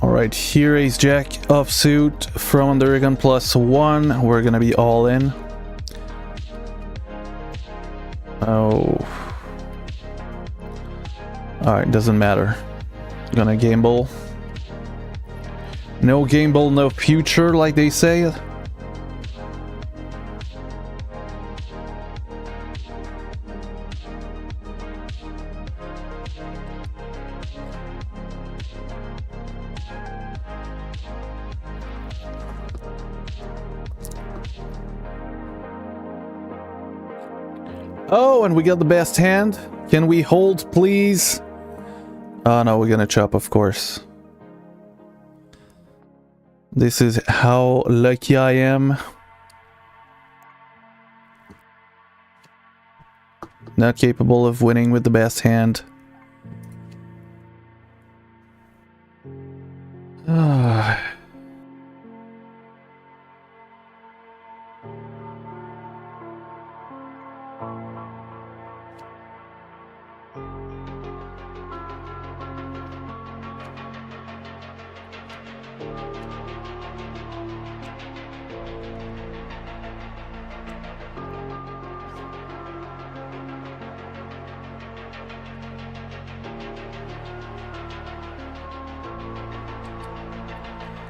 Alright, here ace jack offsuit from Undergun +1. We're gonna be all in. Oh. Alright, doesn't matter. Gonna gamble. No gamble, no future, like they say. Oh, and we got the best hand. Can we hold, please? Oh no, we're gonna chop, of course. This is how lucky I am. Not capable of winning with the best hand.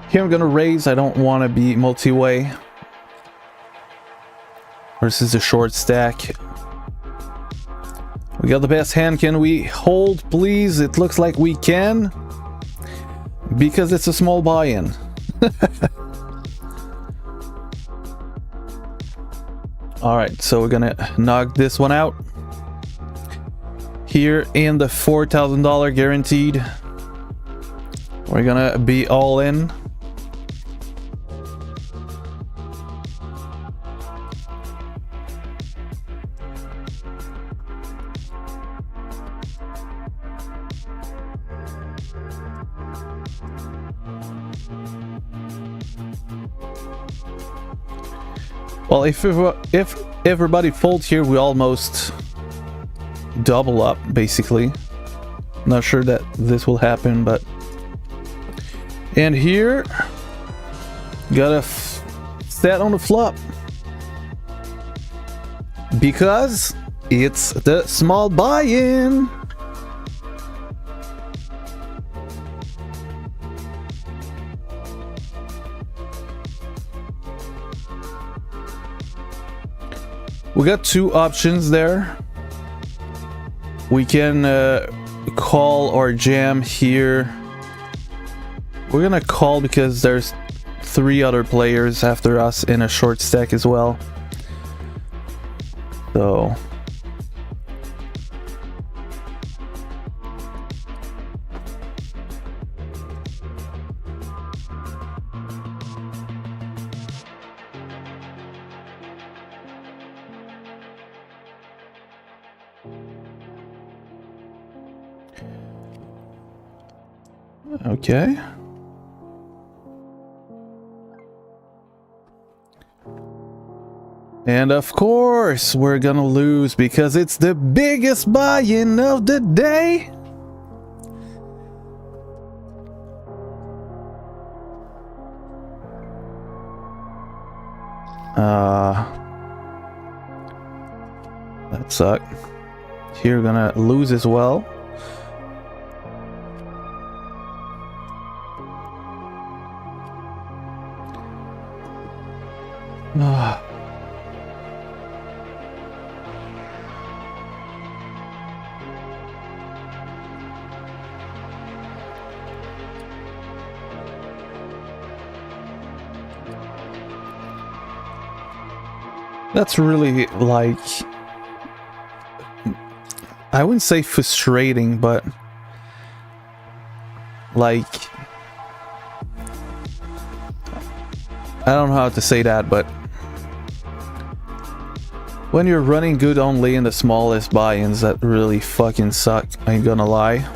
Here I'm gonna raise. I don't want to be multi-way versus a short stack. We got the best hand. Can we hold, please? It looks like we can, because it's a small buy-in. Alright, so we're gonna knock this one out. Here in the $4,000 guaranteed. We're gonna be all in. Well, if everybody folds here, we almost double up, basically. Not sure that this will happen, but... And here, gotta set on the flop. Because it's the small buy-in. We got two options there. We can call or jam here. We're gonna call because there's 3 other players after us in a short stack as well. So... Okay. And of course, we're gonna lose because it's the biggest buy-in of the day. That sucked. Here, we're gonna lose as well. That's really, like, I wouldn't say frustrating, but like, I don't know how to say that, but when you're running good only in the smallest buy-ins, that really fucking suck, I ain't gonna lie.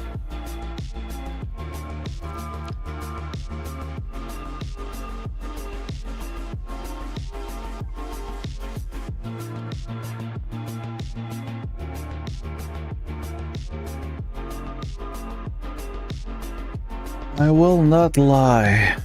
I will not lie.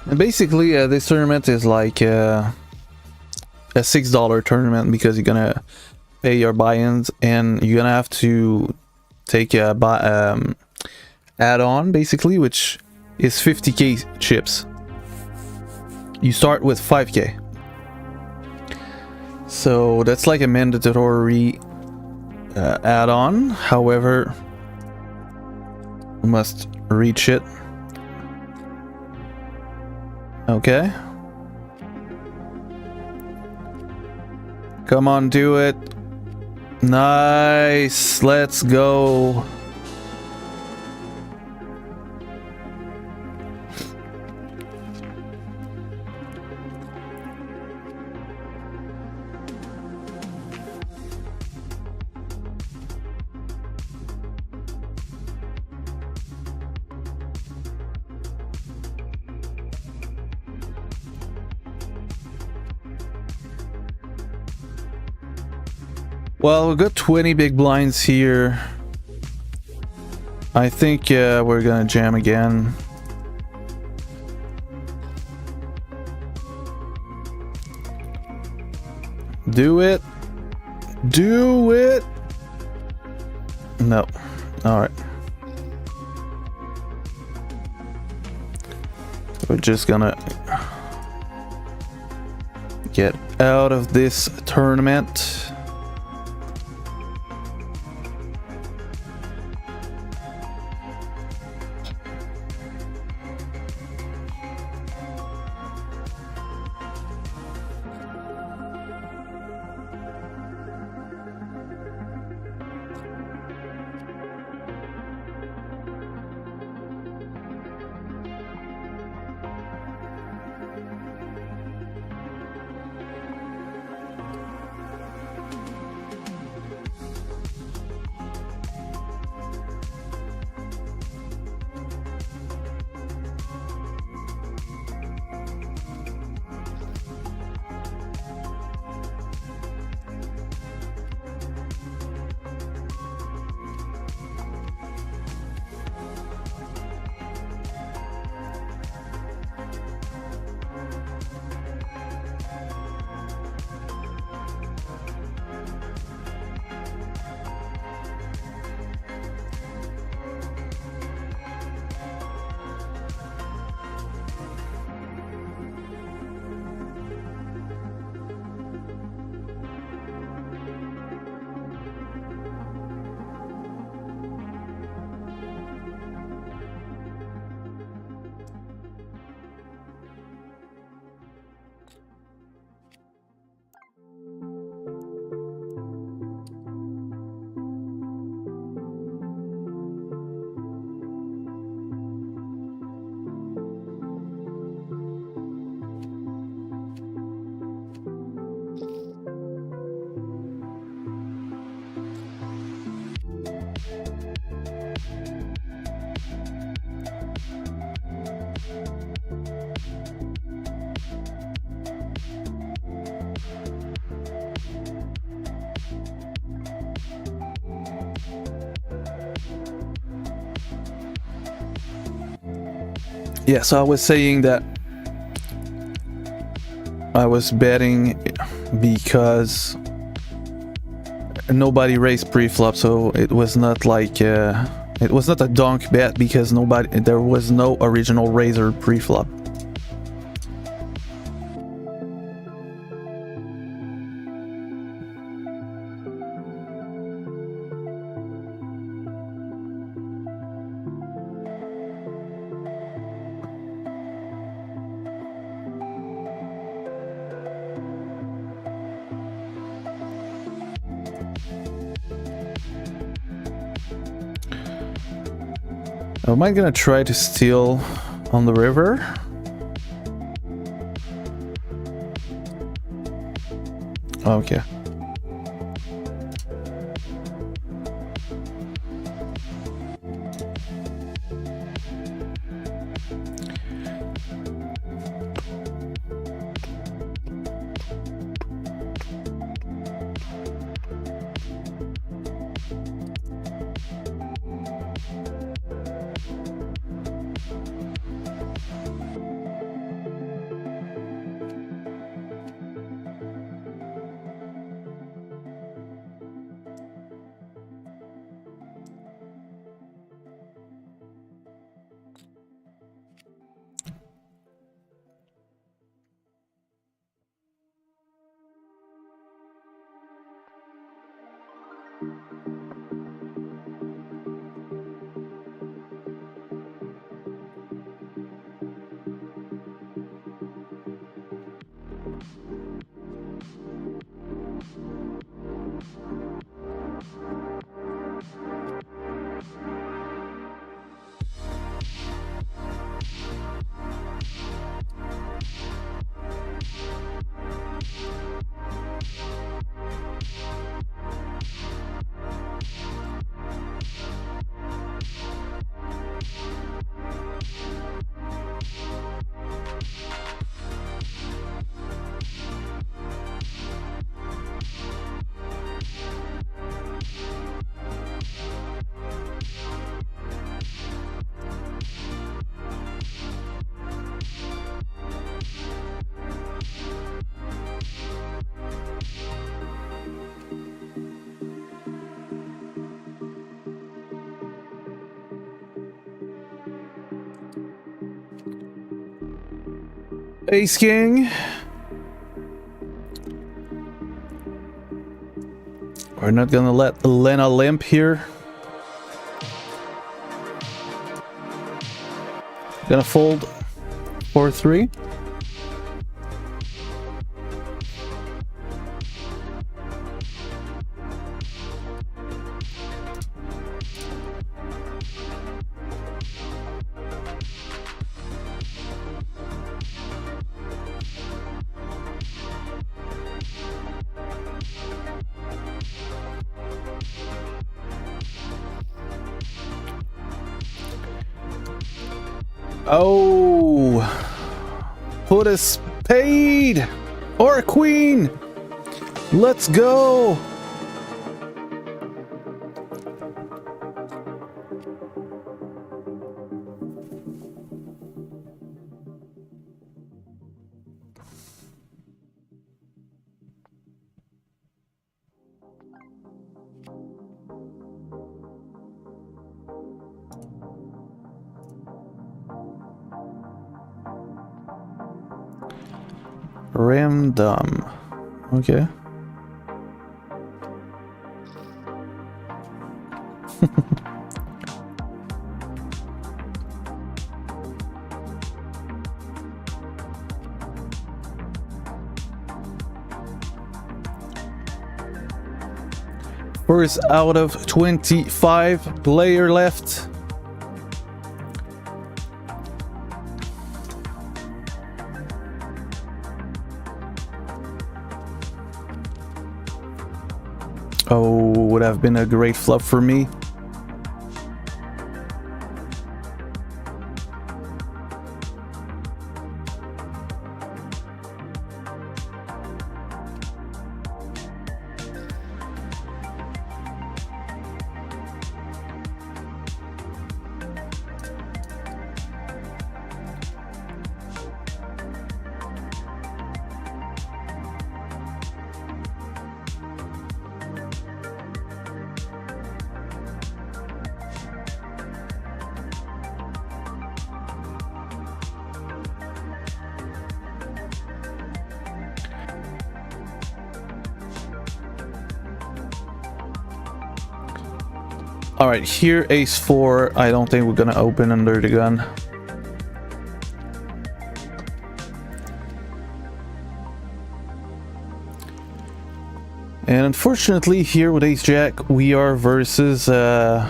And basically, this tournament is like a $6 tournament because you're gonna pay your buy-ins and you're gonna have to take a add-on basically, which is 50k chips. You start with 5k, so that's like a mandatory add-on. However, you must reach it. Okay. Come on, do it. Nice. Let's go. Well, we got 20 big blinds here. I think we're gonna jam again. Do it. Do it. No. All right. We're just gonna get out of this tournament. Yeah, so I was saying that I was betting because nobody raised pre-flop, so it was not like it was not a donk bet because there was no original raiser pre-flop. Am I gonna try to steal on the river? Okay. Ace King. We're not gonna let Lena limp here. Gonna fold 4-3. Oh, put a spade or a queen. Let's go. Random. Okay. First out of 25 player left. Oh, would have been a great flop for me. All right, here ace 4. I don't think we're gonna open under the gun. And unfortunately here with ace jack we are versus a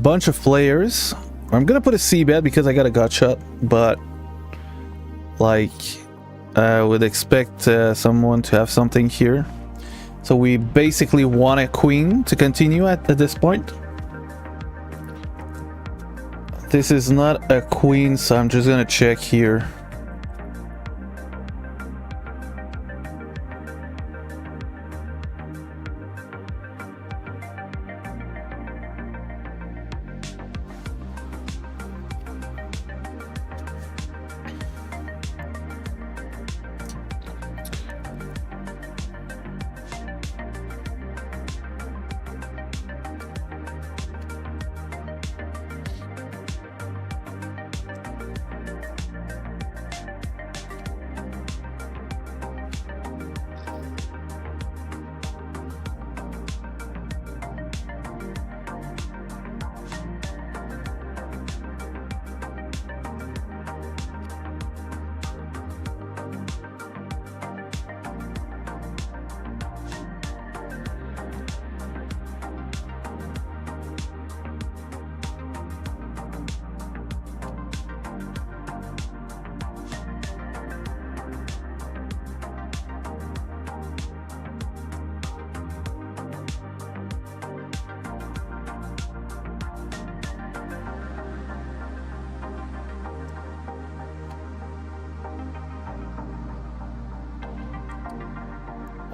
bunch of players. I'm gonna put a c bet because I got a gut shot, but like I would expect someone to have something here. So we basically want a queen to continue at this point. This is not a queen, so I'm just gonna check here.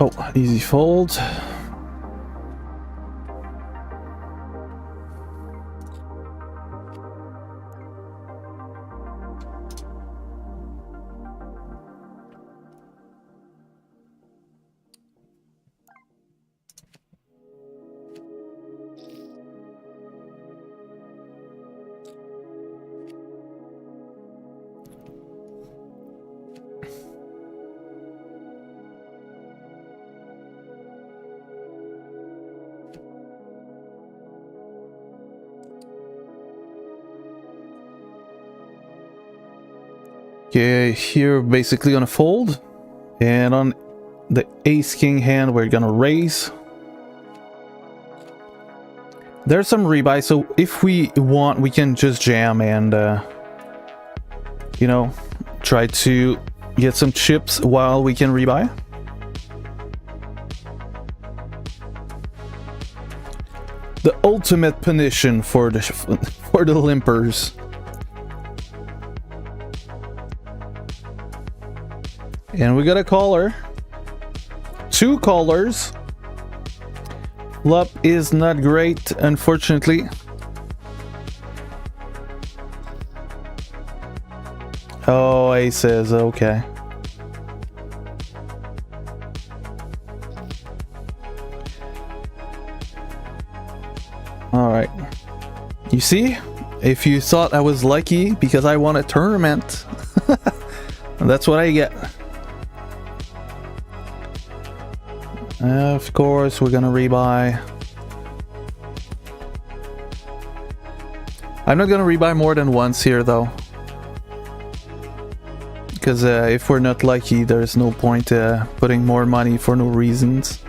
Oh, easy fold. Okay, here basically on a fold, and on the ace king hand we're gonna raise. There's some rebuy, so if we want we can just jam and you know, try to get some chips while we can rebuy. The ultimate punition for the limpers. And we got a caller. 2 callers. Flop is not great, unfortunately. Oh, aces, okay. Alright. You see? If you thought I was lucky because I won a tournament, that's what I get. Of course, we're gonna rebuy. I'm not gonna rebuy more than once here, though. Because if we're not lucky, there's no point putting more money for no reasons.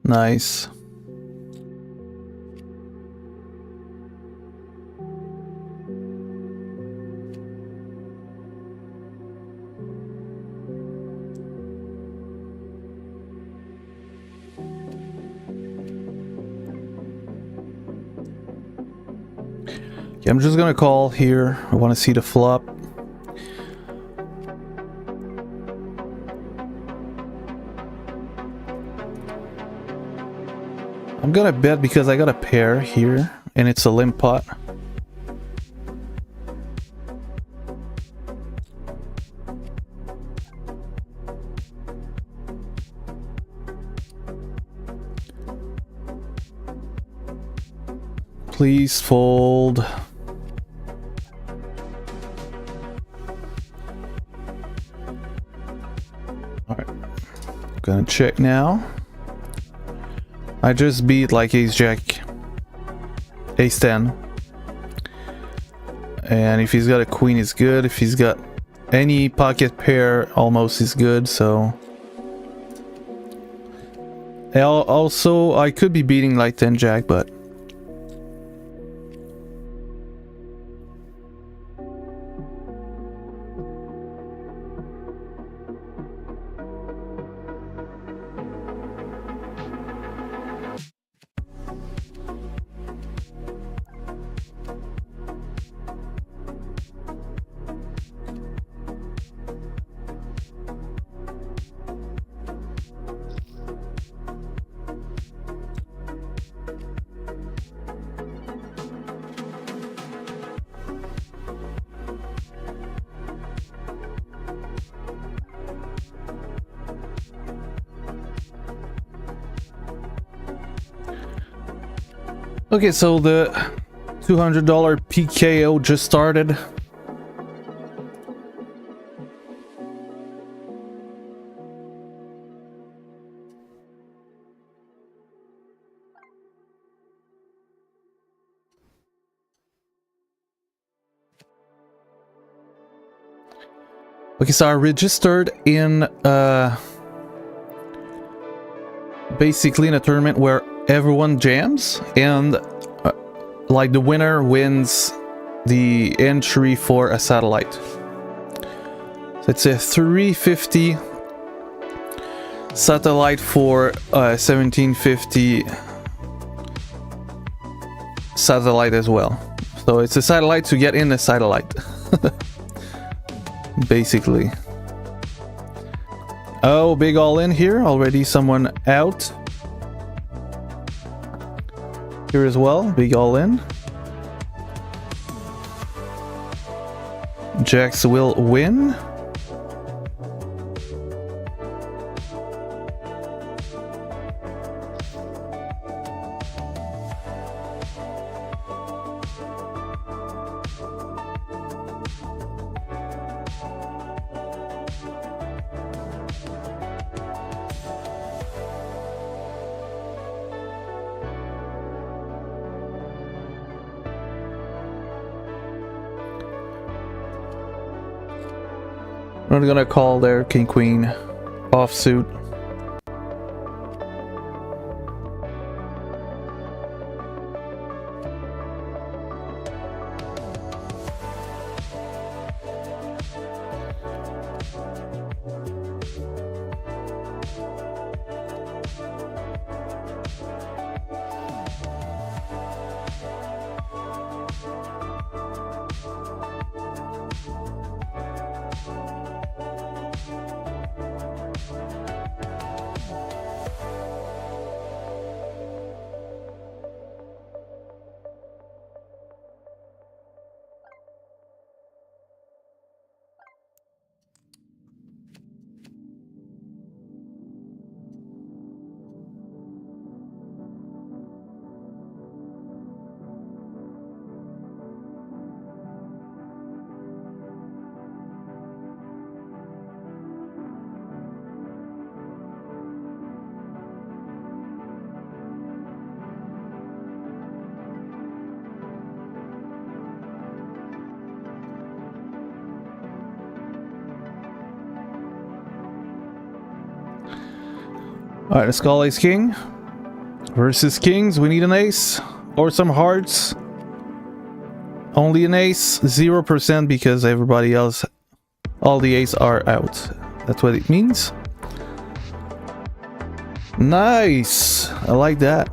Nice. Yeah, I'm just gonna call here. I want to see the flop. I'm gonna bet because I got a pair here and it's a limp pot. Please fold. Alright. Gonna check now. I just beat like ace jack, ace 10. And if he's got a queen, it's good. If he's got any pocket pair, almost is good, so. Also, I could be beating like 10 jack, but. Okay, so the $200 PKO just started. Okay, so I registered in basically in a tournament where everyone jams and like the winner wins the entry for a satellite. So it's a 350 satellite for 1750 satellite as well. So it's a satellite to get in the satellite. Basically. Oh, big all in here. Already someone out. Here as well, big all in. Jacks will win. I'm gonna call their king queen offsuit. Alright, let's call ace king. Versus kings, we need an ace or some hearts. Only an ace, 0% because everybody else, all the aces are out. That's what it means. Nice, I like that.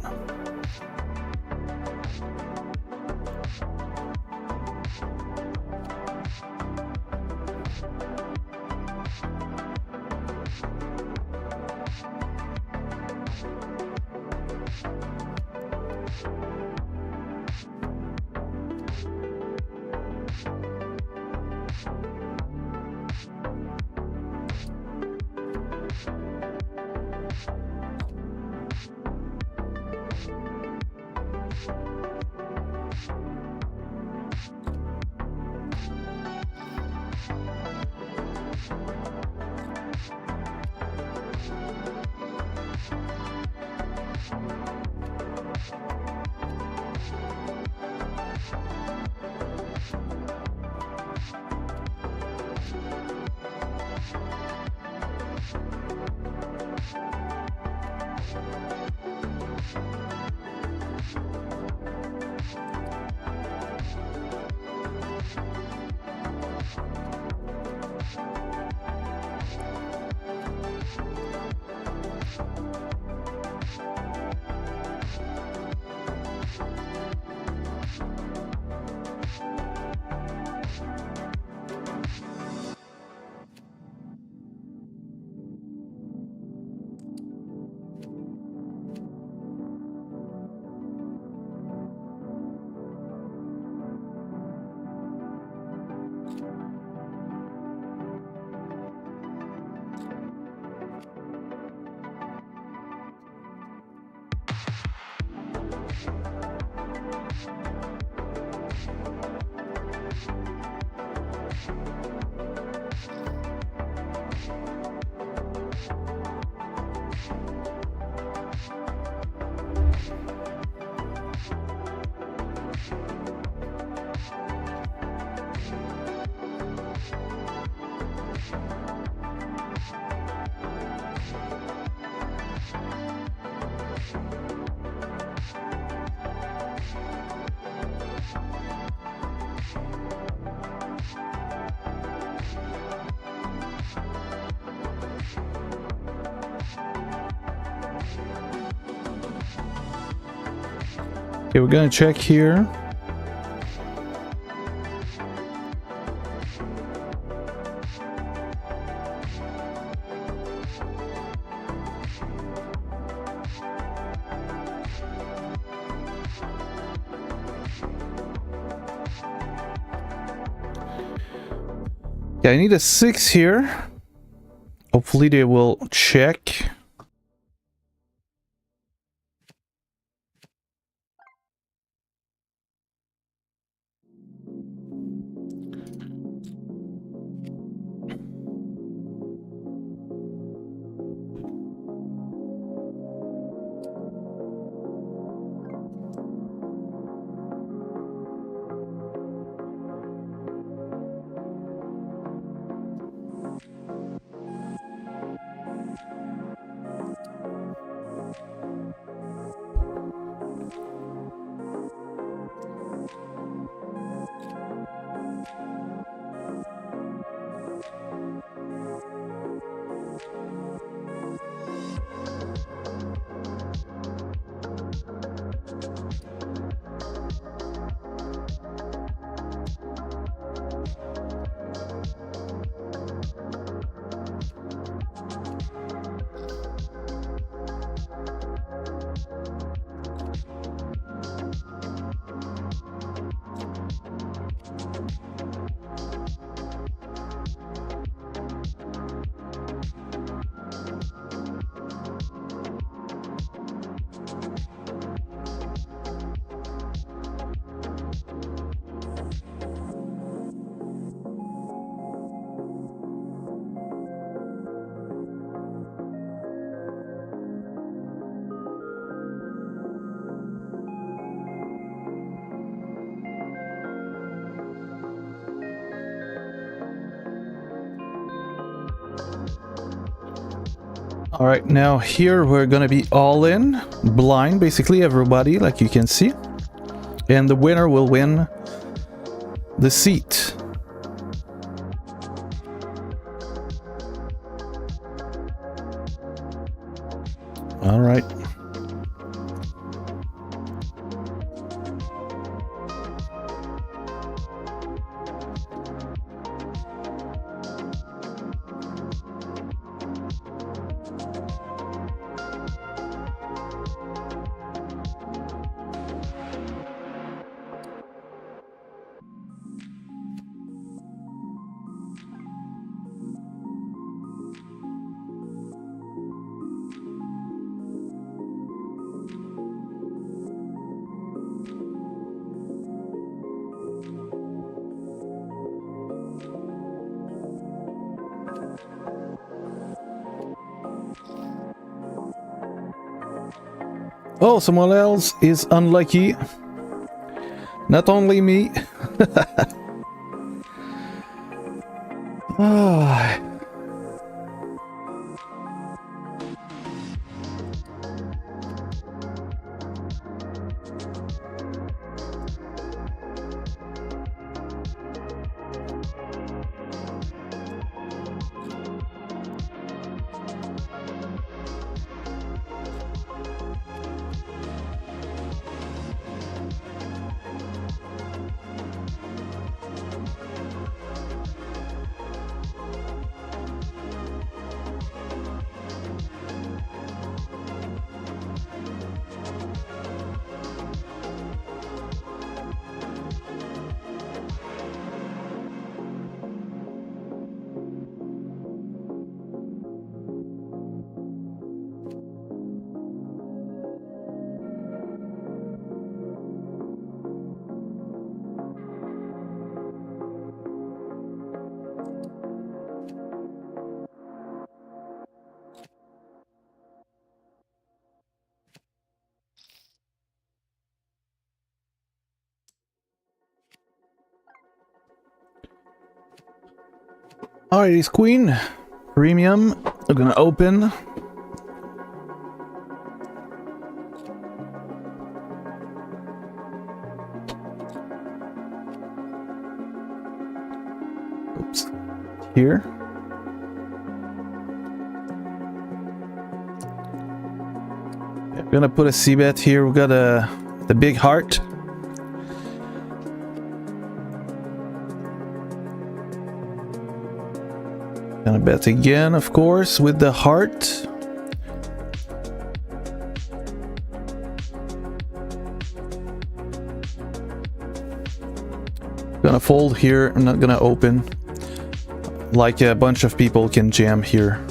Okay, we're gonna check here. Yeah, I need a 6 here. Hopefully they will check. All right, now here we're gonna be all in, blind, basically everybody, like you can see, and the winner will win the seat. All right. Oh, someone else is unlucky. Not only me. Ah. Alrighty, Queen. Premium. We're gonna open. Oops. Here. I'm gonna put a C-bet here. We got the big heart. Gonna bet again, of course, with the heart. Gonna fold here. I'm not gonna open. Like a bunch of people can jam here.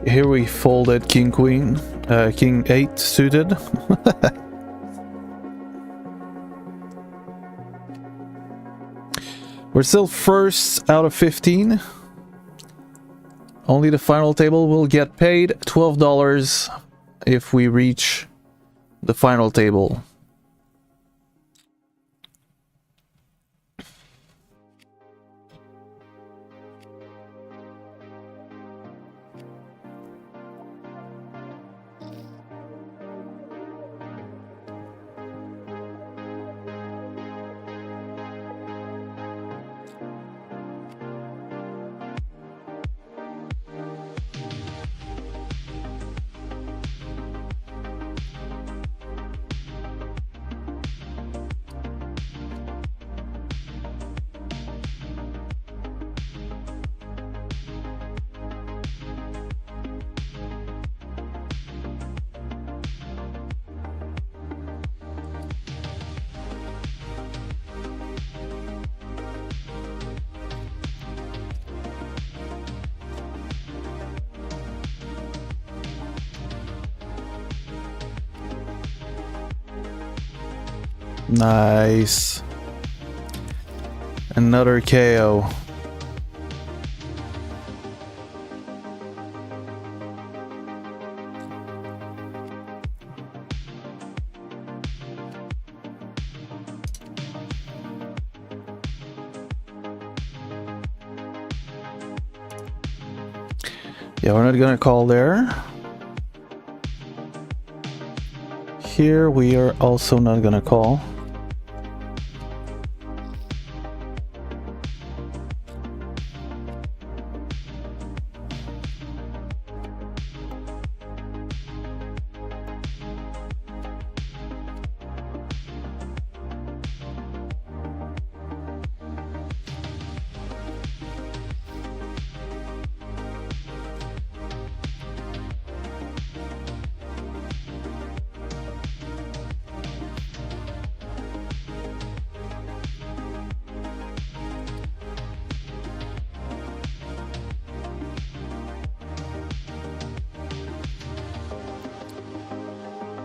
Here we folded King Queen, King 8 suited. We're still first out of 15. Only the final table will get paid $12 if we reach the final table. Nice. Another KO. Yeah, we're not gonna call there. Here we are also not gonna call.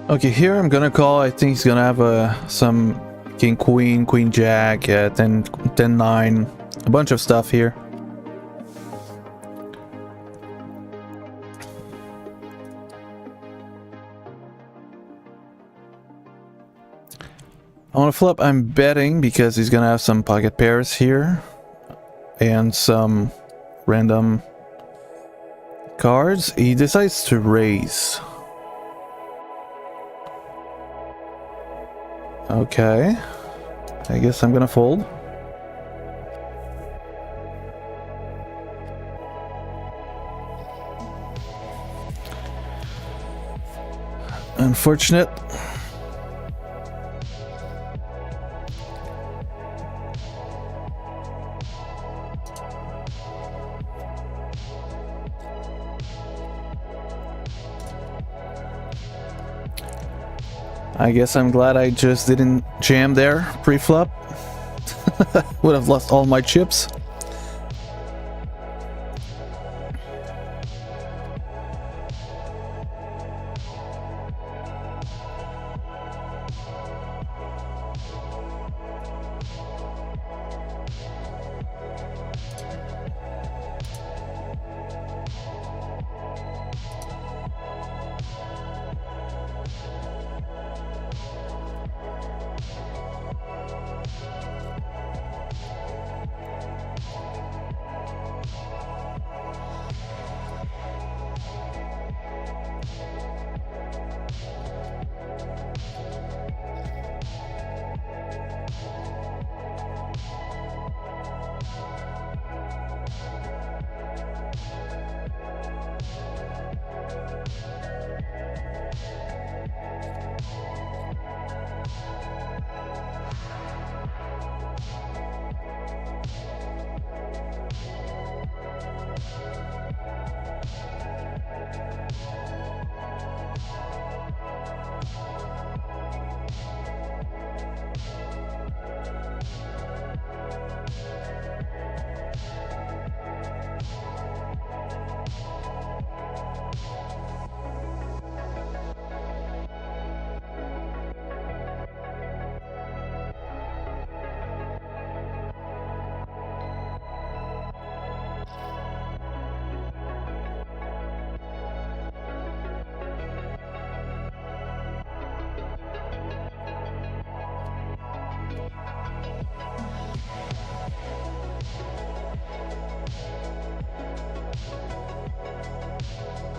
Okay, here I'm gonna call. I think he's gonna have some king queen, queen jack, 10 9, a bunch of stuff here. On a flop, I'm betting because he's gonna have some pocket pairs here and some random cards. He decides to raise. Okay, I guess I'm gonna fold. Unfortunate. I guess I'm glad I just didn't jam there pre-flop. Would have lost all my chips.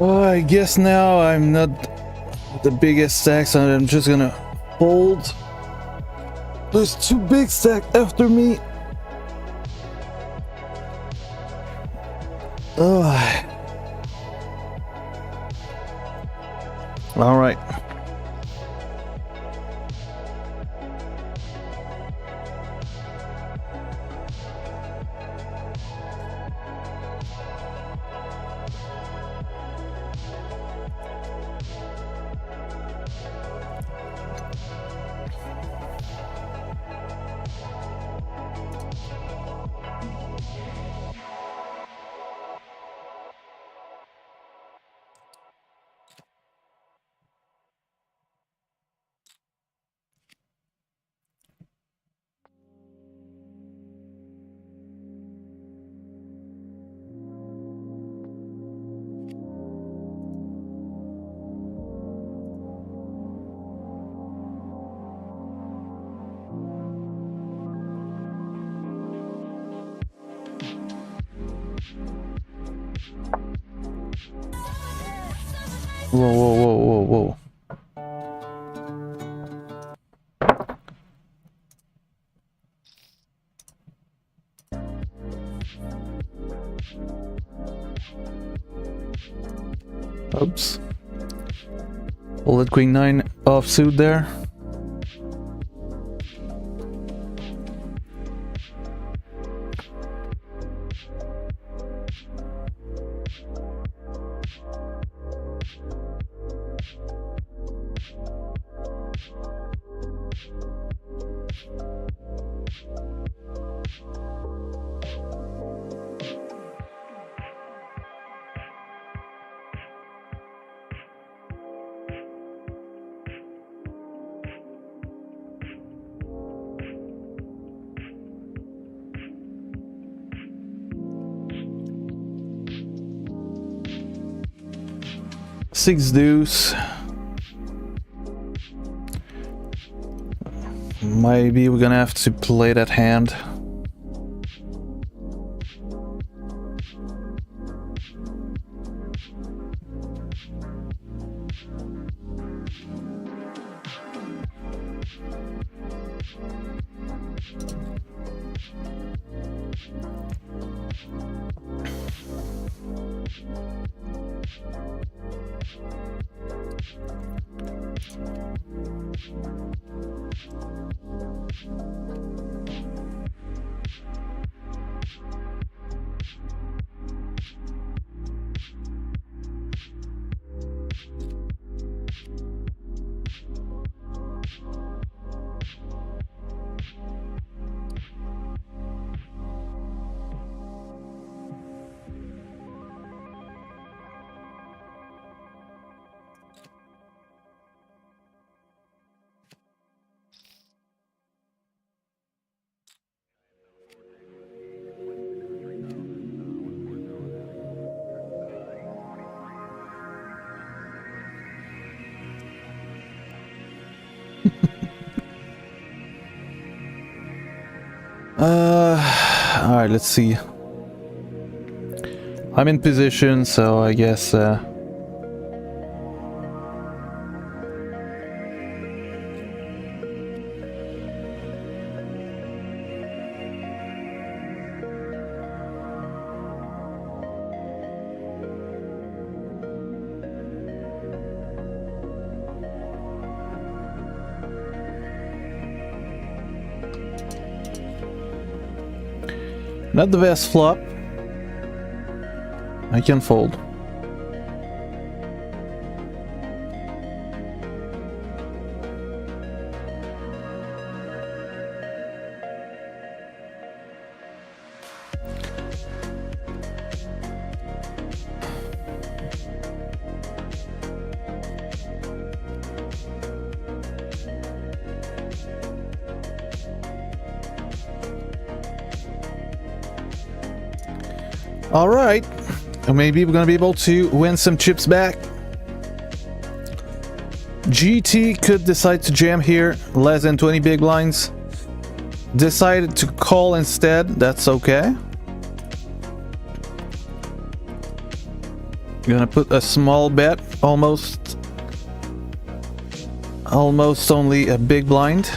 Well, I guess now I'm not the biggest stack, so I'm just gonna fold. There's 2 big stacks after me. Ugh. All right. Whoa, whoa, whoa, whoa, whoa. Oops. Bullet Queen 9 offsuit there. Six deuce. Maybe we're gonna have to play that hand. All right, let's see. I'm in position, so I guess not the best flop. I can fold. All right, maybe we're gonna be able to win some chips back. GT could decide to jam here, less than 20 big blinds. Decided to call instead, that's okay. Gonna put a small bet, almost only a big blind.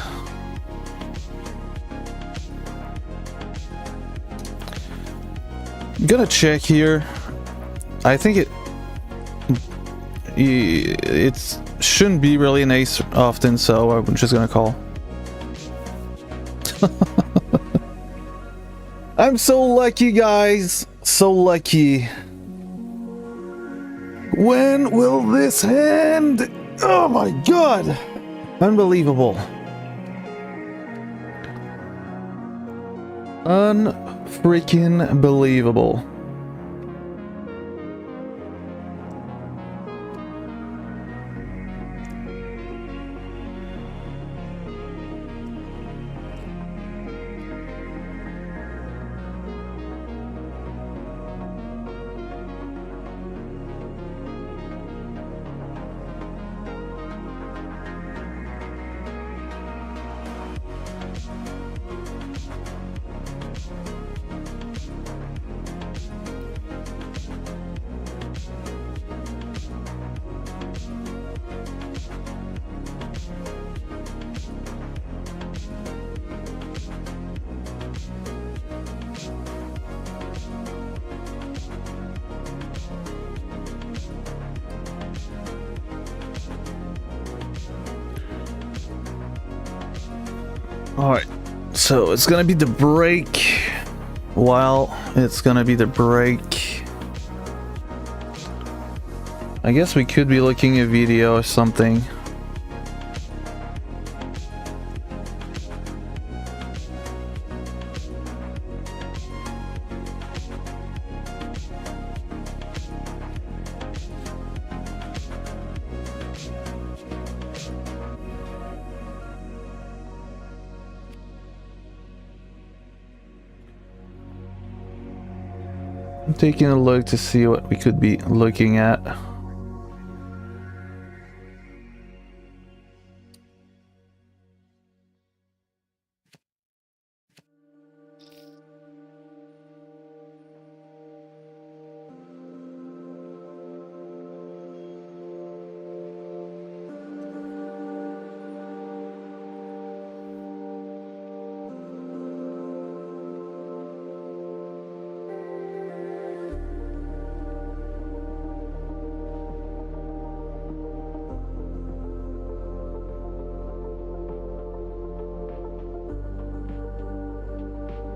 Gonna check here. I think it shouldn't be really an ace often, so I'm just gonna call. I'm so lucky, guys, so lucky. When will this end? Oh my god, unbelievable. Unfreaking believable. Alright, so it's gonna be the break. While it's gonna be the break, I guess we could be looking at a video or something. I'm taking a look to see what we could be looking at.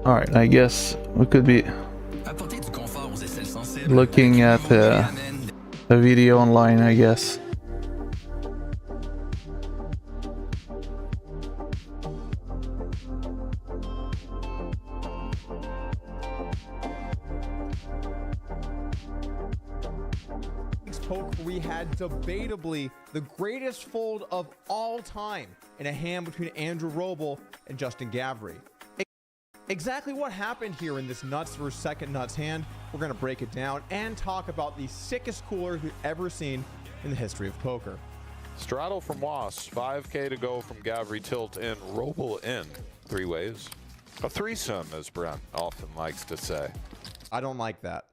Alright, I guess we could be looking at a video online, I guess. Poker, we had debatably the greatest fold of all time in a hand between Andrew Roble and Justin Gavry. Exactly what happened here in this nuts versus second nuts hand, we're going to break it down and talk about the sickest coolers we've ever seen in the history of poker. Straddle from Was, 5K to go from Gavry tilt in, Roble in, 3 ways. A threesome, as Brent often likes to say. I don't like that.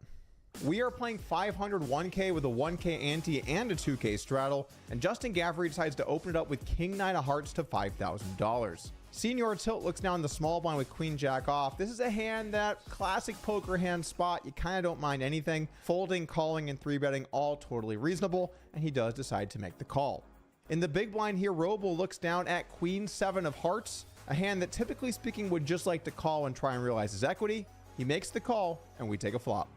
We are playing 500 1K with a 1K ante and a 2K straddle, and Justin Gavry decides to open it up with King 9 of Hearts to $5,000. Senior tilt looks down the small blind with Queen Jack off. This is a hand that classic poker hand spot. You kind of don't mind anything. Folding, calling, and 3-betting all totally reasonable, and he does decide to make the call. In the big blind here, Roble looks down at Queen 7 of Hearts, a hand that typically speaking would just like to call and try and realize his equity. He makes the call, and we take a flop.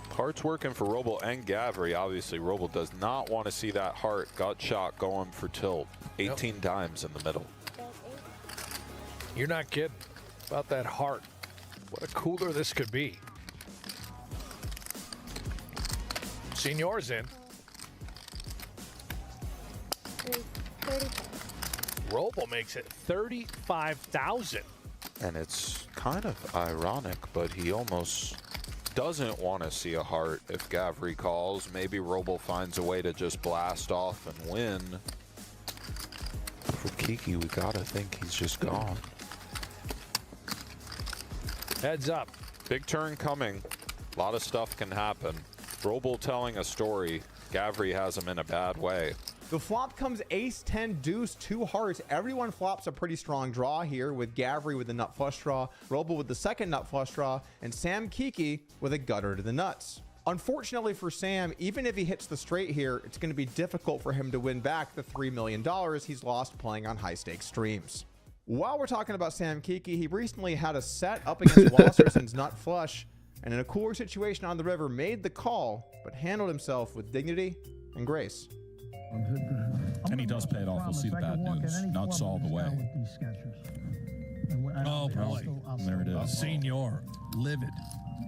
Heart's working for Roble and Gavry. Obviously, Roble does not want to see that heart gut shot going for tilt. 18 times in the middle. You're not kidding about that heart. What a cooler this could be. Senior's in. 35. Roble makes it 35,000. And it's kind of ironic, but he almost doesn't want to see a heart if Gavry calls. Maybe Roble finds a way to just blast off and win. For Kiki, we gotta think he's just gone. Heads up. Big turn coming. A lot of stuff can happen. Roble telling a story. Gavri has him in a bad way. The flop comes ace 10 deuce 2 hearts. Everyone flops a pretty strong draw here, with Gavri with the nut flush draw, Roble with the second nut flush draw, and Sam Kiki with a gutter to the nuts. Unfortunately for Sam, even if he hits the straight here, it's going to be difficult for him to win back the $3 million he's lost playing on high stakes streams. While we're talking about Sam Kiki, he recently had a set up against Wasserson's nut flush, and in a cooler situation on the river made the call, but handled himself with dignity and grace. And he does pay it off. We'll see the bad news. Nuts all the way. Oh boy, there it is. Senior, livid.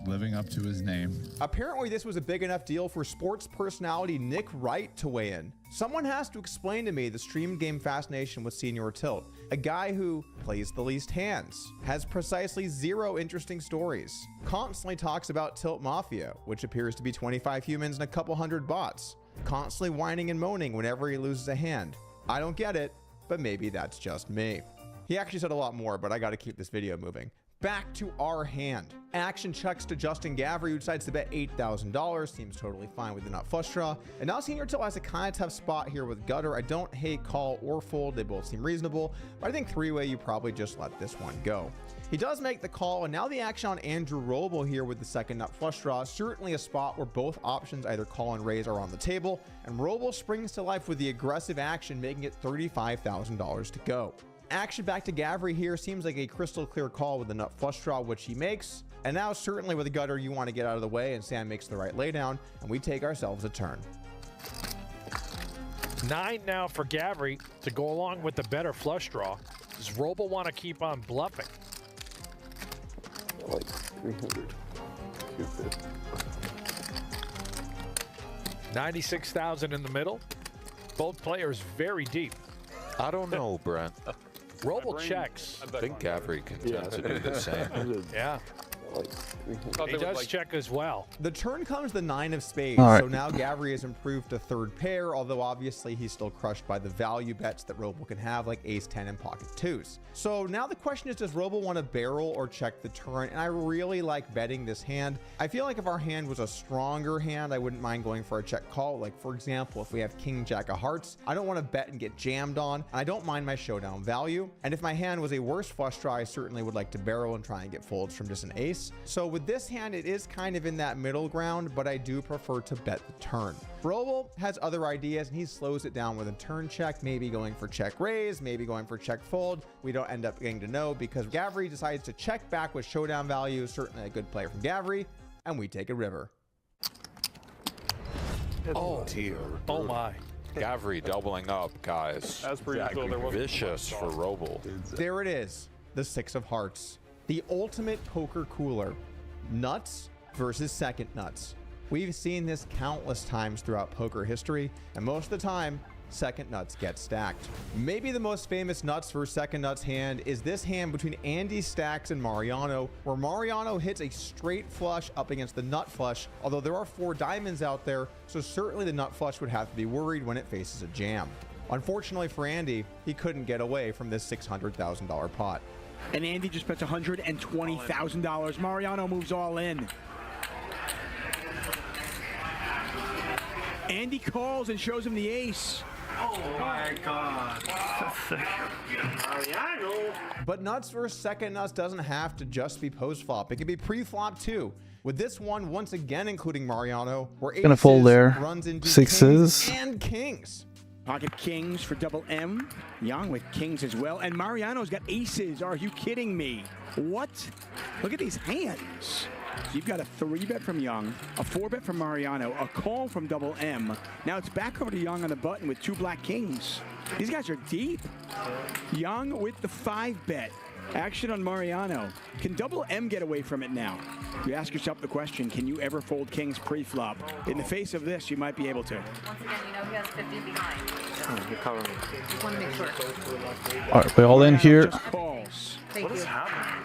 Living up to his name. Apparently this was a big enough deal for sports personality Nick Wright to weigh in. Someone has to explain to me the stream game fascination with Senior Tilt, a guy who plays the least hands, has precisely 0 interesting stories, constantly talks about Tilt Mafia, which appears to be 25 humans and a couple hundred bots, constantly whining and moaning whenever he loses a hand. I don't get it, but maybe that's just me. He actually said a lot more, but I gotta keep this video moving. Back to our hand. Action checks to Justin Gavri, who decides to bet $8,000. Seems totally fine with the nut flush draw. And now Senior Tilt has a kind of tough spot here with gutter. I don't hate call or fold. They both seem reasonable, but I think three-way, you probably just let this one go. He does make the call, and now the action on Andrew Roble here with the second nut flush draw. Certainly a spot where both options, either call and raise, are on the table. And Roble springs to life with the aggressive action, making it $35,000 to go. Action back to Gavri here. Seems like a crystal clear call with the nut flush draw, which he makes. And now certainly with the gutter, you want to get out of the way, and Sam makes the right laydown, and we take ourselves a turn. 9 now for Gavri to go along with the better flush draw. Does Roble want to keep on bluffing? Like 300. 250. 96,000 in the middle. Both players very deep. I don't know, Brent. Roble checks. I think Gavri can tend to do the same. Yeah. He does check as well. The turn comes the 9 of spades, All right. so now Gavri has improved to third pair, although obviously he's still crushed by the value bets that Roble can have, like ace 10 and pocket 2s. So now the question is, does Roble want to barrel or check the turn? And I really like betting this hand. I feel like if our hand was a stronger hand, I wouldn't mind going for a check call. Like, for example, if we have king jack of hearts, I don't want to bet and get jammed on, and I don't mind my showdown value. And if my hand was a worse flush draw, I certainly would like to barrel and try and get folds from just an ace. So with this hand, it is kind of in that middle ground, but I do prefer to bet the turn. Roble has other ideas, and he slows it down with a turn check, maybe going for check raise, maybe going for check fold. We don't end up getting to know because Gavri decides to check back with showdown value. Certainly a good play from Gavri, and we take a river. Oh dear. Oh my. Gavri doubling up, guys. As per usual, there was Vicious for Roble. There it is, the 6 of hearts. The ultimate poker cooler. Nuts versus second nuts. We've seen this countless times throughout poker history, and most of the time, second nuts get stacked. Maybe the most famous nuts versus second nuts hand is this hand between Andy Stacks and Mariano, where Mariano hits a straight flush up against the nut flush, although there are 4 diamonds out there, so certainly the nut flush would have to be worried when it faces a jam. Unfortunately for Andy, he couldn't get away from this $600,000 pot. And Andy just bets $120,000. Mariano moves all in. Andy calls and shows him the ace. Oh my God. Mariano. But nuts versus second nuts doesn't have to just be post flop. It can be pre-flop too. With this one, once again, including Mariano, where aces Gonna fold there. runs into Sixes. kings and kings. Pocket kings for double M. Young with kings as well. And Mariano's got aces. Are you kidding me? What? Look at these hands. So you've got a 3-bet from Young, a 4-bet from Mariano, a call from double M. Now it's back over to Young on the button with 2 black kings. These guys are deep. Young with the 5-bet. Action on Mariano. Can double M get away from it now? You ask yourself the question, can you ever fold kings pre-flop? In the face of this, you might be able to. Once again, you know he has 50 behind. Oh, you're covering me. Just want to make sure. All right, we're all in here. Just calls. Thank you. What is happening?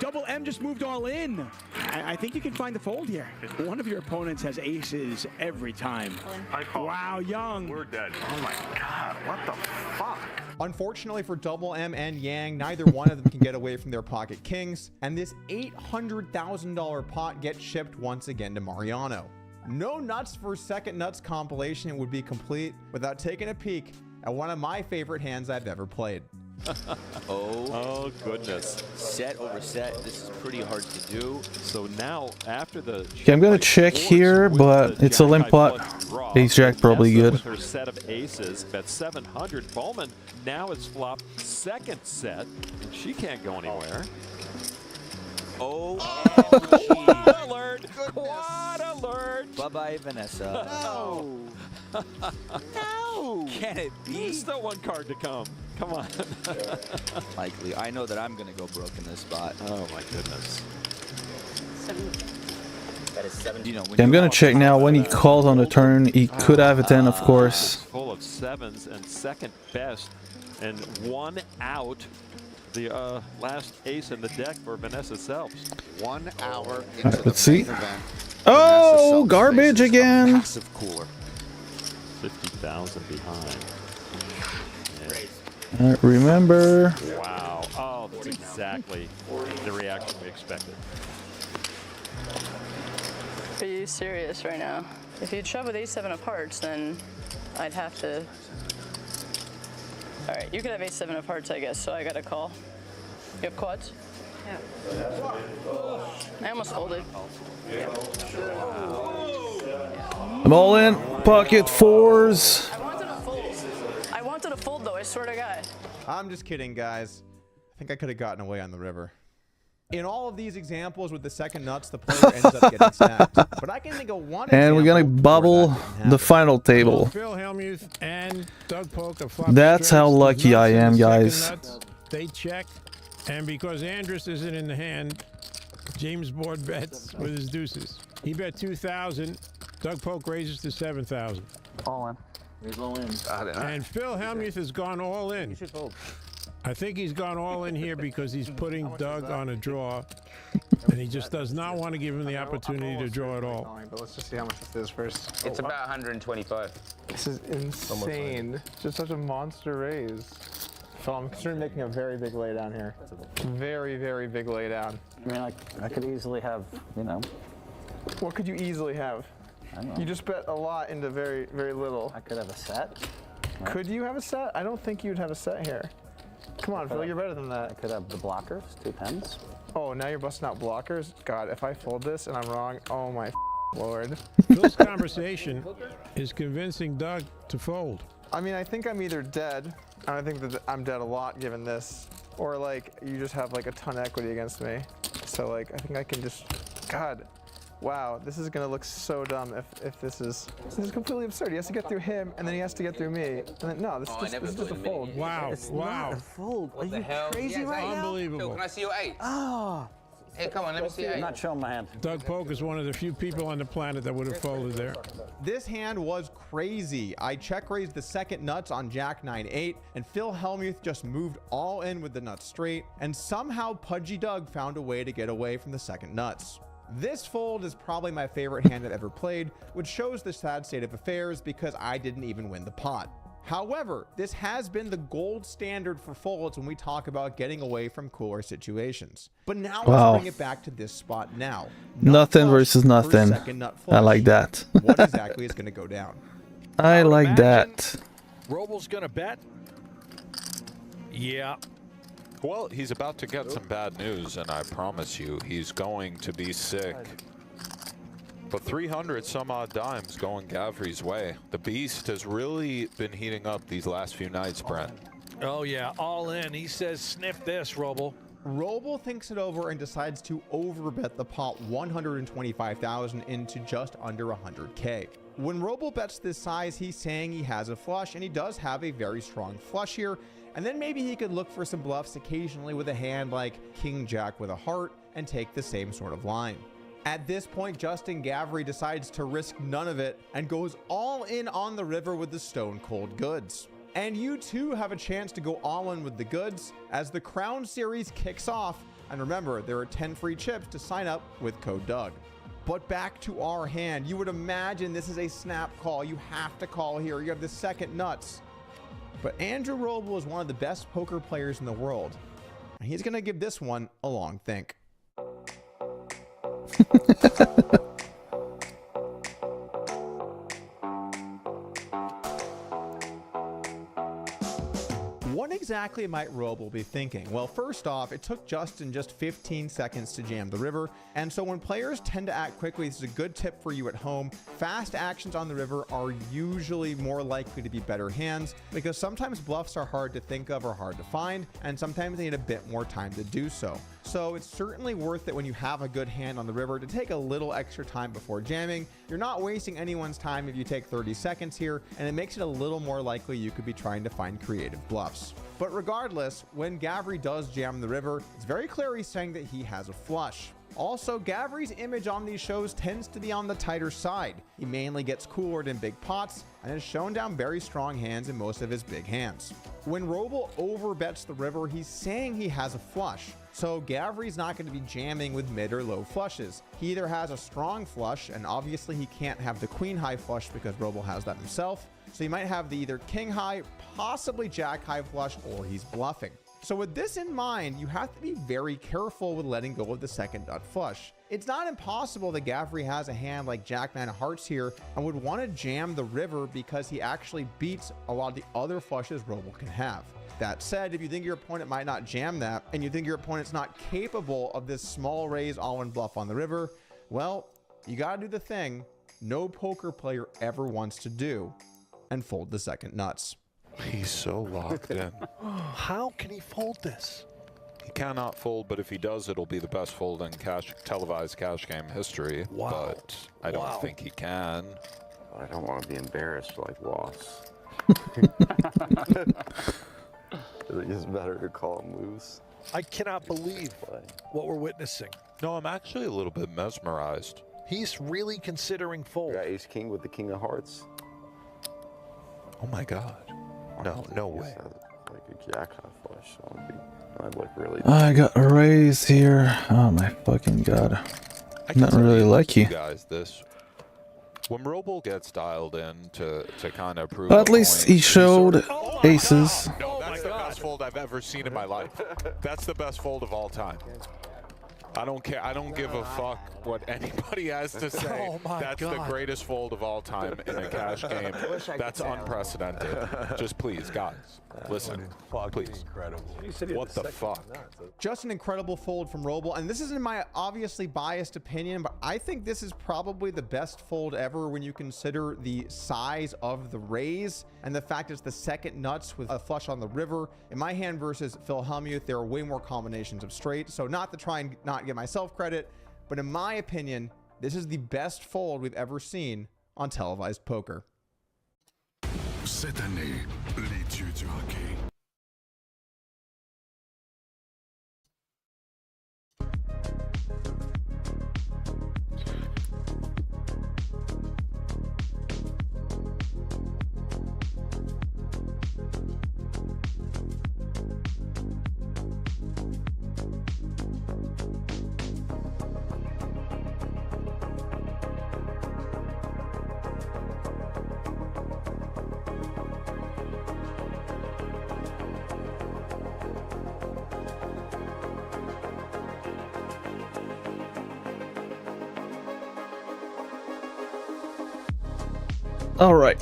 Double M just moved all in. I think you can find the fold here. One of your opponents has aces every time. Wow, Young. We're dead. Oh my god, what the fuck? Unfortunately for Double M and Yang, neither one of them can get away from their pocket kings, and this $800,000 pot gets shipped once again to Mariano. No nuts for second nuts compilation would be complete without taking a peek at one of my favorite hands I've ever played. Oh goodness. Set over set. This is pretty hard to do. So now after the Okay, I'm gonna check here, but it's a limp pot. Ace Jack probably good. with her set of aces, bet 700. Bowman now it's flopped second set, and she can't go anywhere. Oh, quad alert! Quad alert! Bye-bye, Vanessa. No! No! Can it be? There's still one card to come. Come on. Likely. I know that I'm going to go broke in this spot. Oh, my goodness. That is 7. You know, Okay, I'm gonna check now. When he calls on the turn, he could have a 10, of course. Full of sevens and second best, and one out. The last ace in the deck for Vanessa Selps. 1 hour into Right, the let's see. main event. Oh, garbage again. Massive cooler. 50,000 behind. Remember. Wow. Oh, that's exactly the reaction we expected. Are you serious right now? If you'd shove with ace-7 of hearts, then I'd have to... All right, you could have ace-7 of hearts, I guess, so I got to call. You have quads? Yeah. I almost folded. I'm all in. Pocket fours. I wanted to fold. I wanted to fold, though, I swear to God. I'm just kidding, guys. I think I could have gotten away on the river. In all of these examples with the second nuts, the player ends up getting snapped. But I can think of one And we're gonna example bubble the final table. Phil Hellmuth and Doug Polk are That's how lucky I am, guys. nuts. They check, and because Andrus isn't in the hand, James board bets with his deuces. He bet 2,000. Doug Polk raises to 7,000. All in. He's all in. And Phil Hellmuth has gone all in. I think he's gone all in here because he's putting Doug on a draw, and he just does not want to give him the opportunity to draw at all. But let's just see how much this is first. It's about 125. This is insane. Just such a monster raise. So I'm considering making a very big laydown here. Very, very big laydown. I mean, I could easily have, you know. What could you easily have? I don't know. You just bet a lot into very, very little. I could have a set. Right? Could you have a set? I don't think you'd have a set here. Come on, Phil, you're better than that. I could have the blockers, 2 pens. Oh, now you're busting out blockers? God, if I fold this and I'm wrong, oh my Lord. Phil's conversation is convincing Doug to fold. I mean, I think I'm either dead, and I think that I'm dead a lot given this, or like, you just have like a ton of equity against me. So like, I think I can just, God. Wow, this is gonna look so dumb if this is completely absurd. He has to get through him, and then he has to get through me. And then, no, this is just a fold. Wow, It's wow. not a fold. What Are the you hell? crazy right now? Unbelievable. Phil, can I see your 8? Ah. Hey, come on, let me see your 8. I'm not showing my hand. Doug Polk is one of the few people on the planet that would have folded there. This hand was crazy. I check raised the second nuts on Jack 9-8, and Phil Hellmuth just moved all in with the nuts straight, and somehow Pudgy Doug found a way to get away from the second nuts. This fold is probably my favorite hand I've ever played, which shows the sad state of affairs because I didn't even win the pot. However, this has been the gold standard for folds when we talk about getting away from cooler situations. But now let's bring it back to this spot now. Nothing versus nothing. I like that. What exactly is going to go down? I like that. Robles gonna bet? Yeah. Well, he's about to get some bad news, and I promise you, he's going to be sick. But 300 some odd dimes going Gavri's way. The beast has really been heating up these last few nights, Brent. Oh yeah, all in. He says, sniff this, Roble. Roble thinks it over and decides to overbet the pot 125,000 into just under 100K. When Roble bets this size, he's saying he has a flush, and he does have a very strong flush here. And then maybe he could look for some bluffs occasionally with a hand like King Jack with a heart and take the same sort of line. At this point, Justin Gavri decides to risk none of it and goes all in on the river with the stone cold goods. And you too have a chance to go all in with the goods as the Crown Series kicks off. And remember, there are 10 free chips to sign up with code Doug. But back to our hand. You would imagine this is a snap call. You have to call here. You have the second nuts. But Andrew Roble is one of the best poker players in the world. And he's going to give this one a long think. What exactly might Roble be thinking? Well, first off, it took Justin just 15 seconds to jam the river. And so when players tend to act quickly, this is a good tip for you at home. Fast actions on the river are usually more likely to be better hands because sometimes bluffs are hard to think of or hard to find, and sometimes they need a bit more time to do so. So it's certainly worth it when you have a good hand on the river to take a little extra time before jamming. You're not wasting anyone's time if you take 30 seconds here, and it makes it a little more likely you could be trying to find creative bluffs. But regardless, when Gavri does jam the river, it's very clear he's saying that he has a flush. Also, Gavri's image on these shows tends to be on the tighter side. He mainly gets coolered in big pots and has shown down very strong hands in most of his big hands. When Roble overbets the river, he's saying he has a flush. So Gavri's not going to be jamming with mid or low flushes. He either has a strong flush, and obviously he can't have the queen high flush because Roble has that himself. So he might have the either king high, possibly jack high flush, or he's bluffing. So with this in mind, you have to be very careful with letting go of the second nut flush. It's not impossible that Gavri has a hand like Jack 9 of hearts here and would want to jam the river because he actually beats a lot of the other flushes Roble can have. That said, if you think your opponent might not jam that and you think your opponent's not capable of this small raise all-in bluff on the river, well, you got to do the thing no poker player ever wants to do and fold the second nuts. He's so locked in. How can he fold this? He cannot fold, but if he does, it'll be the best fold in televised cash game history. Wow. But I don't think he can. I don't want to be embarrassed like Loss. It's better to call him loose. I cannot believe what we're witnessing. No, I'm actually a little bit mesmerized. He's really considering fold. Yeah, ace king with the king of hearts. Oh my god. No way. Like a jack high flush. So I'd look really. I got a raise here. Oh my fucking god. Not really like you. Guys, this. When Roble gets dialed in to kind of prove. But at least he showed aces. No, that's the best fold I've ever seen in my life. That's the best fold of all time. I don't care. I don't give a fuck what anybody has to say. Oh my That's God. the greatest fold of all time in a cash game. That's unprecedented. Just please, guys, listen. Please. What the fuck? Just an incredible fold from Roble, and this isn't my obviously biased opinion, but I think this is probably the best fold ever when you consider the size of the raise and the fact it's the second nuts with a flush on the river. In my hand versus Phil Hellmuth, there are way more combinations of straight, so not to try and not give myself credit, but in my opinion, this is the best fold we've ever seen on televised poker. Cette année, les dieux du hockey. All right.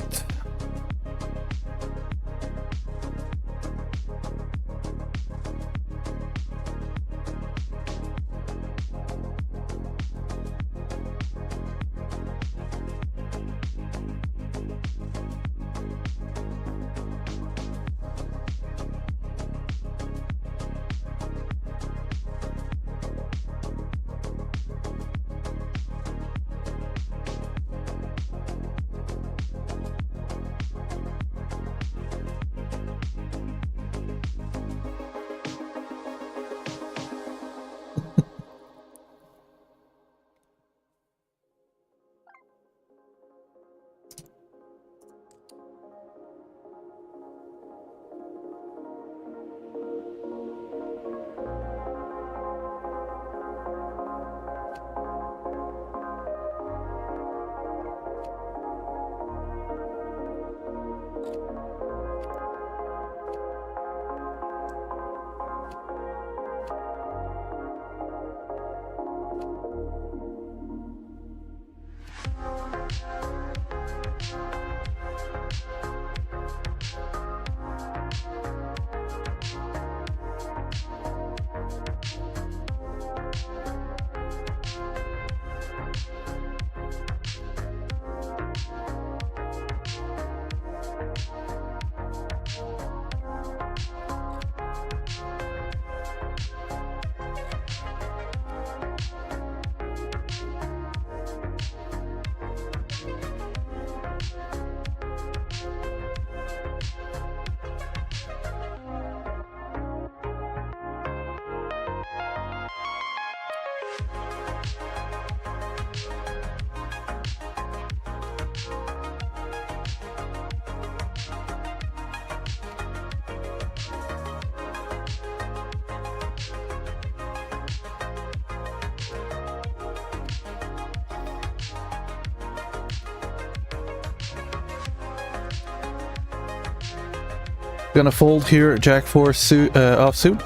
Gonna fold here, Jack 4 suit, offsuit.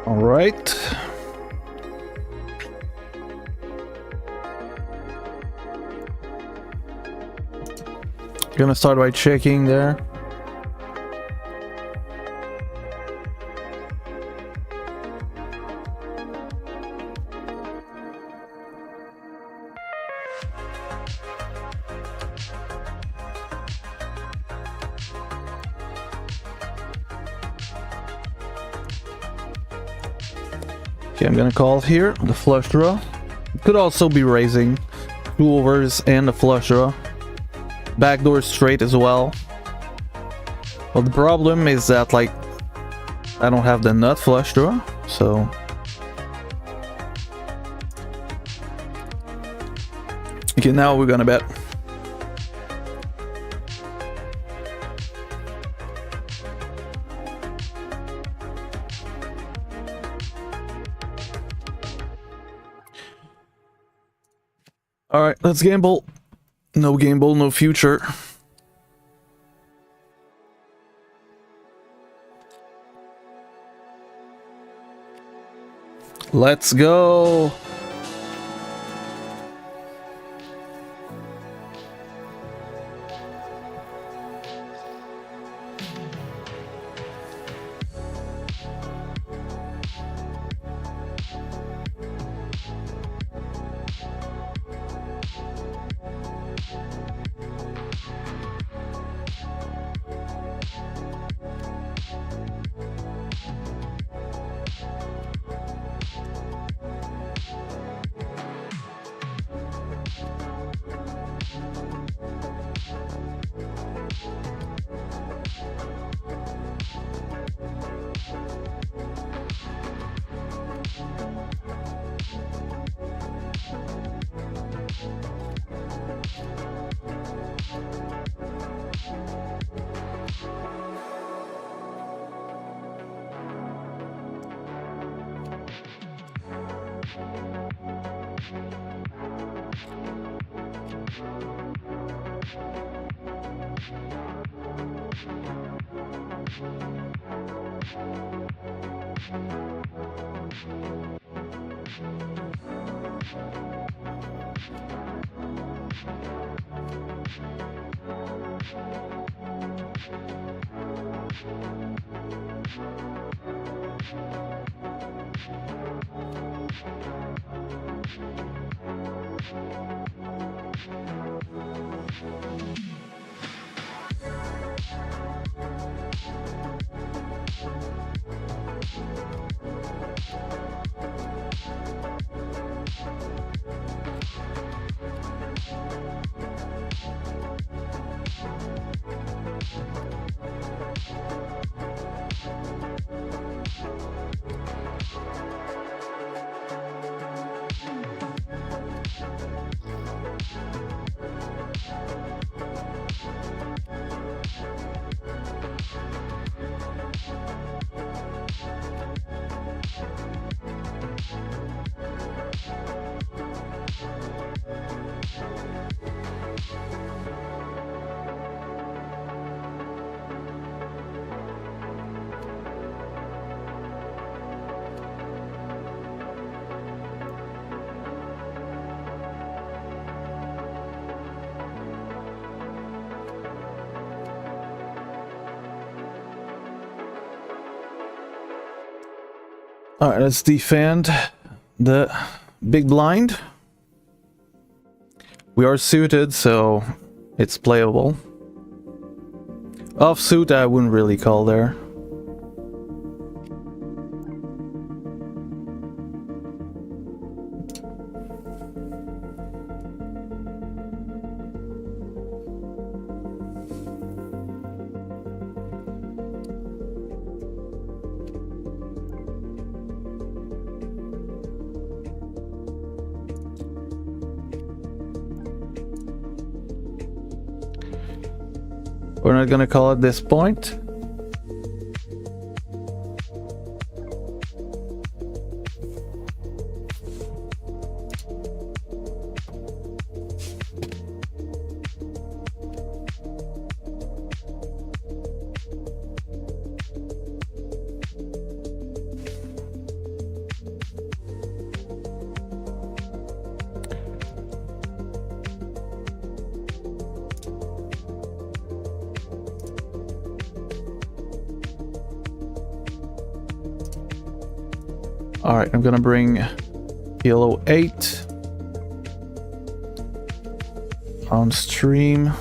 All right. Gonna start by checking there. Okay, I'm gonna call here the flush draw. Could also be raising 2 overs and a flush draw. Backdoor straight as well. Well, the problem is that, like, I don't have the nut flush draw, so okay, now we're gonna bet. All right, let's gamble. No gamble, no future. Let's go. All right, let's defend the big blind. We are suited, so it's playable. Offsuit, I wouldn't really call there. We're not gonna call at this point. Alright, I'm gonna bring yellow 8 on stream.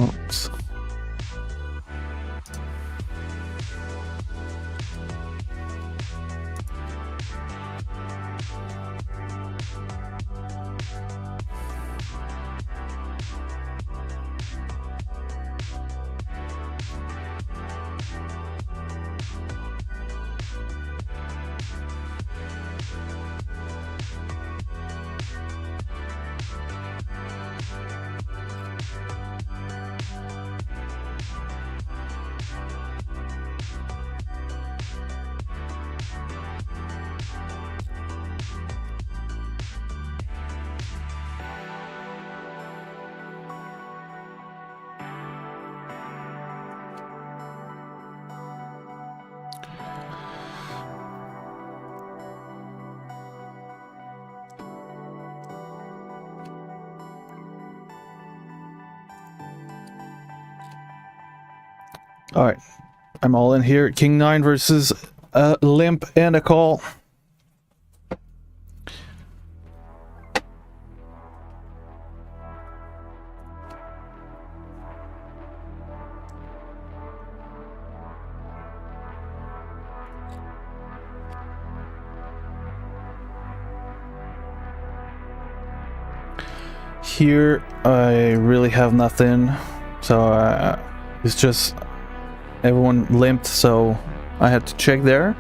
Oops. Alright, I'm all in here. King 9 versus a limp and a call. Here, I really have nothing, so it's just everyone limped, so I had to check there.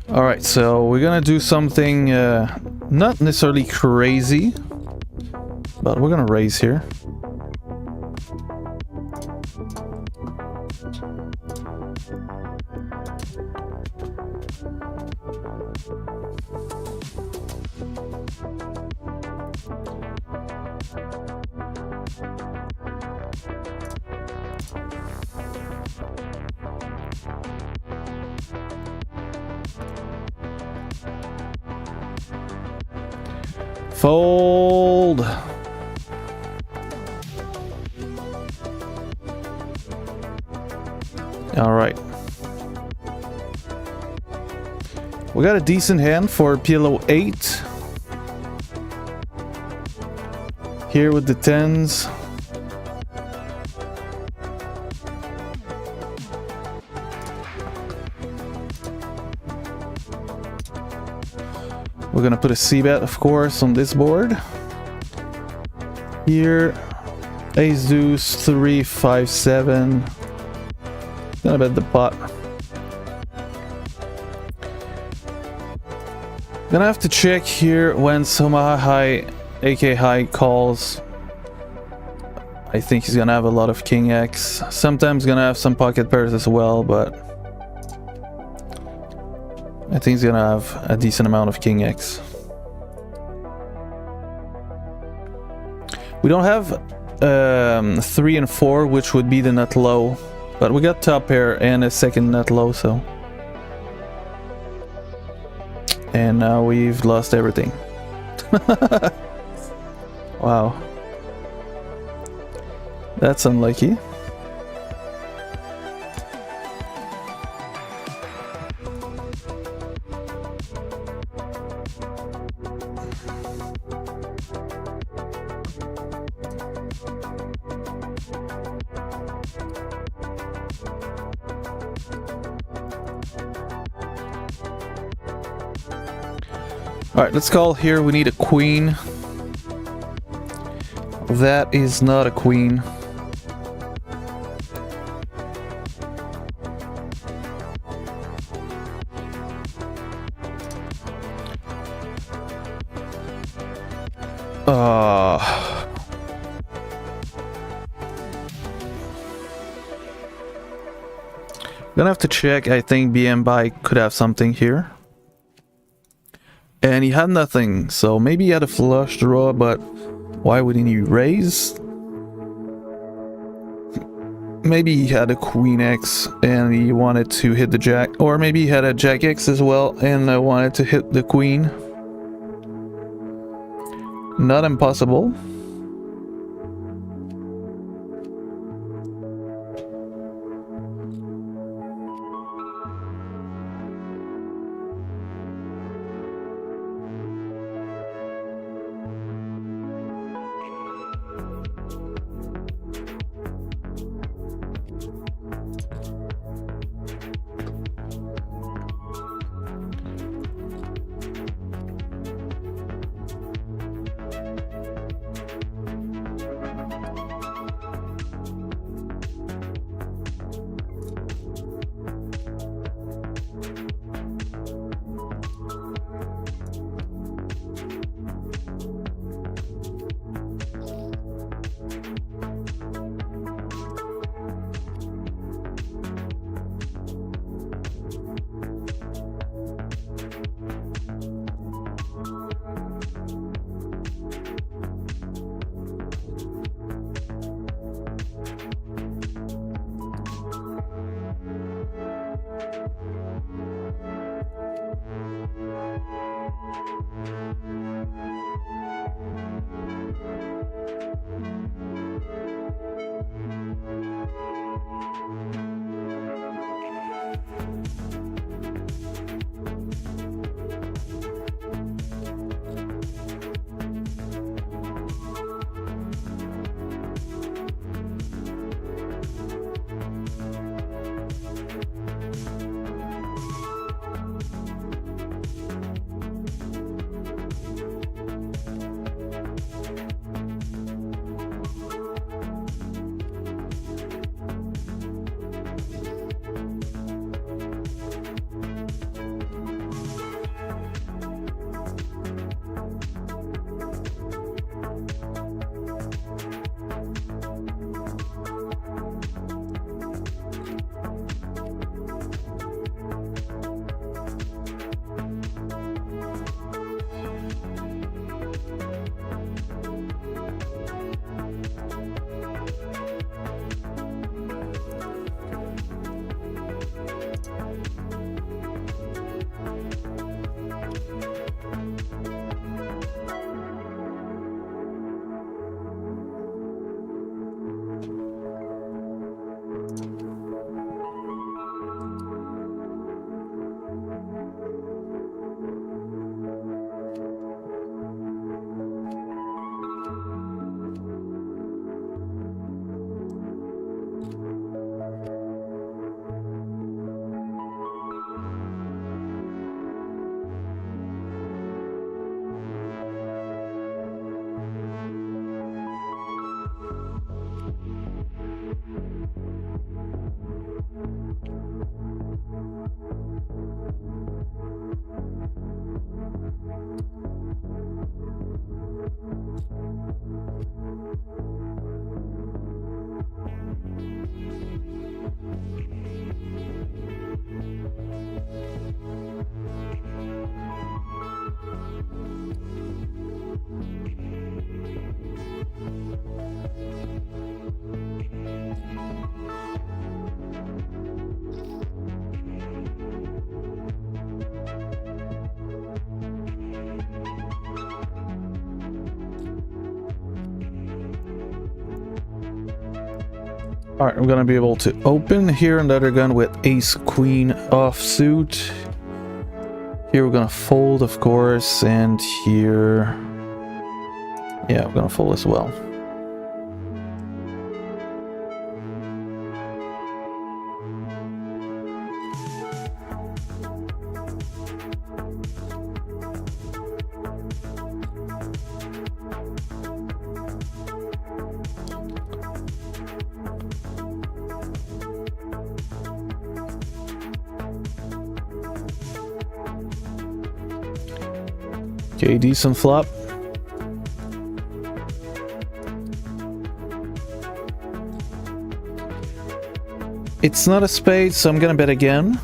Alright, so we're gonna do something not necessarily crazy, but we're gonna raise here. Fold. All right. We got a decent hand for PLO 8. Here with the 10s. We're gonna put a C-bet, of course, on this board. Here, Ace Deuce, 3, 5, 7. Gonna bet the pot. Gonna have to check here when Omaha High, AK High calls. I think he's gonna have a lot of King X. Sometimes gonna have some pocket pairs as well, but I think he's gonna have a decent amount of King X. We don't have 3 and 4, which would be the nut low, but we got top pair and a second nut low, so. And now we've lost everything. Wow. That's unlucky. Alright, let's call here. We need a queen. That is not a queen. Gonna have to check. I think BM Bike could have something here. And he had nothing, so maybe he had a flush draw, but why wouldn't he raise? Maybe he had a Queen X and he wanted to hit the Jack, or maybe he had a Jack X as well and wanted to hit the Queen. Not impossible. Alright, we're gonna be able to open here another gun with ace queen offsuit. Here we're gonna fold, of course, and here... yeah, we're gonna fold as well. Okay, decent flop. It's not a spade, so I'm gonna bet again.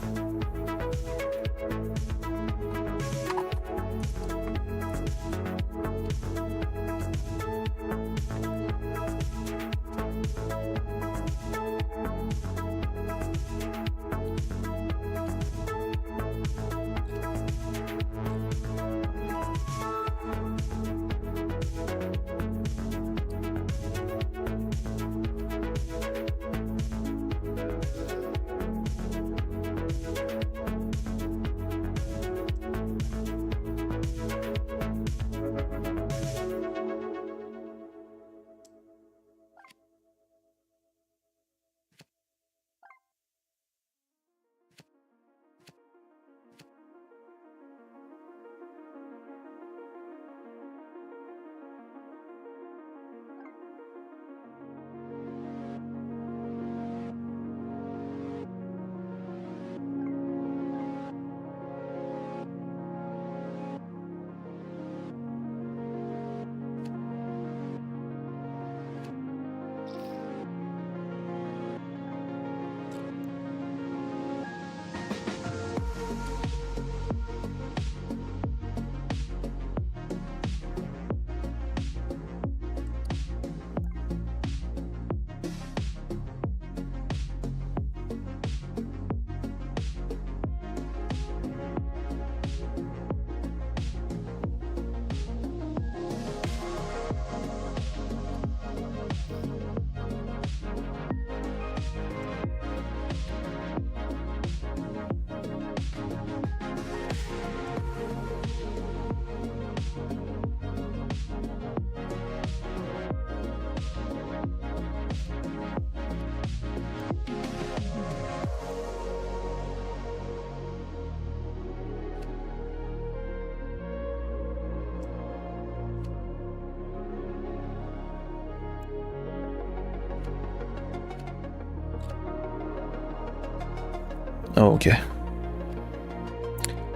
Oh, okay.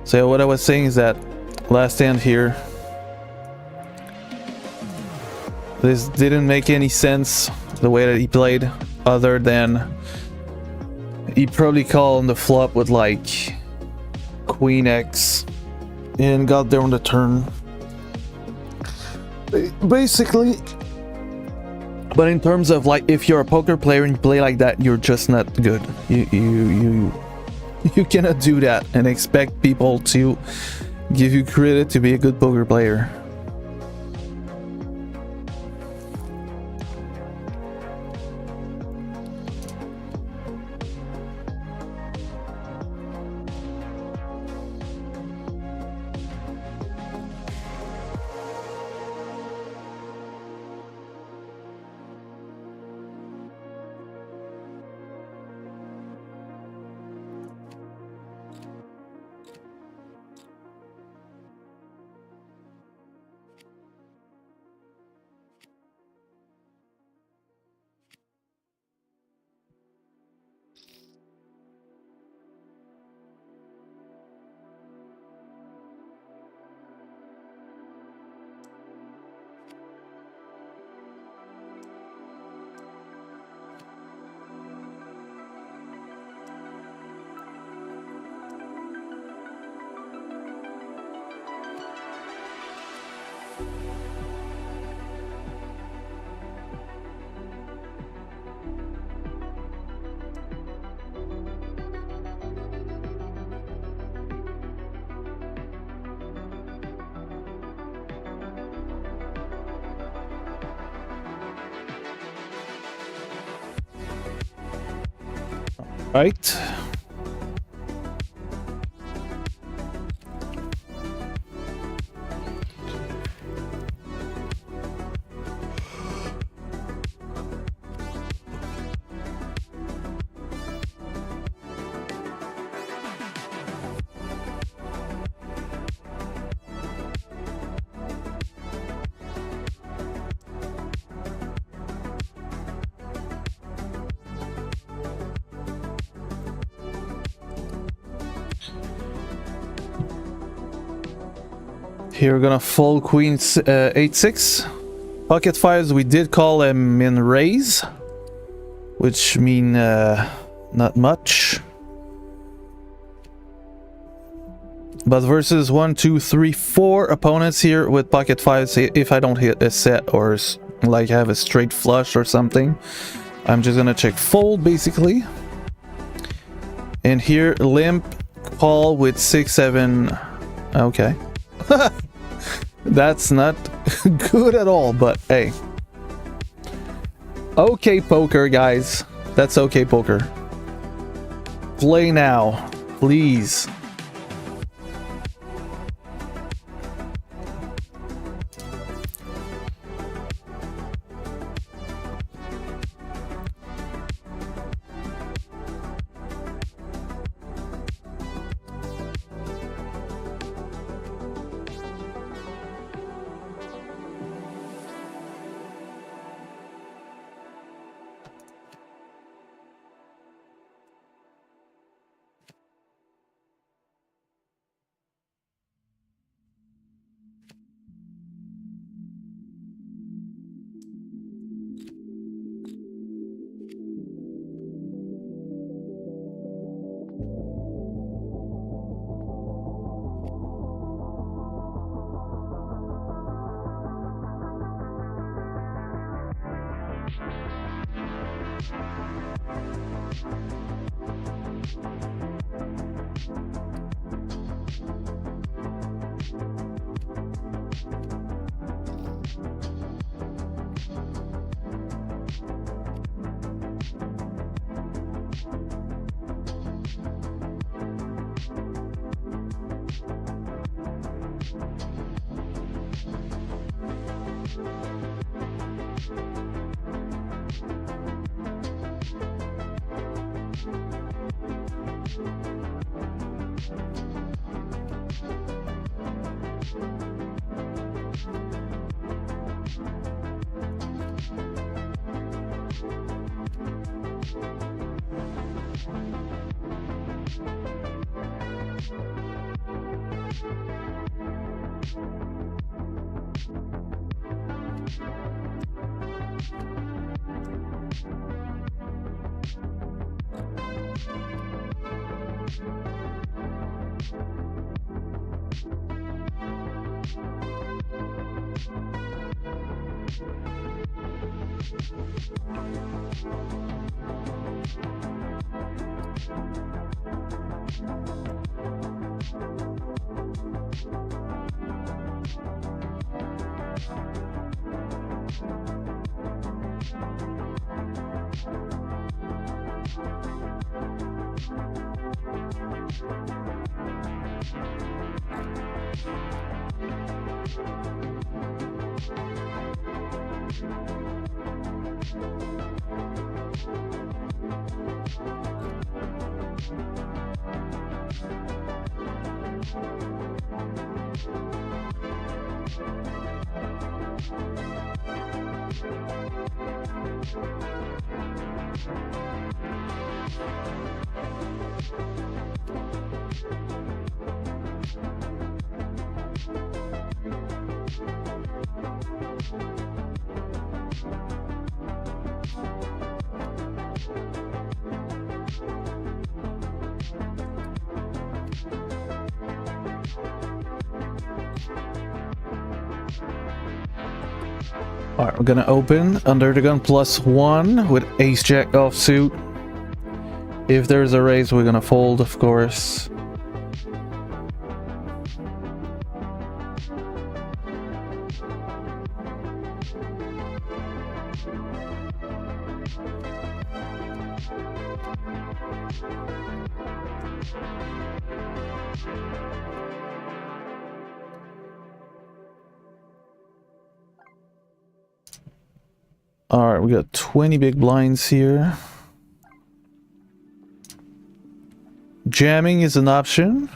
So what I was saying is that last hand here, this didn't make any sense the way that he played, other than he probably called on the flop with like Queen X and got there on the turn. Basically. But in terms of like, if you're a poker player and you play like that, you're just not good. You cannot do that and expect people to give you credit to be a good poker player. Right. Here we're gonna fold queen 8-6. Pocket fives, we did call him in raise, which mean not much. But versus 1, 2, 3, 4 opponents here with pocket fives, if I don't hit a set or like have a straight flush or something, I'm just gonna check fold basically. And here limp call with 6, 7. Okay. That's not good at all, but hey. Okay, poker, guys. That's okay, poker. Play now, please. Alright, we're gonna open under the gun +1 with ace jack offsuit. If there's a raise, we're gonna fold, of course. Alright, we got 20 big blinds here. Jamming is an option.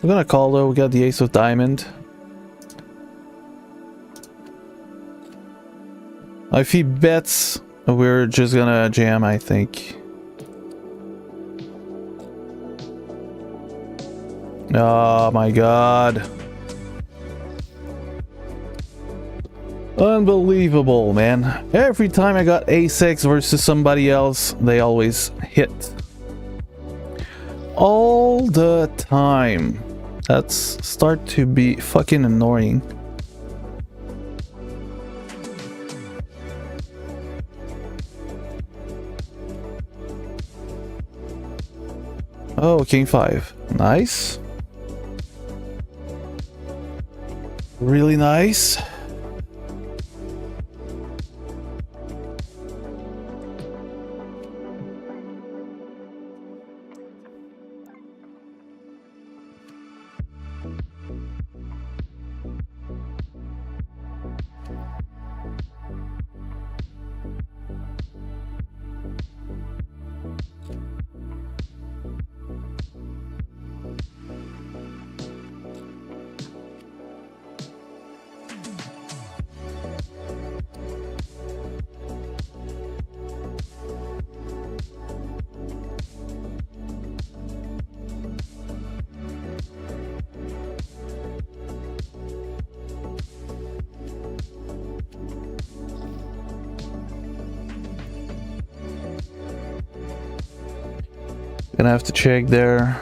We're gonna call though, we got the ace of diamond. If he bets, we're just gonna jam, I think. Oh my god. Unbelievable, man. Every time I got ace-x versus somebody else, they always hit. All the time. That's start to be fucking annoying. Oh, king 5. Nice. Really nice. Gonna have to check there.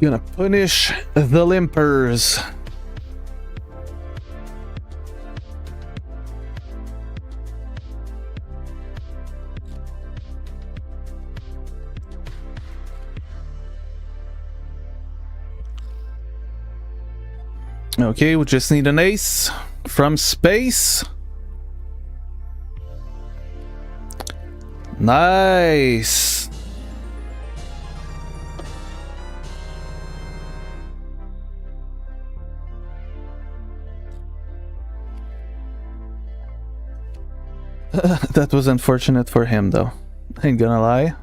Gonna punish the limpers. Okay, we just need an ace from space. Nice. That was unfortunate for him, though. Ain't gonna lie.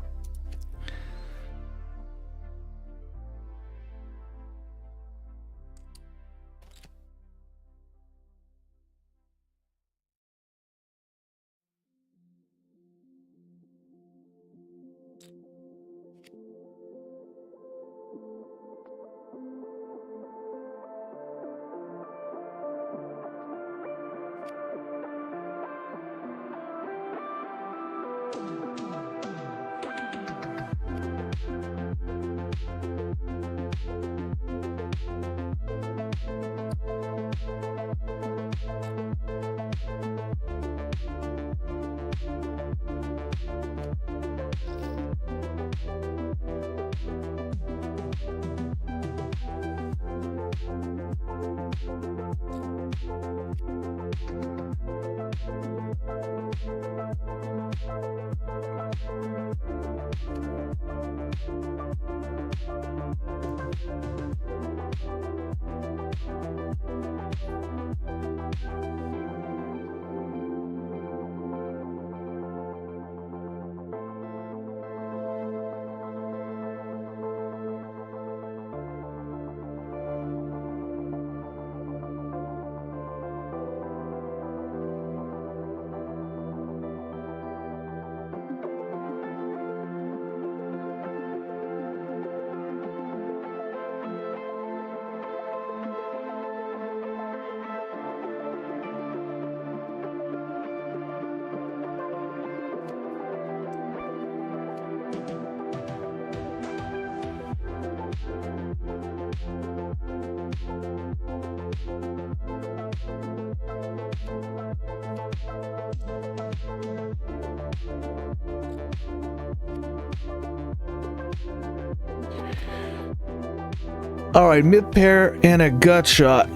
Alright, mid pair and a gut shot.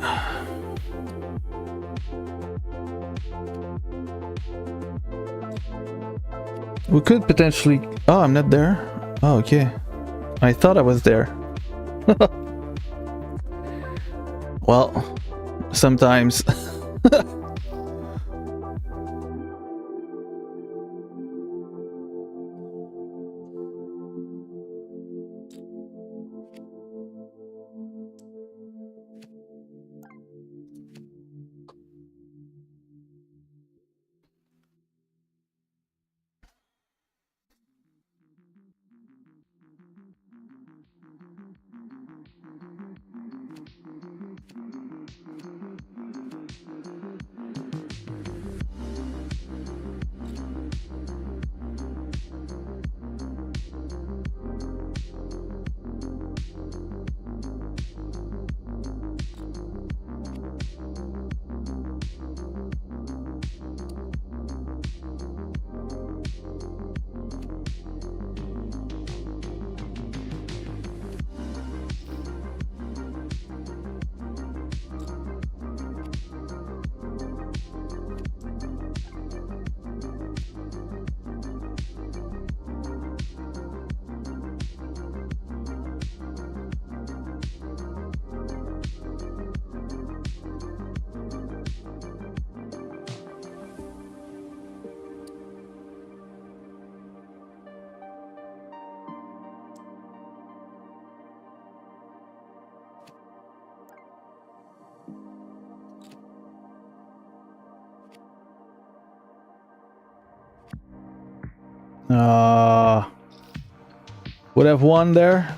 We could potentially... Oh, I'm not there? Oh, okay. I thought I was there. Well, sometimes. Would have won there.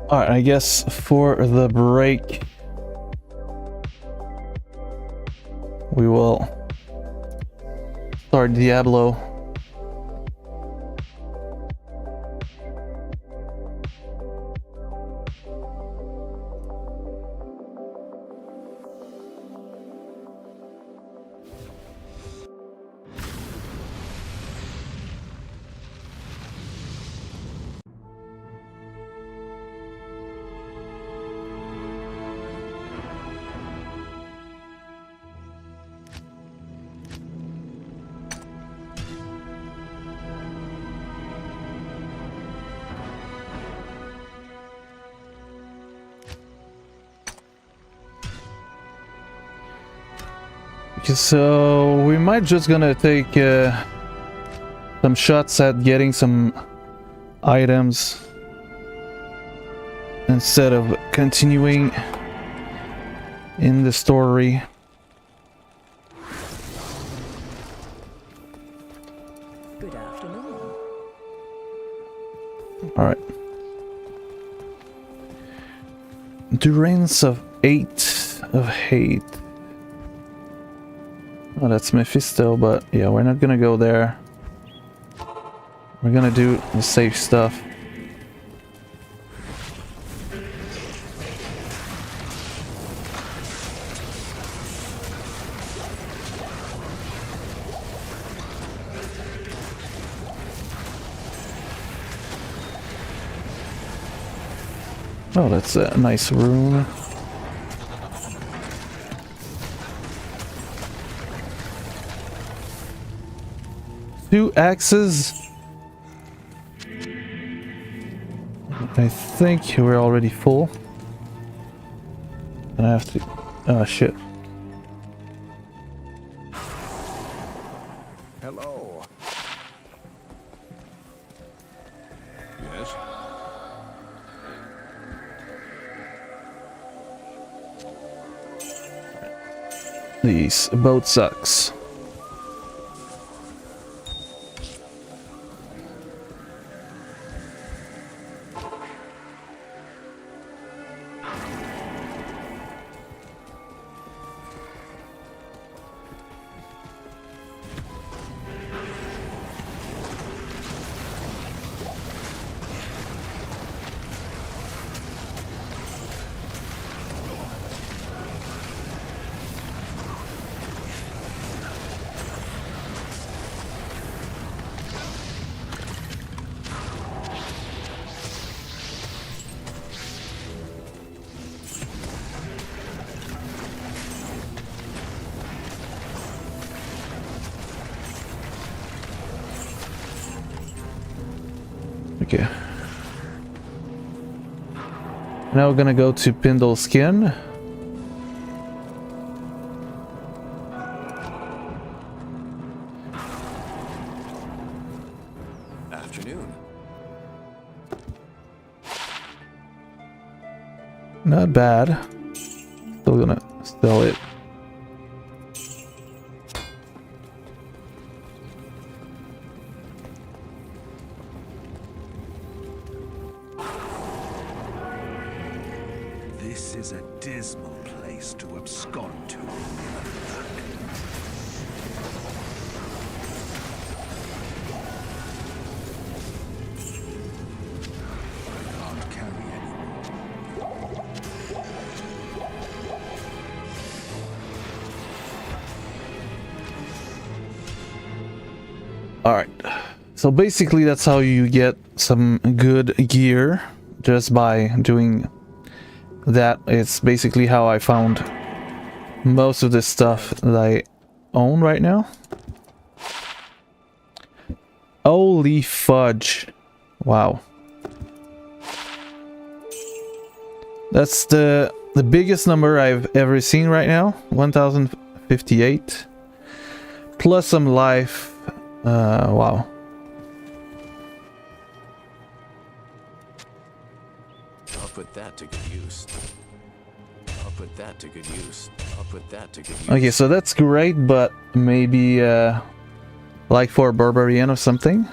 Alright, I guess for the break, we will start Diablo. So we might just gonna take some shots at getting some items instead of continuing in the story. Good afternoon. All right. Durance of 8 of hate. Oh, that's Mephisto, but yeah, we're not gonna go there. We're gonna do the safe stuff. Oh, that's a nice rune. Two axes. I think we're already full. And I have to... Oh, shit. Hello. Yes? These boat sucks. Okay. Now we're gonna go to Pindle Skin. Afternoon. Not bad. Still gonna sell it. This is a dismal place to abscond to. I can't carry any Alright, so basically that's how you get some good gear, just by doing that. It's basically how I found most of the stuff that I own right now. Holy fudge. Wow. That's the biggest number I've ever seen right now. 1058. Plus some life. Wow. I'll put that to good use. I'll put that to good use. I'll put that to good use. Okay, so that's great, but maybe like for a barbarian or something.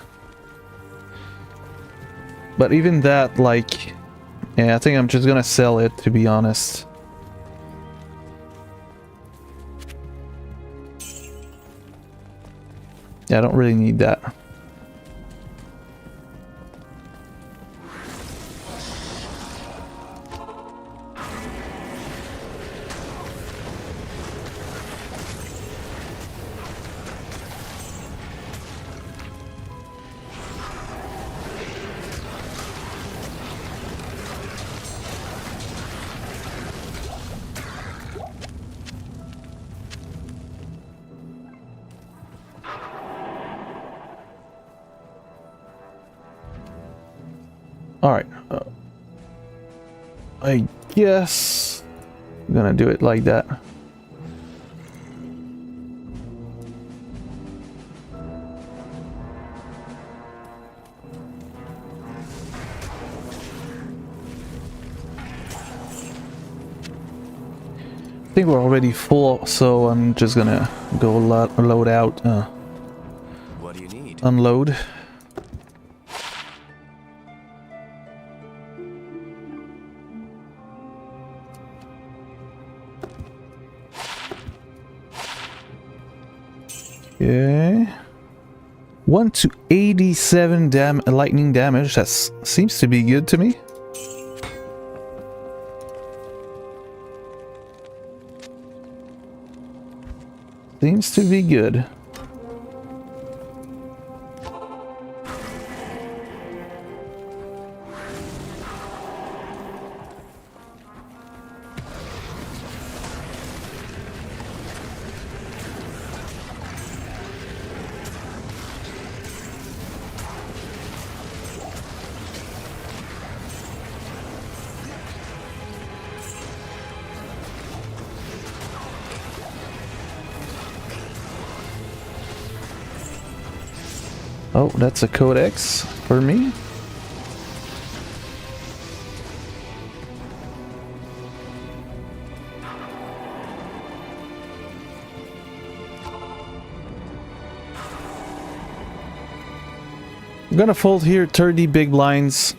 But even that, like, yeah, I think I'm just gonna sell it, to be honest. Yeah, I don't really need that. Alright, I guess I'm gonna do it like that. I think we're already full, so I'm just gonna go load out, What do you need? unload. Okay. 1 to 87 lightning damage. That seems to be good to me. Seems to be good. Oh, that's a codex for me. I'm gonna fold here 30 big blinds.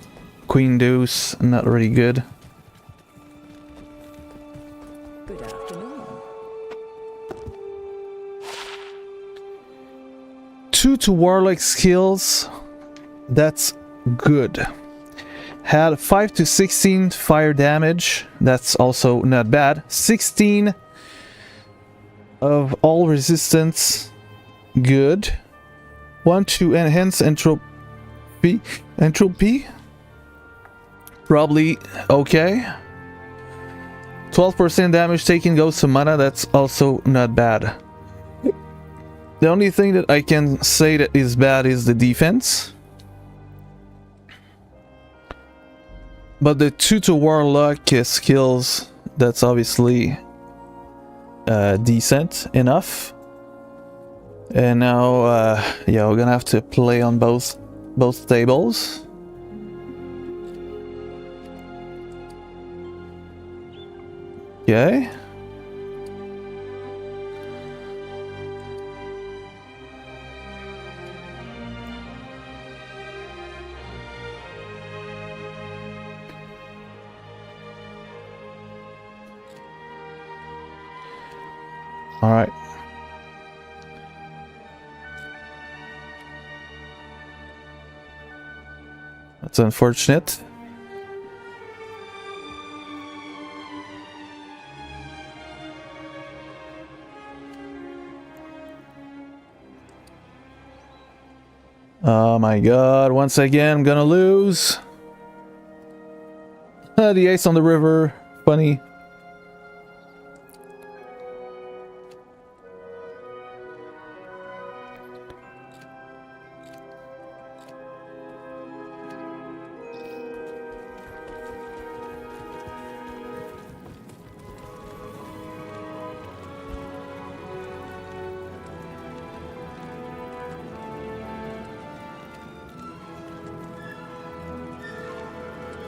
Queen deuce, not really good. Good afternoon. 2 to Warlock skills. That's good. Had 5 to 16 fire damage. That's also not bad. 16 of all resistance. Good. 1 to enhance entropy. Probably okay. 12% damage taken goes to mana. That's also not bad. The only thing that I can say that is bad is the defense. But the 2 to Warlock skills, that's obviously decent enough. And now, yeah, we're gonna have to play on both tables. Okay. All right. That's unfortunate. Oh my god, once again I'm gonna lose. The ace on the river, funny.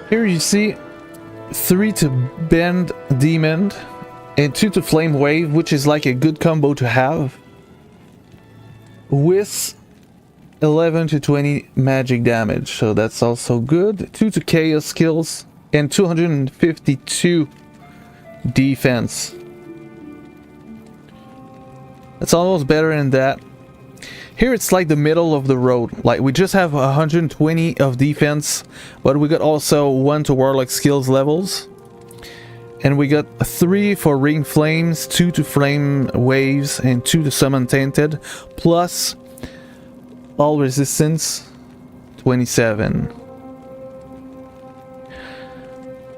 Here you see 3 to bend demon and 2 to flame wave, which is like a good combo to have, with 11 to 20 magic damage, so that's also good. 2 to chaos skills and 252 defense. That's almost better than that. Here it's like the middle of the road. Like we just have 120 of defense, but we got also 1 to Warlock skills levels. And we got 3 for ring flames, 2 to flame waves, and 2 to summon tainted, plus all resistance 27.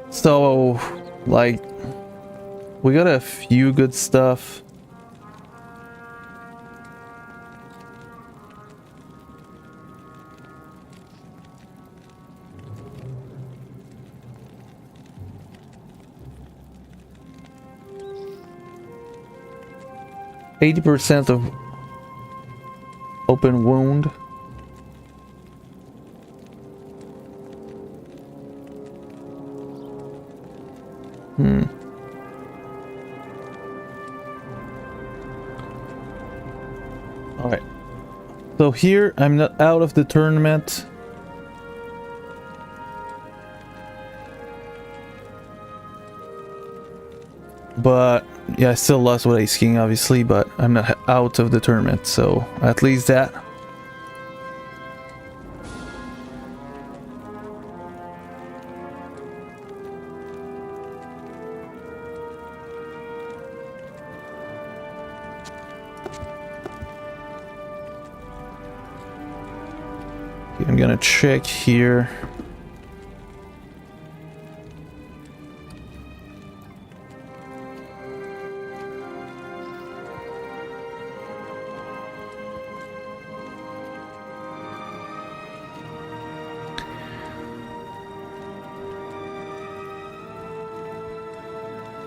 So like we got a few good stuff. %, of open wound. Alright. So here I'm not out of the tournament. But yeah, I still lost with Ace King obviously, but I'm not out of the tournament, so at least that. Okay, I'm gonna check here.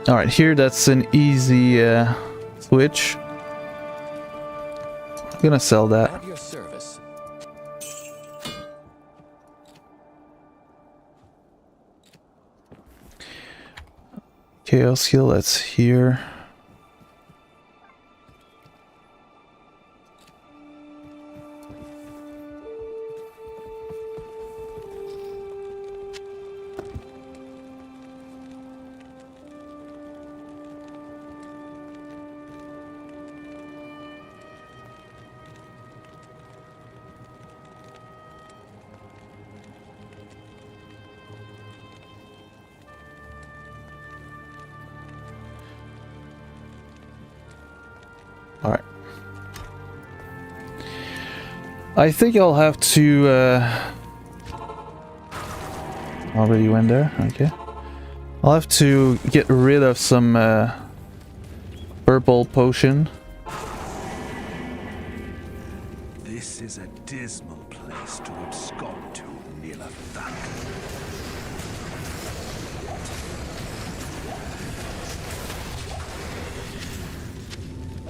All right, here that's an easy switch. I'm gonna sell that. At your service. Chaos skill, that's here. Alright. I think I'll have to already went there, okay. I'll have to get rid of some purple potion. This is a dismal place to abscond to, Nilafak.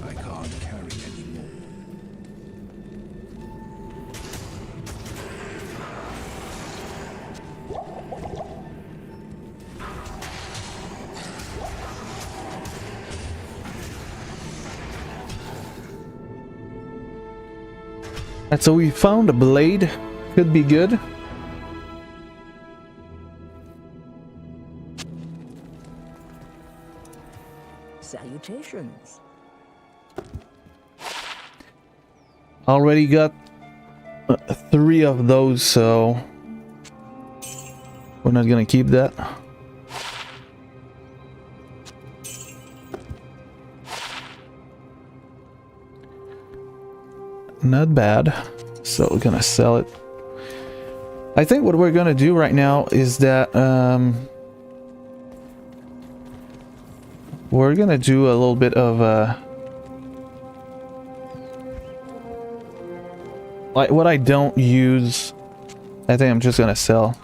I can't carry anymore. Alright, so we found a blade. Could be good. Salutations. Already got 3 of those, so we're not gonna keep that. Not bad. So we're gonna sell it. I think what we're gonna do right now is that we're gonna do a little bit of like what I don't use. I think I'm just gonna sell.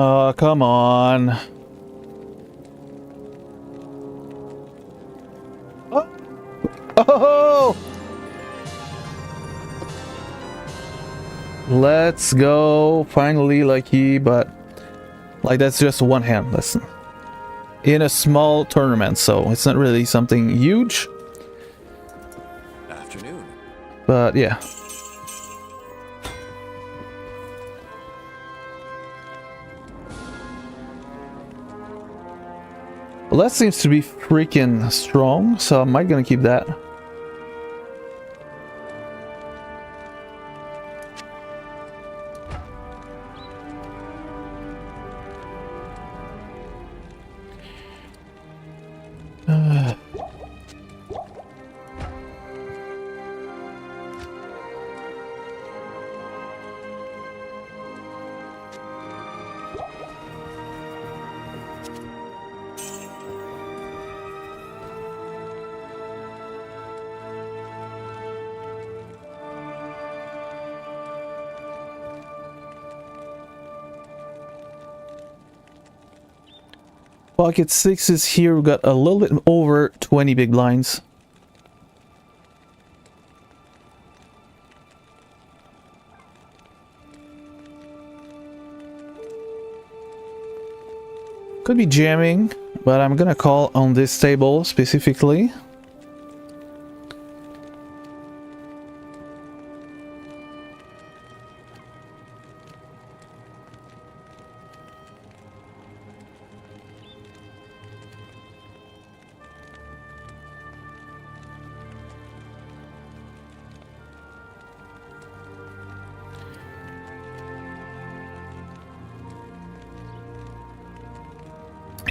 Oh, come on. Oh! Let's go. Finally lucky, but like that's just one hand. Listen. In a small tournament, so it's not really something huge. Afternoon. But yeah. Well, that seems to be freaking strong, so I might gonna keep that. Pocket sixes here, we got a little bit over 20 big blinds. Could be jamming, but I'm gonna call on this table specifically.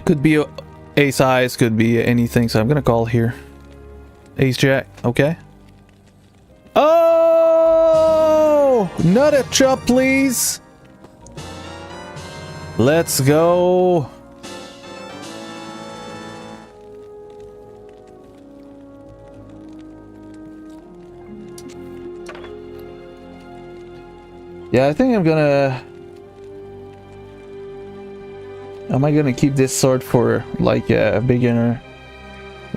Could be ace eyes, could be anything, so I'm gonna call here. Ace jack, okay. Oh, not a chop, please. Let's go. Yeah, I think I'm gonna... Am I gonna keep this sword for like a beginner?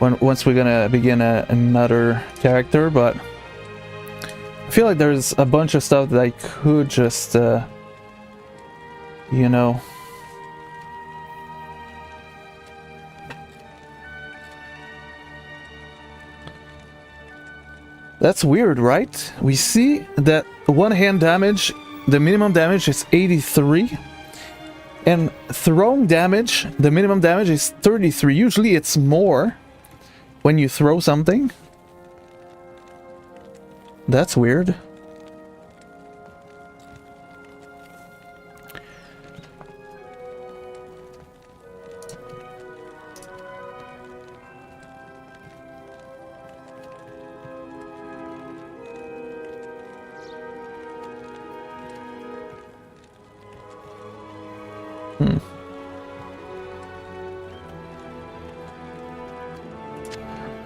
Once we're gonna begin another character, but I feel like there's a bunch of stuff that I could just, you know. That's weird, right? We see that one hand damage, the minimum damage is 83. And throwing damage, the minimum damage is 33. Usually it's more when you throw something. That's weird.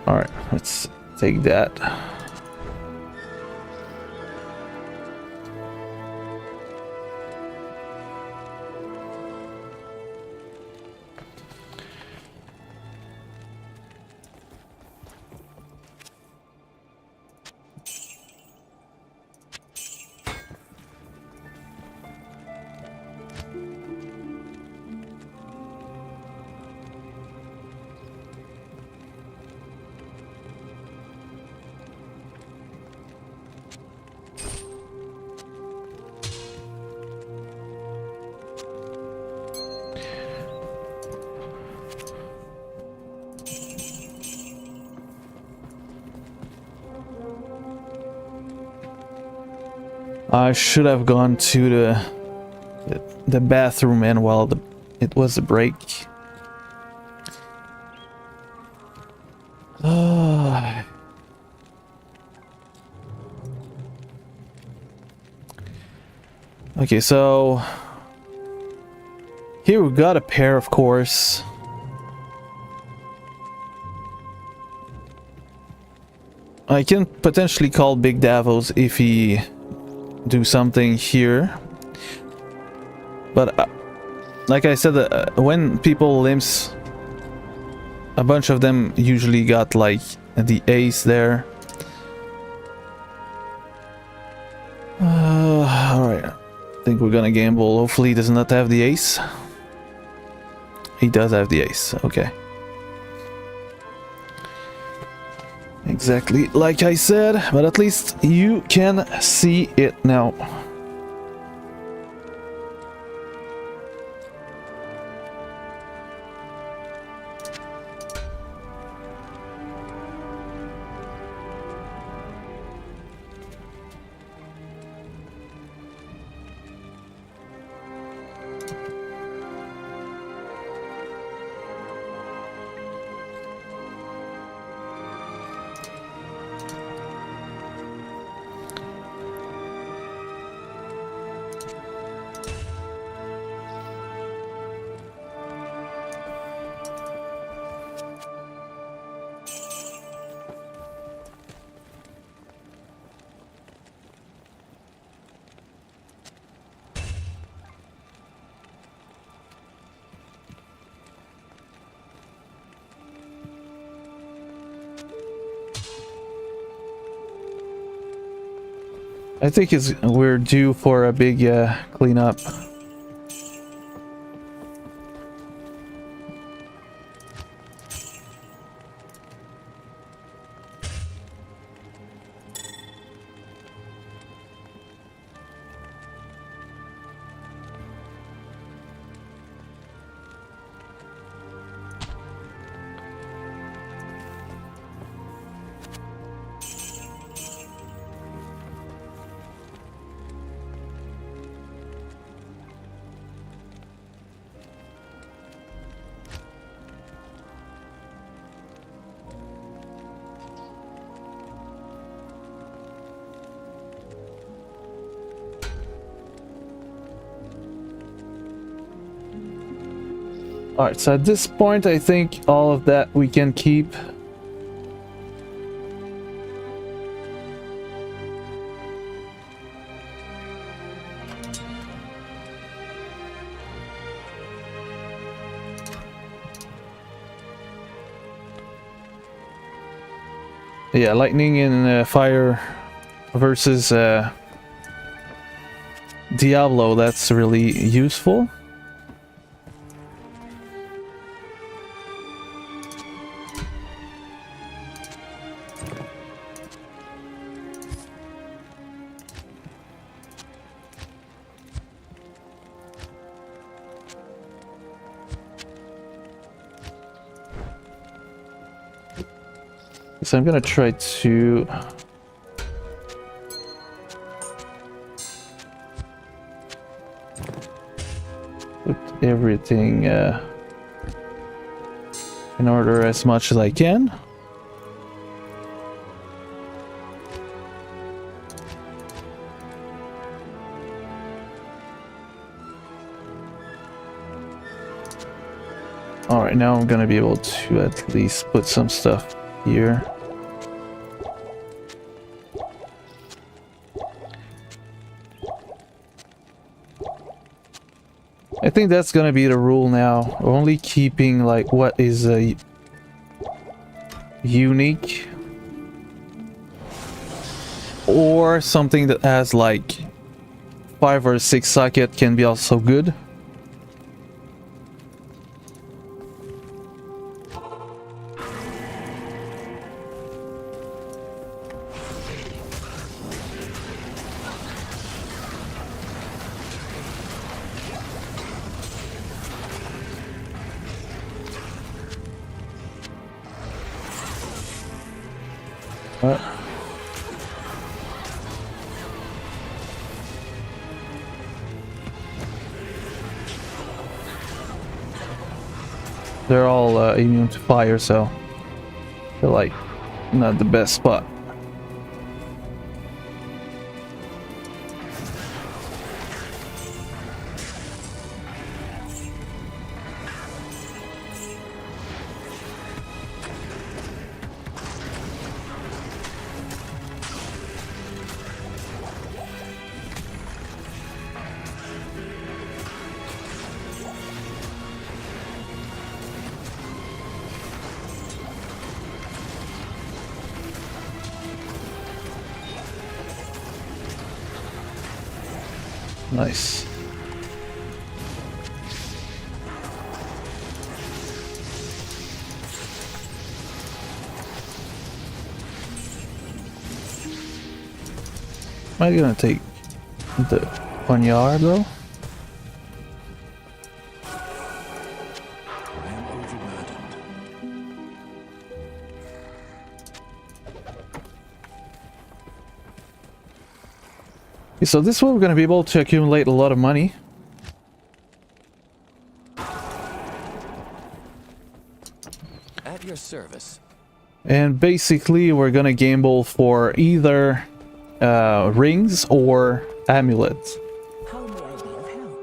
All right, let's take that. I should have gone to the bathroom, and while it was a break. Okay, so here we got a pair, of course. I can potentially call Big Davos if he do something here, but like I said, when people limps, a bunch of them usually got like the ace there. Alright, I think we're gonna gamble. Hopefully he does not have the ace. He does have the ace, okay. Exactly like I said, but at least you can see it now. I think we're due for a big cleanup. Alright, so at this point I think all of that we can keep. Yeah, lightning and fire versus Diablo, that's really useful. So I'm gonna try to put everything in order as much as I can. Alright, now I'm gonna be able to at least put some stuff here. I think that's gonna be the rule now. Only keeping like what is unique, or something that has like 5 or 6 socket can be also good. they're all immune to fire, so they're like not the best spot. Nice. Am I gonna take the Ponyard though? So this way we're going to be able to accumulate a lot of money. At your service. And basically we're going to gamble for either rings or amulets. How may I be of help?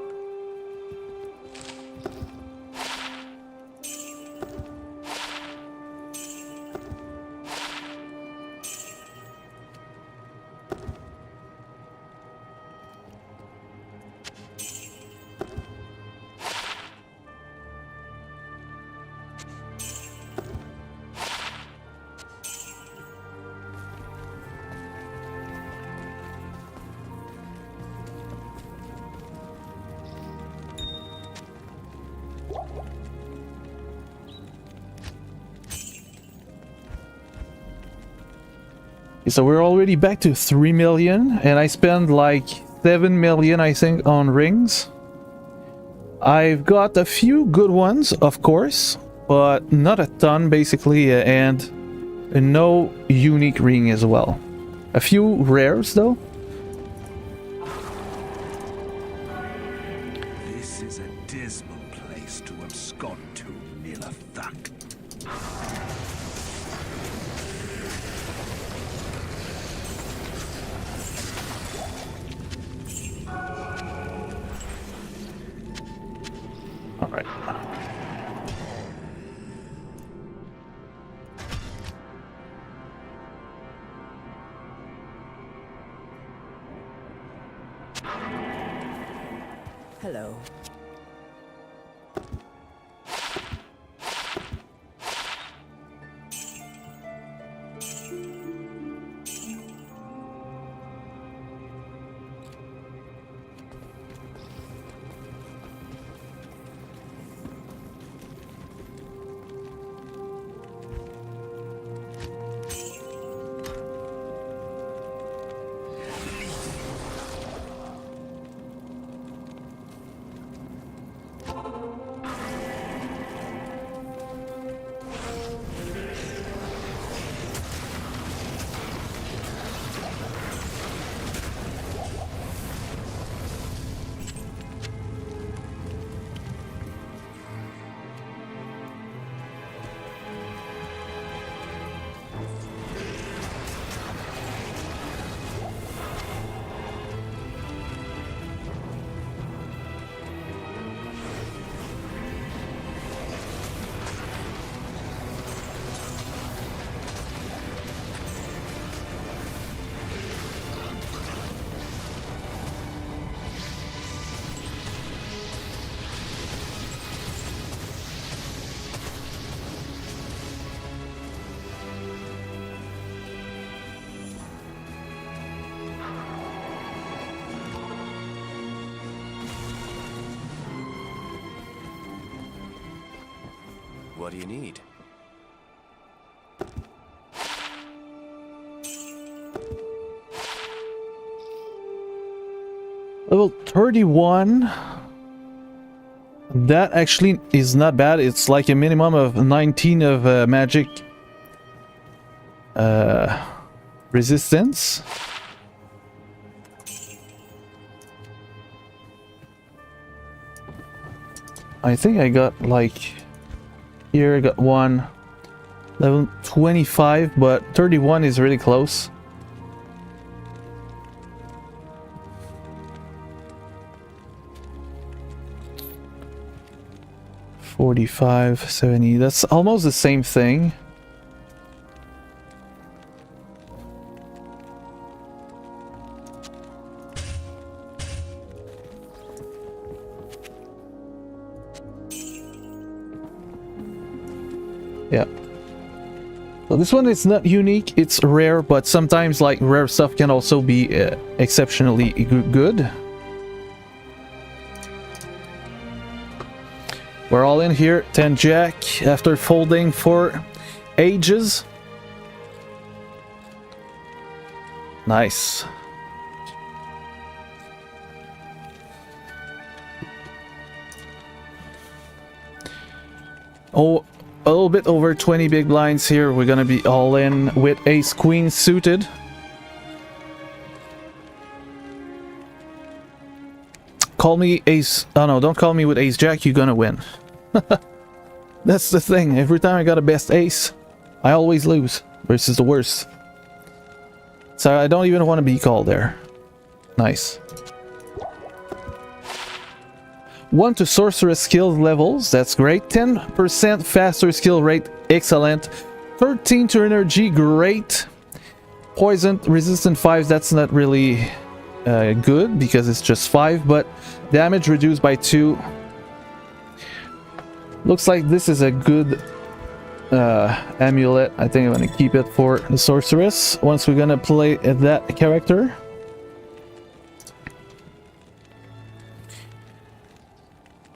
So we're already back to 3 million, and I spent like 7 million, I think, on rings. I've got a few good ones, of course, but not a ton, basically, and no unique ring as well. A few rares, though. This is a dismal place to abscond to, Nilafak. All right. Hello. What do you need? Level 31. That actually is not bad. It's like a minimum of 19 of magic resistance. I think I got like Here I got one. Level 25, but 31 is really close. $45, $70. That's almost the same thing. Yeah. So this one is not unique, it's rare, but sometimes like rare stuff can also be exceptionally good. We're all in here, 10 jack after folding for ages. Nice. Oh, a little bit over 20 big blinds here. We're gonna be all in with ace queen suited. Call me ace. Oh no, don't call me with ace jack, you're gonna win. That's the thing. Every time I got a best ace, I always lose versus the worst. So I don't even want to be called there. Nice. 1 to sorceress skill levels, that's great. 10% faster skill rate, excellent. 13 to energy, great. Poison resistant 5, that's not really good because it's just 5, but damage reduced by 2. Looks like this is a good amulet. I think I'm gonna keep it for the sorceress once we're gonna play that character.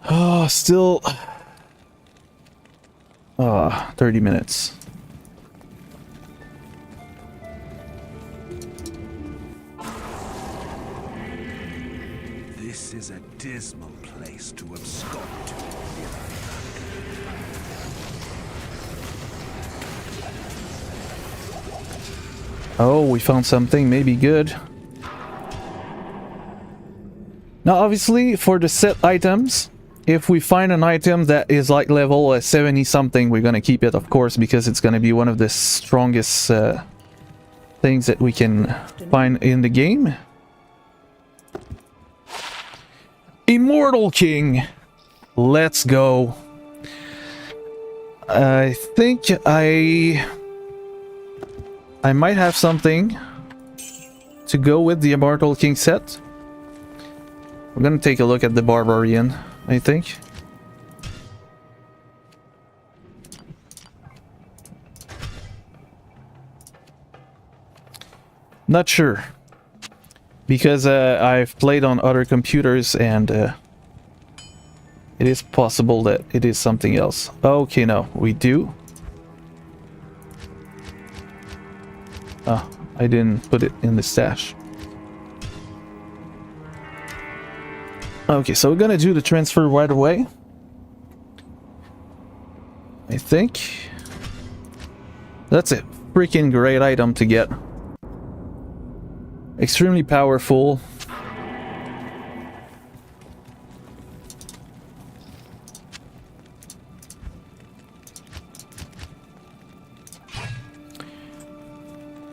Oh, still 30 minutes. This is a dismal place to abscond to. Oh, we found something maybe good. Now, obviously, for the set items, if we find an item that is like level 70 something, we're gonna keep it, of course, because it's gonna be one of the strongest things that we can find in the game. Immortal King! Let's go. I think I might have something to go with the Immortal King set. We're gonna take a look at the Barbarian, I think. Not sure. Because I've played on other computers and it is possible that it is something else. Okay, no, we do. Oh, I didn't put it in the stash. Okay, so we're gonna do the transfer right away. I think. That's a freaking great item to get. Extremely powerful.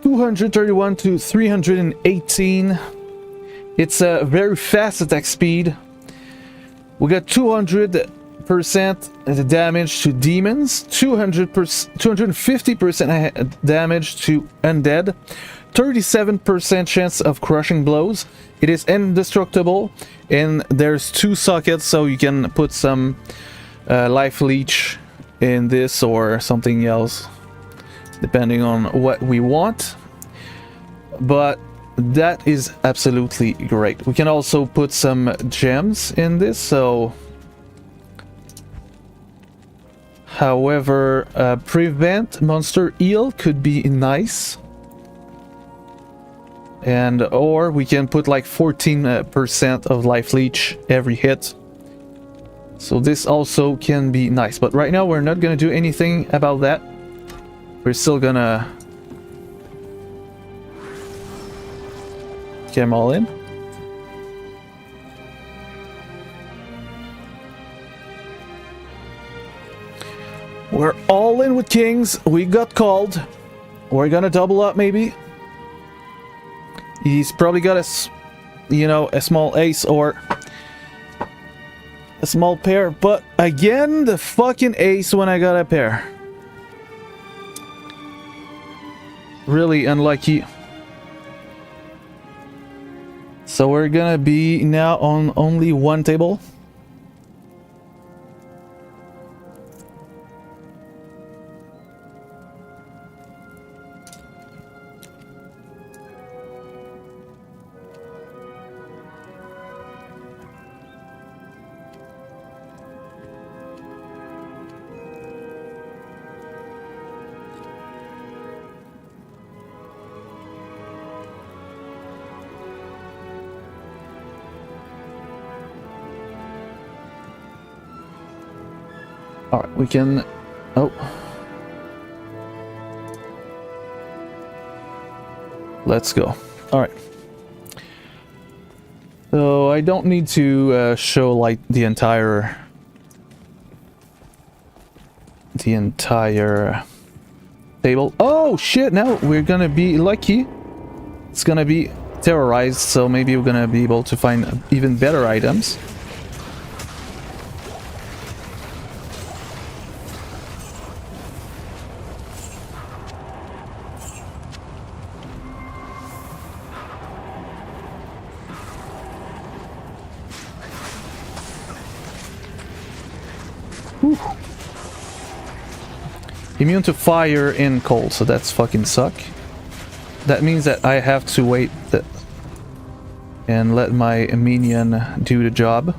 $231 to $318. It's a very fast attack speed. We got 200% damage to demons, 250% damage to undead, 37% chance of crushing blows. It is indestructible, and there's 2 sockets, so you can put some life leech in this or something else, depending on what we want. But that is absolutely great. We can also put some gems in this, so... However, prevent monster heal could be nice. And or we can put like 14% of life leech every hit. So this also can be nice. But right now we're not gonna do anything about that. We're still gonna get them all in. We're all in with kings. We got called. We're gonna double up, maybe. He's probably got a small ace or a small pair. But again, the fucking ace when I got a pair. Really unlucky. So we're gonna be now on only one table. Alright, we can... Oh. Let's go. Alright. So I don't need to show like the entire table. Oh shit, now we're gonna be lucky. It's gonna be terrorized, so maybe we're gonna be able to find even better items. Whew. Immune to fire and cold, so that's fucking suck. That means that I have to wait and let my minion do the job.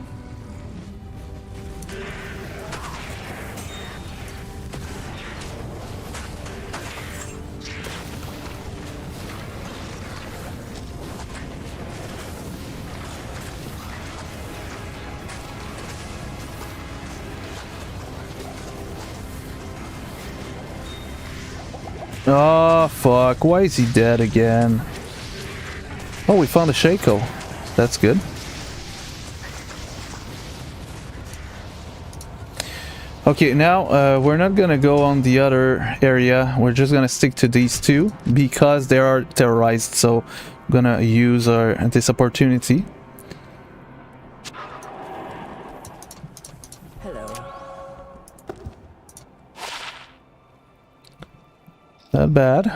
Oh, fuck. Why is he dead again? Oh, we found a Shaco. That's good. Okay, now we're not gonna go on the other area. We're just gonna stick to these two because they are terrorized. So I'm gonna use this opportunity. Not bad.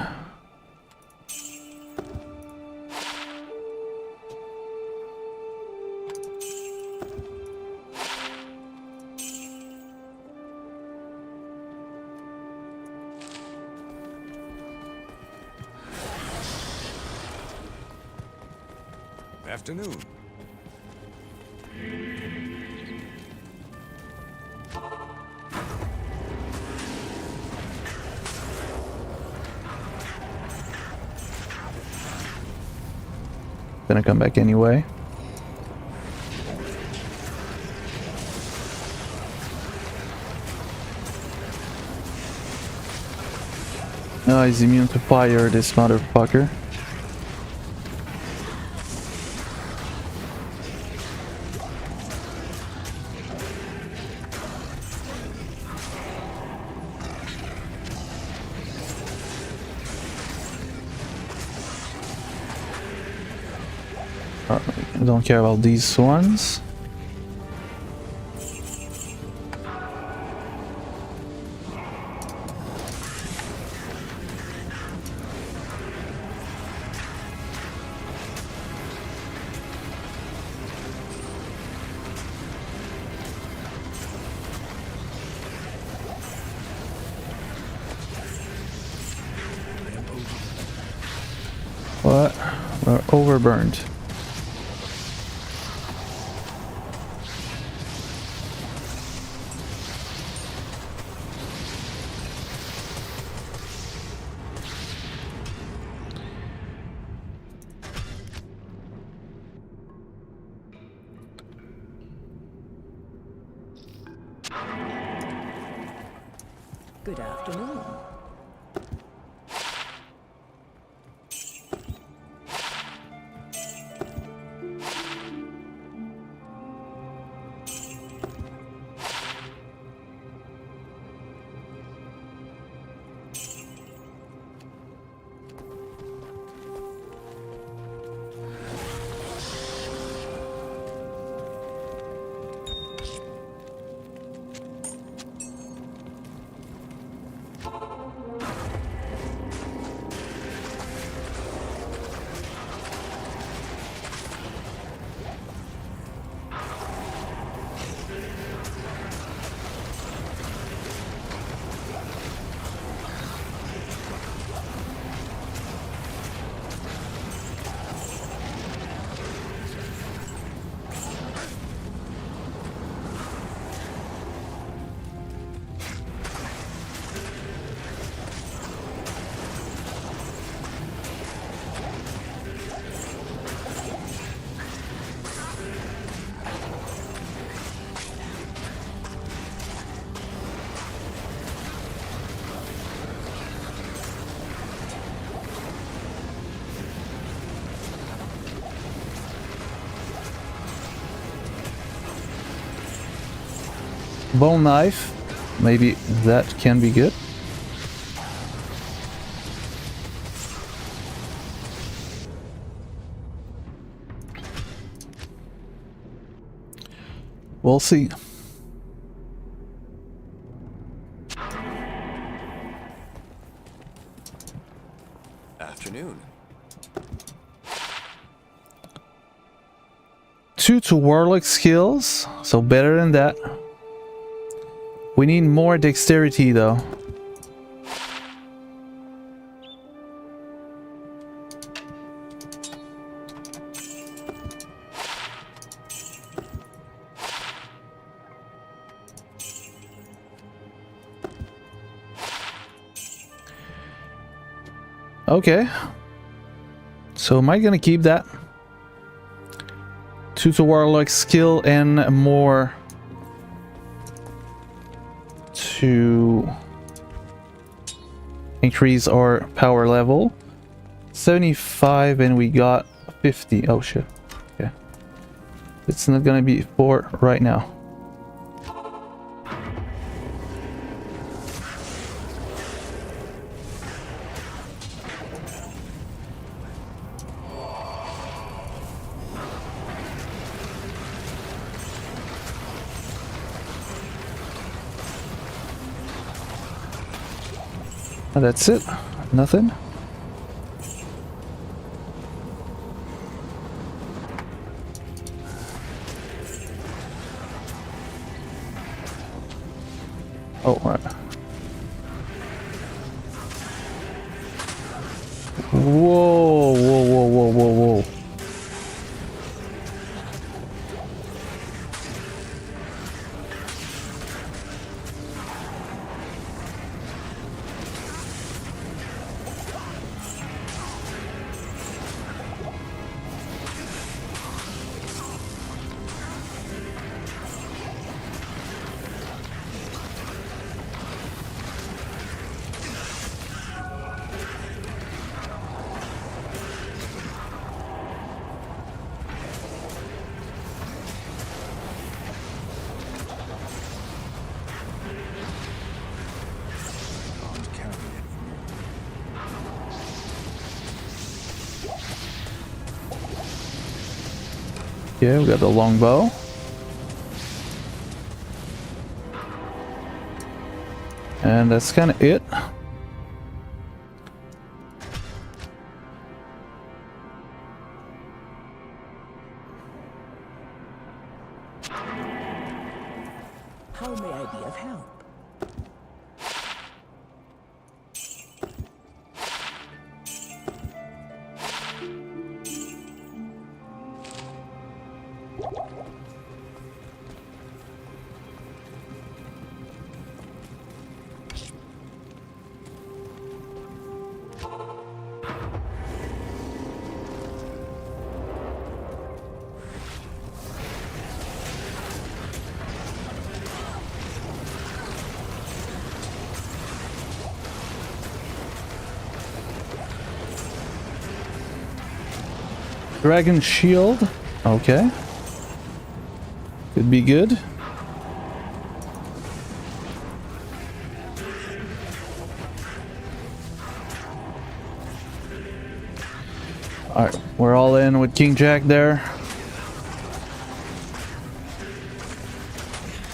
Afternoon. Gonna come back anyway. Oh, he's immune to fire, this motherfucker. I don't care about these ones. What? We're overburned. Good afternoon. bone knife. Maybe that can be good. We'll see. Afternoon. 2 to Warlock skills, so better than that. We need more dexterity though. Okay. So am I gonna keep that? 2 to Warlock skill and more to increase our power level. 75 and we got 50. Oh shit. Okay. It's not gonna be 4 right now. That's it. Nothing. Oh, right. Whoa, whoa, whoa, whoa, whoa, whoa. Yeah, we got the longbow. And that's kind of it. How may I be of help? Dragon shield. Okay. Could be good. Alright, we're all in with King Jack there.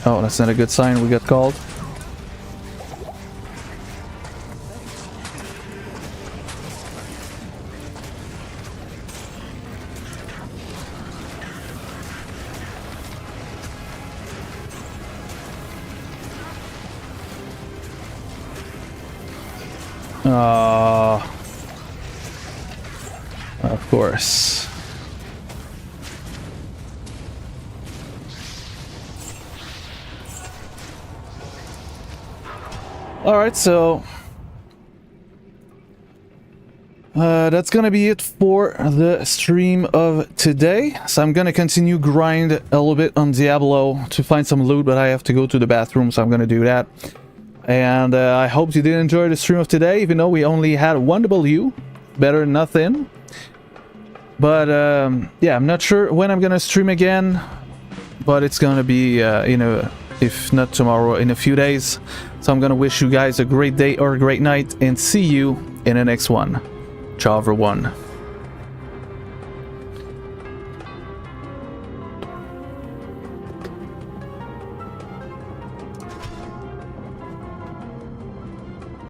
Oh, that's not a good sign. We got called. Of course. All right, so that's gonna be it for the stream of today. So I'm gonna continue grind a little bit on Diablo to find some loot, but I have to go to the bathroom, so I'm gonna do that. And I hope you did enjoy the stream of today, even though we only had 1 W. Better than nothing. But yeah, I'm not sure when I'm gonna stream again, but it's gonna be in if not tomorrow, in a few days. So I'm gonna wish you guys a great day or a great night, and see you in the next one. Ciao everyone.